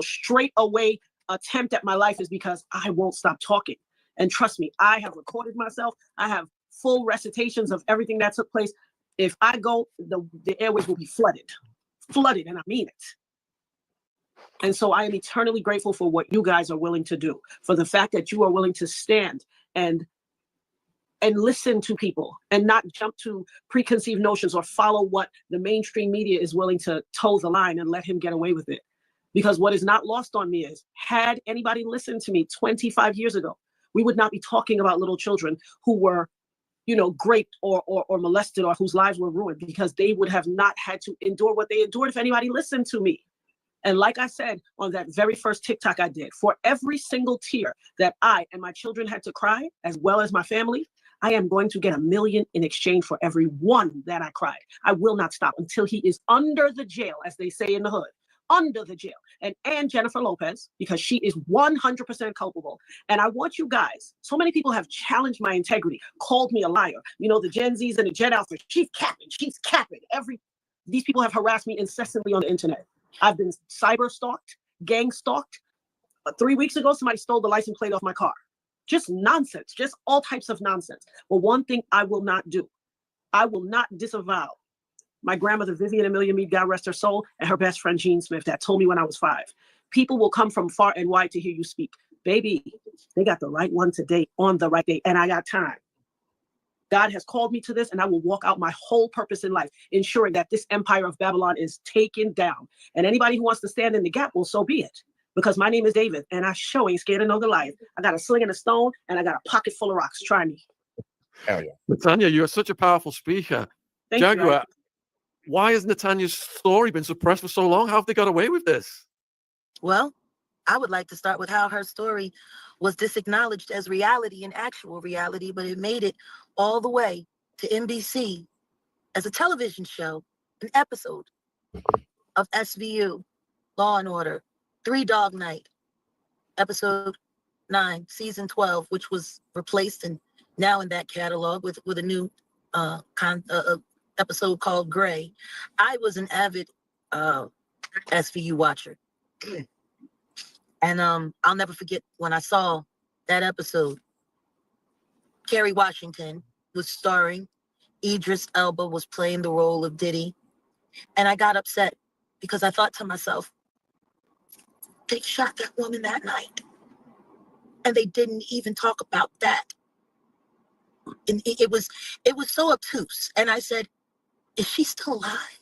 straight away attempt at my life is because I won't stop talking. And trust me, I have recorded myself. I have full recitations of everything that took place. If I go, the airways will be flooded, and I mean it. And so I am eternally grateful for what you guys are willing to do, for the fact that you are willing to stand and listen to people and not jump to preconceived notions or follow what the mainstream media is willing to toe the line and let him get away with it. Because what is not lost on me is, had anybody listened to me 25 years ago, we would not be talking about little children who were, raped or molested, or whose lives were ruined, because they would have not had to endure what they endured if anybody listened to me. And like I said on that very first TikTok I did, for every single tear that I and my children had to cry, as well as my family, I am going to get $1 million in exchange for every one that I cried. I will not stop until he is under the jail, as they say in the hood, under the jail. And Jennifer Lopez, because she is 100% culpable. And I want you guys, so many people have challenged my integrity, called me a liar. The Gen Zs and the Gen Alphas, she's capping. These people have harassed me incessantly on the internet. I've been cyber stalked, gang stalked. 3 weeks ago, somebody stole the license plate off my car. Just nonsense, just all types of nonsense. But one thing I will not do, I will not disavow my grandmother, Vivian Amelia Mead, God rest her soul, and her best friend, Jean Smith, that told me when I was 5. People will come from far and wide to hear you speak. Baby, they got the right one today on the right day, and I got time. God has called me to this, and I will walk out my whole purpose in life, ensuring that this empire of Babylon is taken down. And anybody who wants to stand in the gap, well, so be it. Because my name is David, and I sure ain't scared of no Goliath. I got a sling and a stone, and I got a pocket full of rocks. Try me. Hell yeah. Tanya, you are such a powerful speaker. Thank Jaguar, you. why has Natanya's story been suppressed for so long? How have they got away with this? Well, I would like to start with how her story was disacknowledged as reality and actual reality, but it made it all the way to NBC as a television show, an episode of SVU, Law and Order, 3 Dog Night, episode 9, season 12, which was replaced and now in that catalog with a new episode called Gray. I was an avid SVU watcher. And I'll never forget when I saw that episode. Kerry Washington was starring. Idris Elba was playing the role of Diddy. And I got upset because I thought to myself, they shot that woman that night. And they didn't even talk about that. And it was so obtuse. And I said, is she still alive?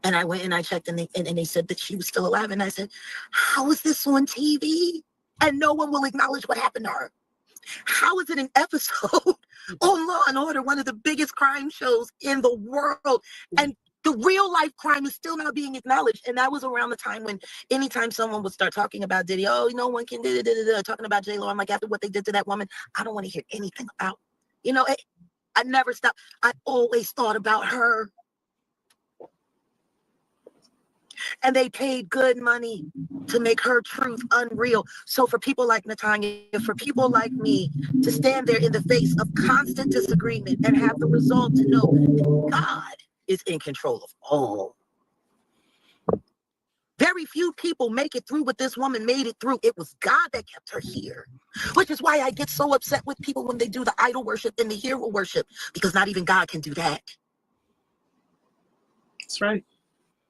And I went and I checked, and they said that she was still alive. And I said, how is this on TV? And no one will acknowledge what happened to her. How is it an episode on Law and Order, one of the biggest crime shows in the world, and the real life crime is still not being acknowledged? And that was around the time when anytime someone would start talking about Diddy, oh, no one can talking about J-Lo. I'm like, after what they did to that woman, I don't want to hear anything about, I never stopped. I always thought about her. And they paid good money to make her truth unreal. So for people like Natanya, for people like me, to stand there in the face of constant disagreement and have the resolve to know that God is in control of all. Very few people make it through what this woman made it through. It was God that kept her here, which is why I get so upset with people when they do the idol worship and the hero worship, because not even God can do that. That's right.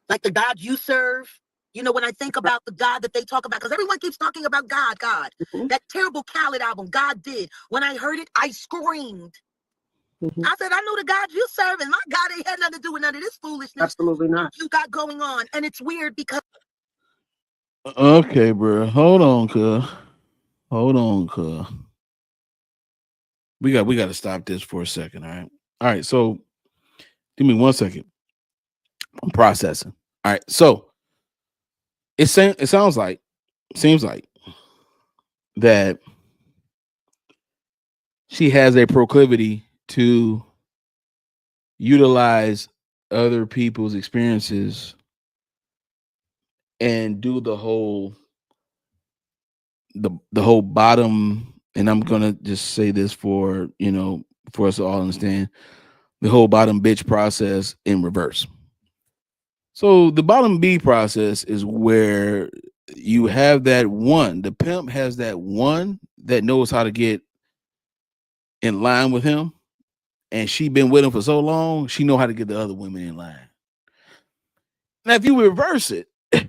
Like the God you serve, when I think about the God that they talk about, because everyone keeps talking about God. That terrible Khaled album, God Did. When I heard it, I screamed. I said, I know the God you serve, and my God ain't had nothing to do with none of this foolishness. Absolutely not. You got going on. And it's weird because. Okay, bro. Hold on, cuz. We got to stop this for a second, all right? All right, so give me 1 second. I'm processing. All right, so seems like that she has a proclivity to utilize other people's experiences and do the whole bottom, and I'm gonna just say this for for us to all understand, the whole bottom bitch process in reverse. So the bottom B process is where you have that one, the pimp has that one that knows how to get in line with him, and she been with him for so long, she know how to get the other women in line. Now, if you reverse it and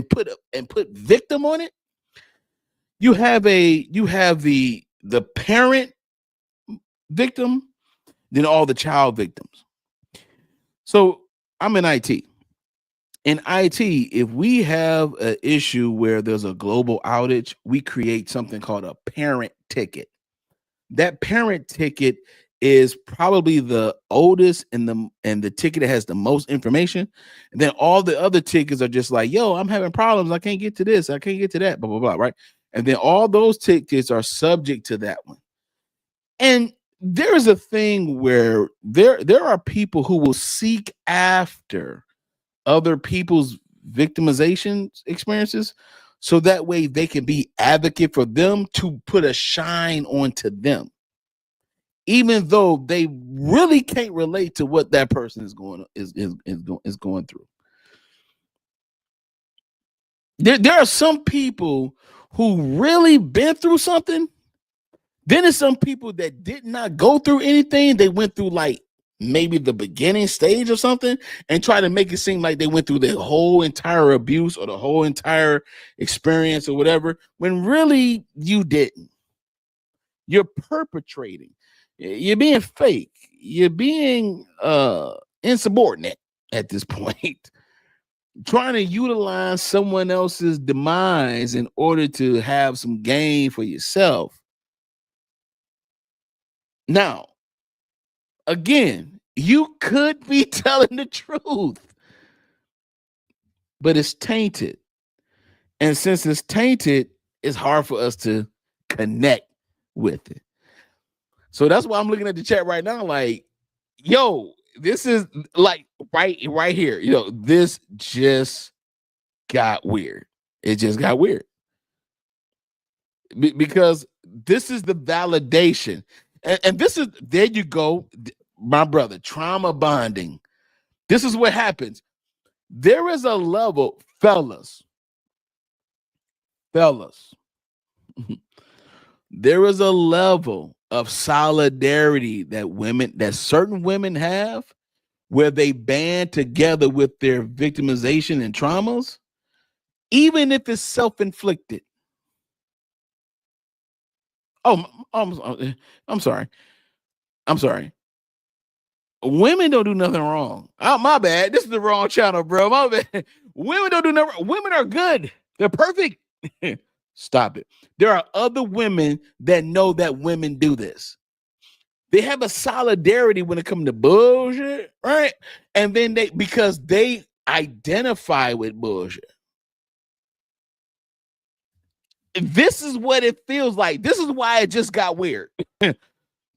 put victim on it, you have the parent victim, then all the child victims. So I'm in IT. In IT, if we have an issue where there's a global outage, we create something called a parent ticket. That parent ticket is probably the oldest and the ticket that has the most information. And then all the other tickets are just like, yo, I'm having problems. I can't get to this. I can't get to that, blah, blah, blah, right? And then all those tickets are subject to that one. And there is a thing where there are people who will seek after other people's victimization experiences so that way they can be advocate for them to put a shine onto them, even though they really can't relate to what that person is going through. There are some people who really been through something. Then there's some people that did not go through anything. They went through like maybe the beginning stage or something and try to make it seem like they went through the whole entire abuse or the whole entire experience or whatever, when really you didn't. You're perpetrating. You're being fake. You're being insubordinate at this point, trying to utilize someone else's demise in order to have some gain for yourself. Now, again, you could be telling the truth, but it's tainted. And since it's tainted, it's hard for us to connect with it. So that's why I'm looking at the chat right now like, yo, this is like right here. This just got weird. It just got weird. Because this is the validation. And this is, there you go, my brother, trauma bonding. This is what happens. There is a level, fellas, there is a level of solidarity that certain women have where they band together with their victimization and traumas, even if it's self-inflicted. I'm sorry. Women don't do nothing wrong. Oh, my bad. This is the wrong channel, bro. My bad. Women don't do nothing. Women are good. They're perfect. Stop it. There are other women that know that women do this. They have a solidarity when it comes to bullshit, right? And then because they identify with bullshit. This is what it feels like. This is why it just got weird.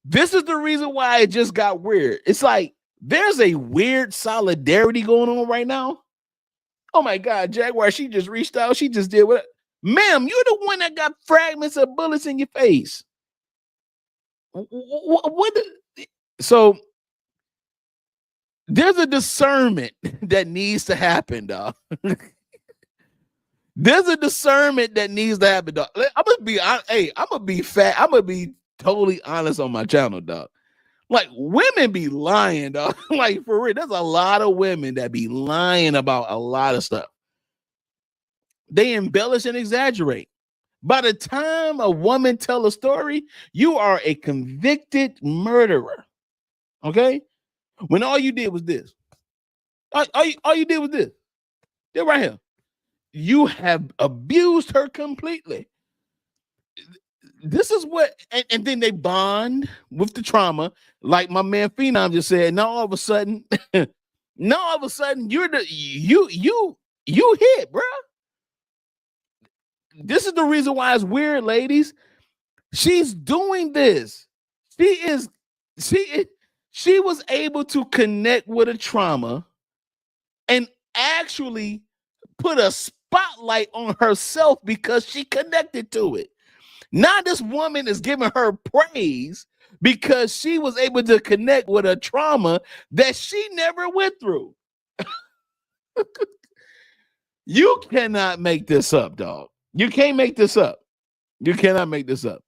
This is the reason why it just got weird. It's like there's a weird solidarity going on right now. Oh my God, Jaguar, she just reached out. She just did what? Ma'am, you're the one that got fragments of bullets in your face. What? So there's a discernment that needs to happen, dog. There's a discernment that needs to happen, dog. I'm gonna be totally honest on my channel, dog. Like, women be lying, dog. Like, for real, there's a lot of women that be lying about a lot of stuff. They embellish and exaggerate. By the time a woman tell a story, you are a convicted murderer. Okay? When all you did was this. All you did was this. They're right here. You have abused her completely. This is what, and then they bond with the trauma, like my man Phenom just said. Now all of a sudden, you're you hit, bro. This is the reason why it's weird, ladies. She's doing this. She was able to connect with a trauma and actually put a spotlight on herself because she connected to it. Now this woman is giving her praise because she was able to connect with a trauma that she never went through. You cannot make this up, dog. You can't make this up. You cannot make this up.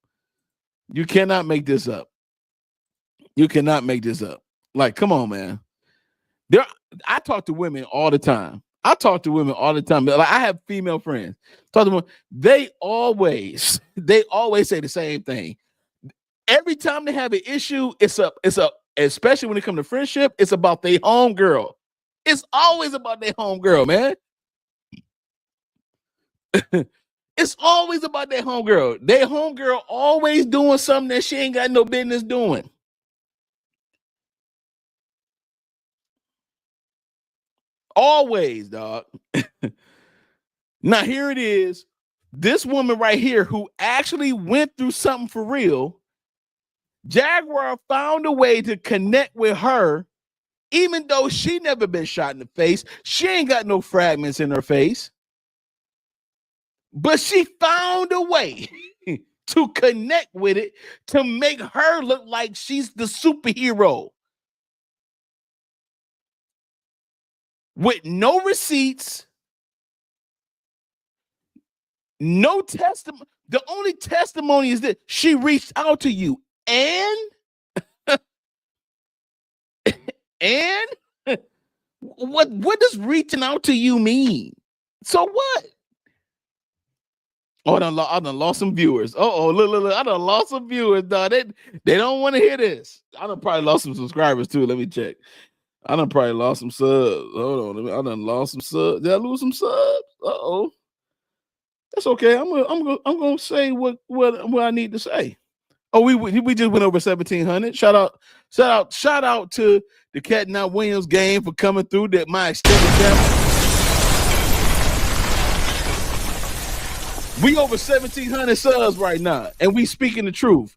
You cannot make this up. You cannot make this up. Like, come on, man. I talk to women all the time. Like, I have female friends. Talk to them. They always say the same thing. Every time they have an issue, it's up. Especially when it comes to friendship, it's about their homegirl. It's always about their homegirl, man. It's always about their homegirl. Their homegirl always doing something that she ain't got no business doing. Always, dog. Now, here it is. This woman right here who actually went through something for real. Jaguar found a way to connect with her, even though she never been shot in the face. She ain't got no fragments in her face. But she found a way to connect with it to make her look like she's the superhero. With no receipts, no testimony. The only testimony is that she reached out to you. And what does reaching out to you mean? So what? Oh, I done lost some viewers. Look, I done lost some viewers, dog. They don't want to hear this. I done probably lost some subscribers too. Let me check. I done probably lost some subs. Hold on, I done lost some subs. Did I lose some subs? That's okay. I'm gonna say what I need to say. Oh, we just went over 1,700. Shout out to the Cat Not Williams game for coming through. That my extended family. We over 1,700 subs right now, and we speaking the truth.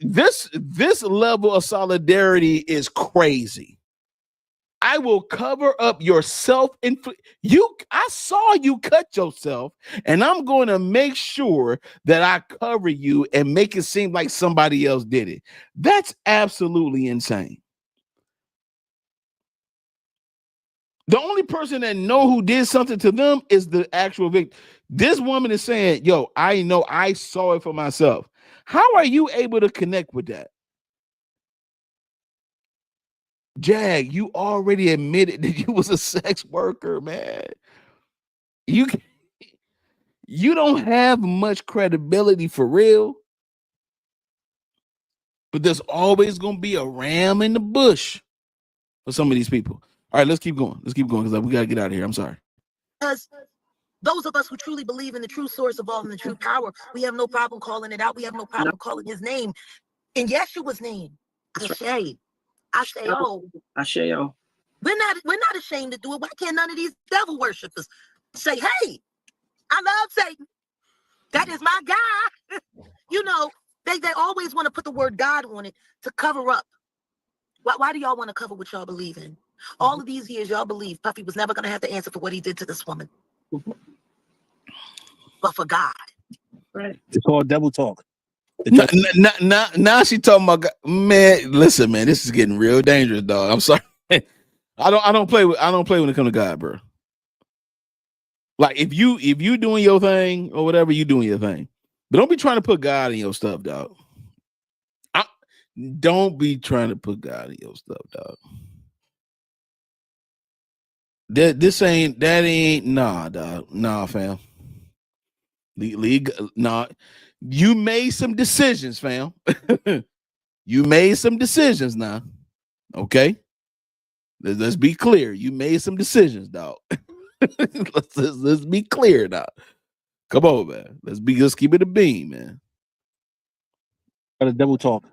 This level of solidarity is crazy. I will cover up your I saw you cut yourself, and I'm going to make sure that I cover you and make it seem like somebody else did it. That's absolutely insane. The only person that know who did something to them is the actual victim. This woman is saying, yo, I know I saw it for myself. How are you able to connect with that? Jag, you already admitted that you was a sex worker, man. You don't have much credibility for real. But there's always going to be a ram in the bush for some of these people. All right, let's keep going. Because we got to get out of here. I'm sorry. Those of us who truly believe in the true source of all and the true power, we have no problem calling it out. We have no problem calling his name in Yeshua's name. Ashe. Asheo. Asheo. We're not ashamed to do it. Why can't none of these devil worshippers say, hey, I love Satan. That is my God. You know, they always want to put the word God on it to cover up. Why do y'all want to cover what y'all believe in? All of these years, y'all believe Puffy was never going to have to answer for what he did to this woman. But for God. Right. It's called devil talk. Now she talking about God. Man, listen, man, this is getting real dangerous, dog. I'm sorry. I don't play when it comes to God, bro. Like if you doing your thing or whatever, you doing your thing. But don't be trying to put God in your stuff, dog. Don't be trying to put God in your stuff, dog. That ain't nah, dog. Nah, fam. Nah. You made some decisions, fam. You made some decisions now. Okay. Let's be clear. You made some decisions, dog. let's be clear now. Come on, man. Let's keep it a beam, man. Got a devil talk.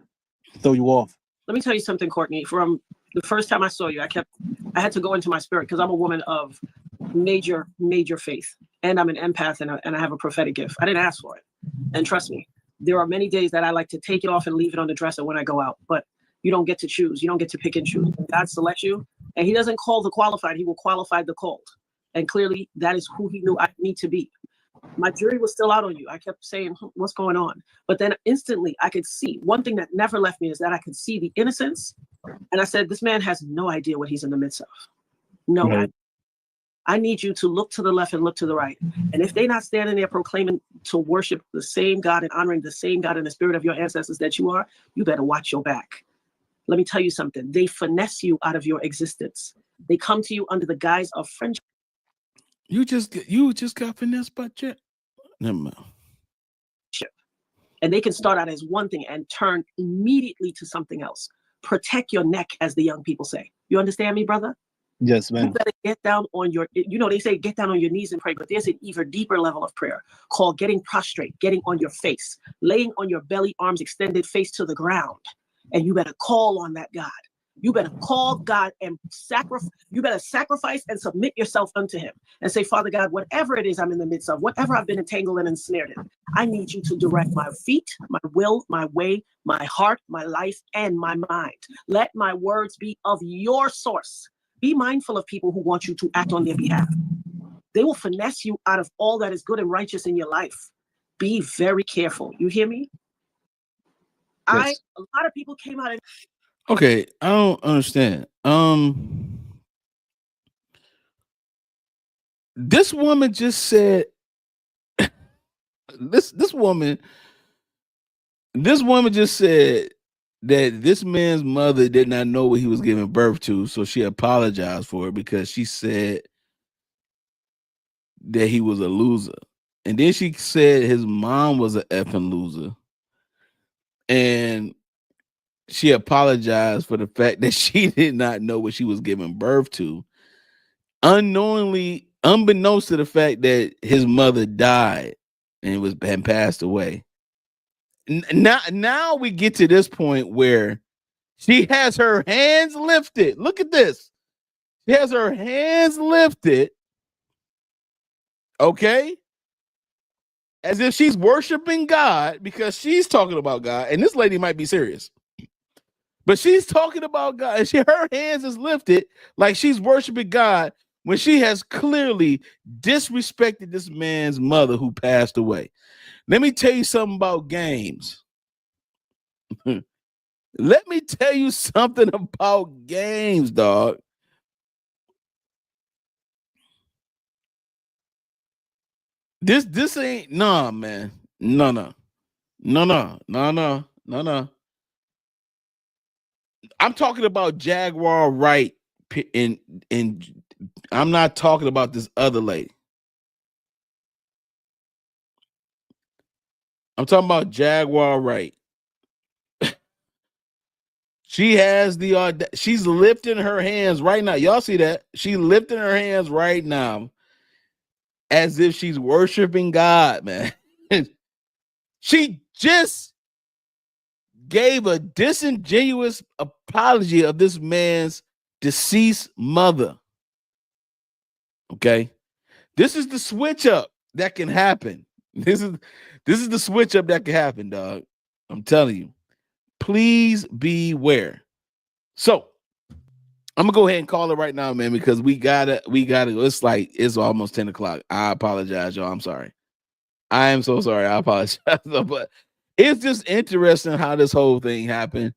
Throw you off. Let me tell you something, Courtney. From the first time I saw you, I had to go into my spirit because I'm a woman of major faith, and I'm an empath, and I have a prophetic gift. I didn't ask for it, and trust me, there are many days that I like to take it off and leave it on the dresser when I go out. But you don't get to choose. You don't get to pick and choose. God selects you, and He doesn't call the qualified. He will qualify the called, and clearly that is who He knew I need to be. My jury was still out on you. I kept saying, what's going on? But then instantly I could see one thing that never left me is that I could see the innocence. And I said, this man has no idea what he's in the midst of. No, Right. I need you to look to the left and look to the right. And if they're not standing there proclaiming to worship the same God and honoring the same God in the spirit of your ancestors that you are, you better watch your back. Let me tell you something. They finesse you out of your existence. They come to you under the guise of friendship. You just got finessed by Jet. Never mind. And they can start out as one thing and turn immediately to something else. Protect your neck, as the young people say. You understand me, brother? Yes, You man. better get down on your, they say get down on your knees and pray, but there's an even deeper level of prayer called getting prostrate, getting on your face, laying on your belly, arms extended, face to the ground. And you better call on that God. You better call God and sacrifice and submit yourself unto Him and say, Father God, whatever it is I'm in the midst of, whatever I've been entangled and ensnared in, I need you to direct my feet, my will, my way, my heart, my life, and my mind. Let my words be of your source. Be mindful of people who want you to act on their behalf. They will finesse you out of all that is good and righteous in your life. Be very careful. You hear me? Yes. A lot of people came out and Okay, I don't understand. This woman just said this woman just said that this man's mother did not know what he was giving birth to, so she apologized for it because she said that he was a loser. And then she said his mom was an effing loser. And she apologized for the fact that she did not know what she was giving birth to, unbeknownst to the fact that his mother died and passed away. Now we get to this point where she has her hands lifted. Look at this. She has her hands lifted, okay, as if she's worshiping God because she's talking about God, and this lady might be serious. But she's talking about God, and her hands is lifted like she's worshiping God when she has clearly disrespected this man's mother who passed away. Let me tell you something about games. Let me tell you something about games, dog. This ain't man. No. I'm talking about Jaguar Wright, and I'm not talking about this other lady. I'm talking about Jaguar Wright. She has she's lifting her hands right now. Y'all see that? She's lifting her hands right now. as if she's worshiping God, man. She just gave a disingenuous apology of this man's deceased mother. Okay, this is the switch up that can happen. This is the switch up that can happen, dog. I'm telling you. Please beware. So I'm gonna go ahead and call it right now, man, because we gotta go. It's almost 10 o'clock. I apologize, y'all. I'm sorry. I am so sorry. I apologize. But it's just interesting how this whole thing happened.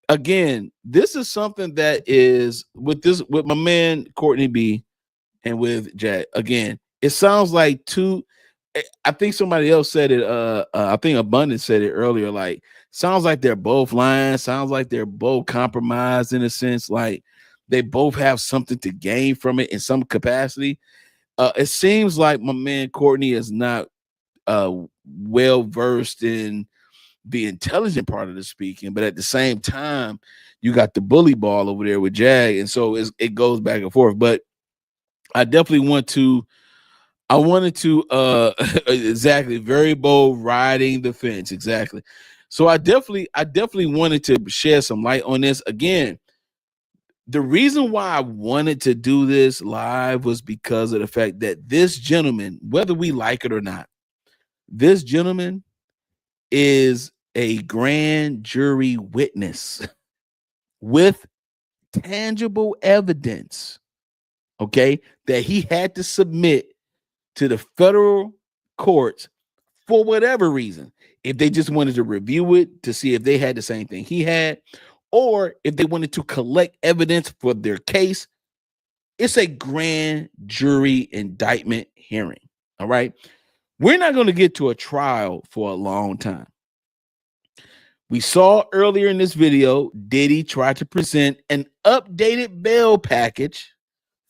Again, this is something that is with my man Courtney B and with Jack. Again, it sounds like two. I think somebody else said it. I think Abundance said it earlier. Like, sounds like they're both lying. Sounds like they're both compromised in a sense. Like, they both have something to gain from it in some capacity. It seems like my man Courtney is not well versed in the intelligent part of the speaking, but at the same time, you got the bully ball over there with Jag, and so it goes back and forth. But I definitely wanted to exactly, very bold, riding the fence, exactly. So I definitely wanted to shed some light on this. Again, the reason why I wanted to do this live was because of the fact that this gentleman, whether we like it or not, this gentleman is a grand jury witness with tangible evidence, okay, that he had to submit to the federal courts for whatever reason. If they just wanted to review it to see if they had the same thing he had, or if they wanted to collect evidence for their case. It's a grand jury indictment hearing. All right. We're not going to get to a trial for a long time. We saw earlier in this video, Diddy tried to present an updated bail package,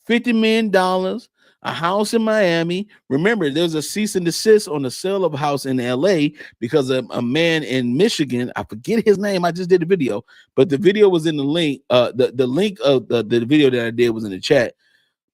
$50 million, a house in Miami. Remember, there's a cease and desist on the sale of a house in LA because of a man in Michigan. I forget his name. I just did a video, but the video was in the link. The link of the video that I did was in the chat.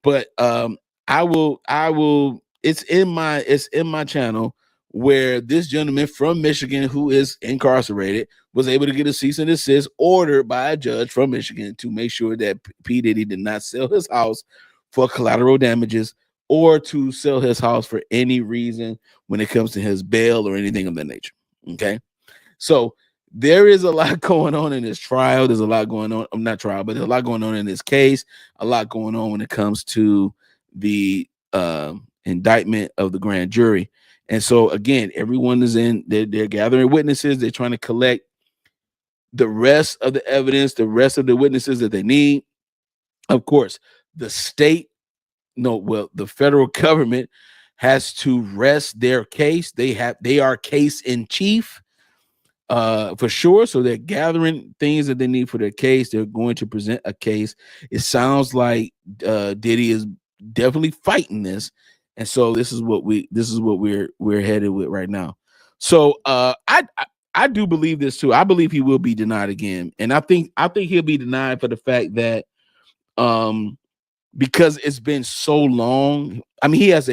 But I will. It's in my channel where this gentleman from Michigan who is incarcerated was able to get a cease and desist ordered by a judge from Michigan to make sure that P. Diddy did not sell his house for collateral damages or to sell his house for any reason when it comes to his bail or anything of that nature. Okay. So there is a lot going on in this trial. There's a lot going on. Not trial, but there's a lot going on in this case, a lot going on when it comes to the indictment of the grand jury. And so again, everyone is they're gathering witnesses. They're trying to collect the rest of the evidence, the rest of the witnesses that they need. Of course, the the federal government has to rest their case. They are case in chief for sure. So they're gathering things that they need for their case. They're going to present a case. It sounds like Diddy is definitely fighting this. And so this is what we're headed with right now. So I do believe this too. I believe he will be denied again. And I think he'll be denied for the fact that because it's been so long. I mean, he has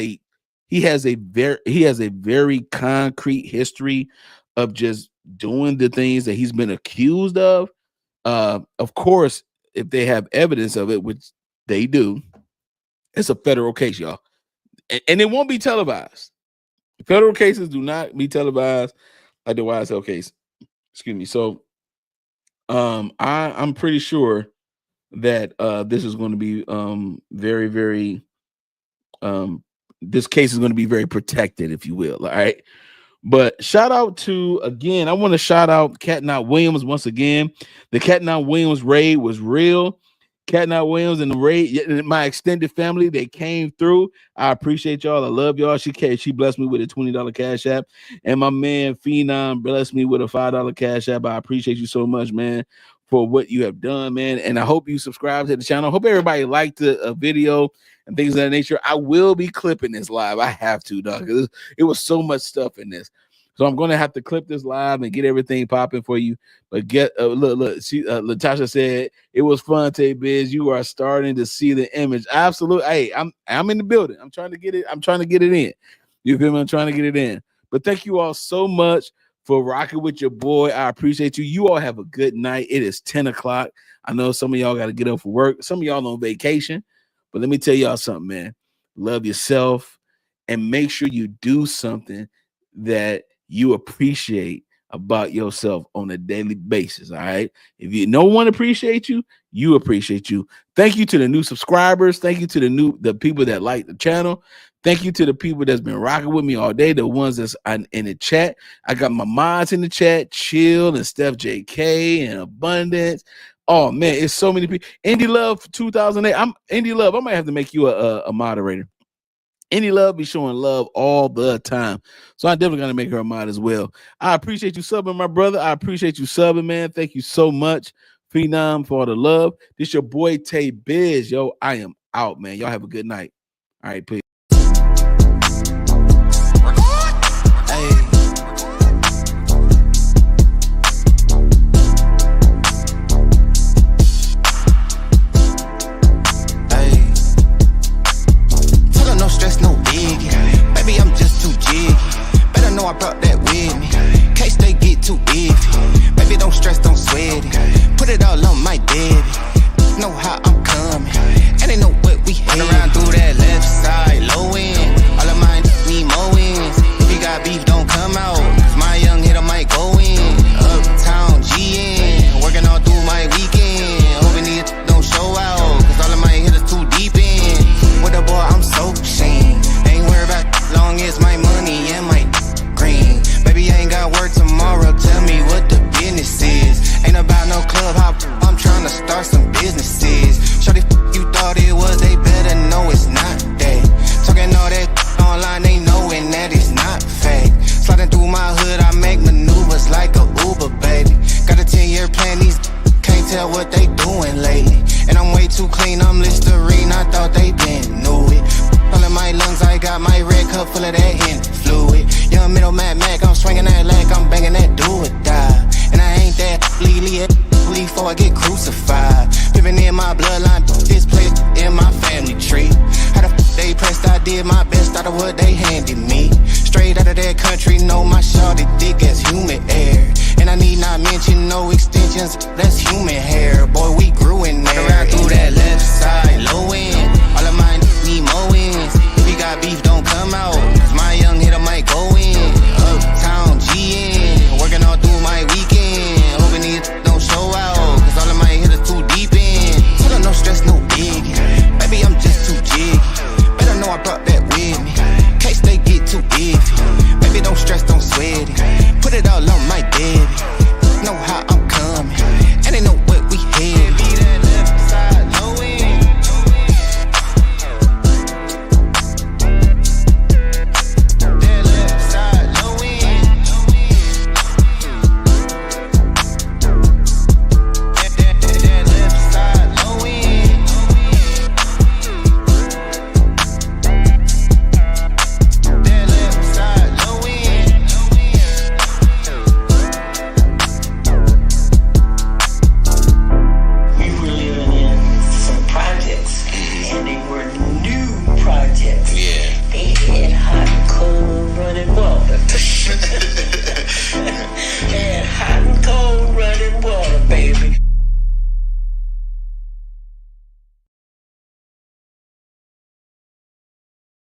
a very concrete history of just doing the things that he's been accused of. Of course, if they have evidence of it, which they do, it's a federal case, y'all. And it won't be televised. Federal cases do not be televised like the YSL case. Excuse me. So I'm pretty sure that this is going to be very, very this case is going to be very protected, if you will. All right. But shout out to, again, I want to shout out Catnot Williams once again. The Catnot Williams raid was real. Catnot Williams and the raid, my extended family, they came through. I appreciate y'all. I love y'all. She blessed me with a $20 cash app. And my man Phenom blessed me with a $5 cash app. I appreciate you so much, man, for what you have done, man. And I hope you subscribe to the channel. I hope everybody liked the video and things of that nature. I will be clipping this live. I have to, dog. It was so much stuff in this. So I'm gonna have to clip this live and get everything popping for you. But look. She Latasha said it was fun, Tay Biz. You are starting to see the image. Absolutely. Hey, I'm in the building. I'm trying to get it. I'm trying to get it in. You feel me? I'm trying to get it in. But thank you all so much for rocking with your boy. I appreciate you. You all have a good night. It is 10 o'clock. I know some of y'all got to get up for work. Some of y'all on vacation. But let me tell y'all something, man. Love yourself and make sure you do something that you appreciate about yourself on a daily basis. All right. If no one appreciates you, you appreciate you. Thank you to the new subscribers. Thank you to the people that like the channel. Thank you to the people that's been rocking with me all day. The ones that's in the chat. I got my mods in the chat, Chill and Steph JK and Abundance. Oh man, it's so many people. Indie Love 2008. Indie Love. I might have to make you a moderator. Indie Love be showing love all the time. So I'm definitely gonna make her a mod as well. I appreciate you subbing, my brother. I appreciate you subbing, man. Thank you so much, Phenom, for all the love. This your boy Tay Biz. Yo, I am out, man. Y'all have a good night. All right, peace. I brought that with me. Case they get too iffy. Baby, don't stress, don't sweat it. Put it all on my daddy. Know how I'm coming. And they know what we had. Run around through that left side, low end. All of mine need more wins. If you got beef, don't come out. Cause my young hitter might go in. Uptown GN. Working all through my weekend. Hoping these don't show out. Cause all of my hitters too deep in. With a boy, I'm so ashamed. Ain't worried about long as my money and my green. Baby, I ain't got work tomorrow. Tell me what the business is. Ain't about no club hop. I'm trying to start some businesses. Shorty, you thought it was, they better know it's not that. Talking all that online, they knowing that it's not fake. Sliding through my hood, I make maneuvers like a Uber, baby. Got a 10-year plan, these can't tell what they doing lately. And I'm way too clean, I'm Listerine, I thought they been knew it. All in my lungs, I got my red cup full of that Henny fluid. Young middle Mad Mac, I'm swinging that leg, I'm banging that do or die. And I ain't that bleedly before I get crucified. Living in my bloodline, this place in my family tree. How the they pressed, I did my best out of what they handed me. Straight out of that country, know my shawty thick as human air. And I need not mention no extensions, that's human hair. Boy,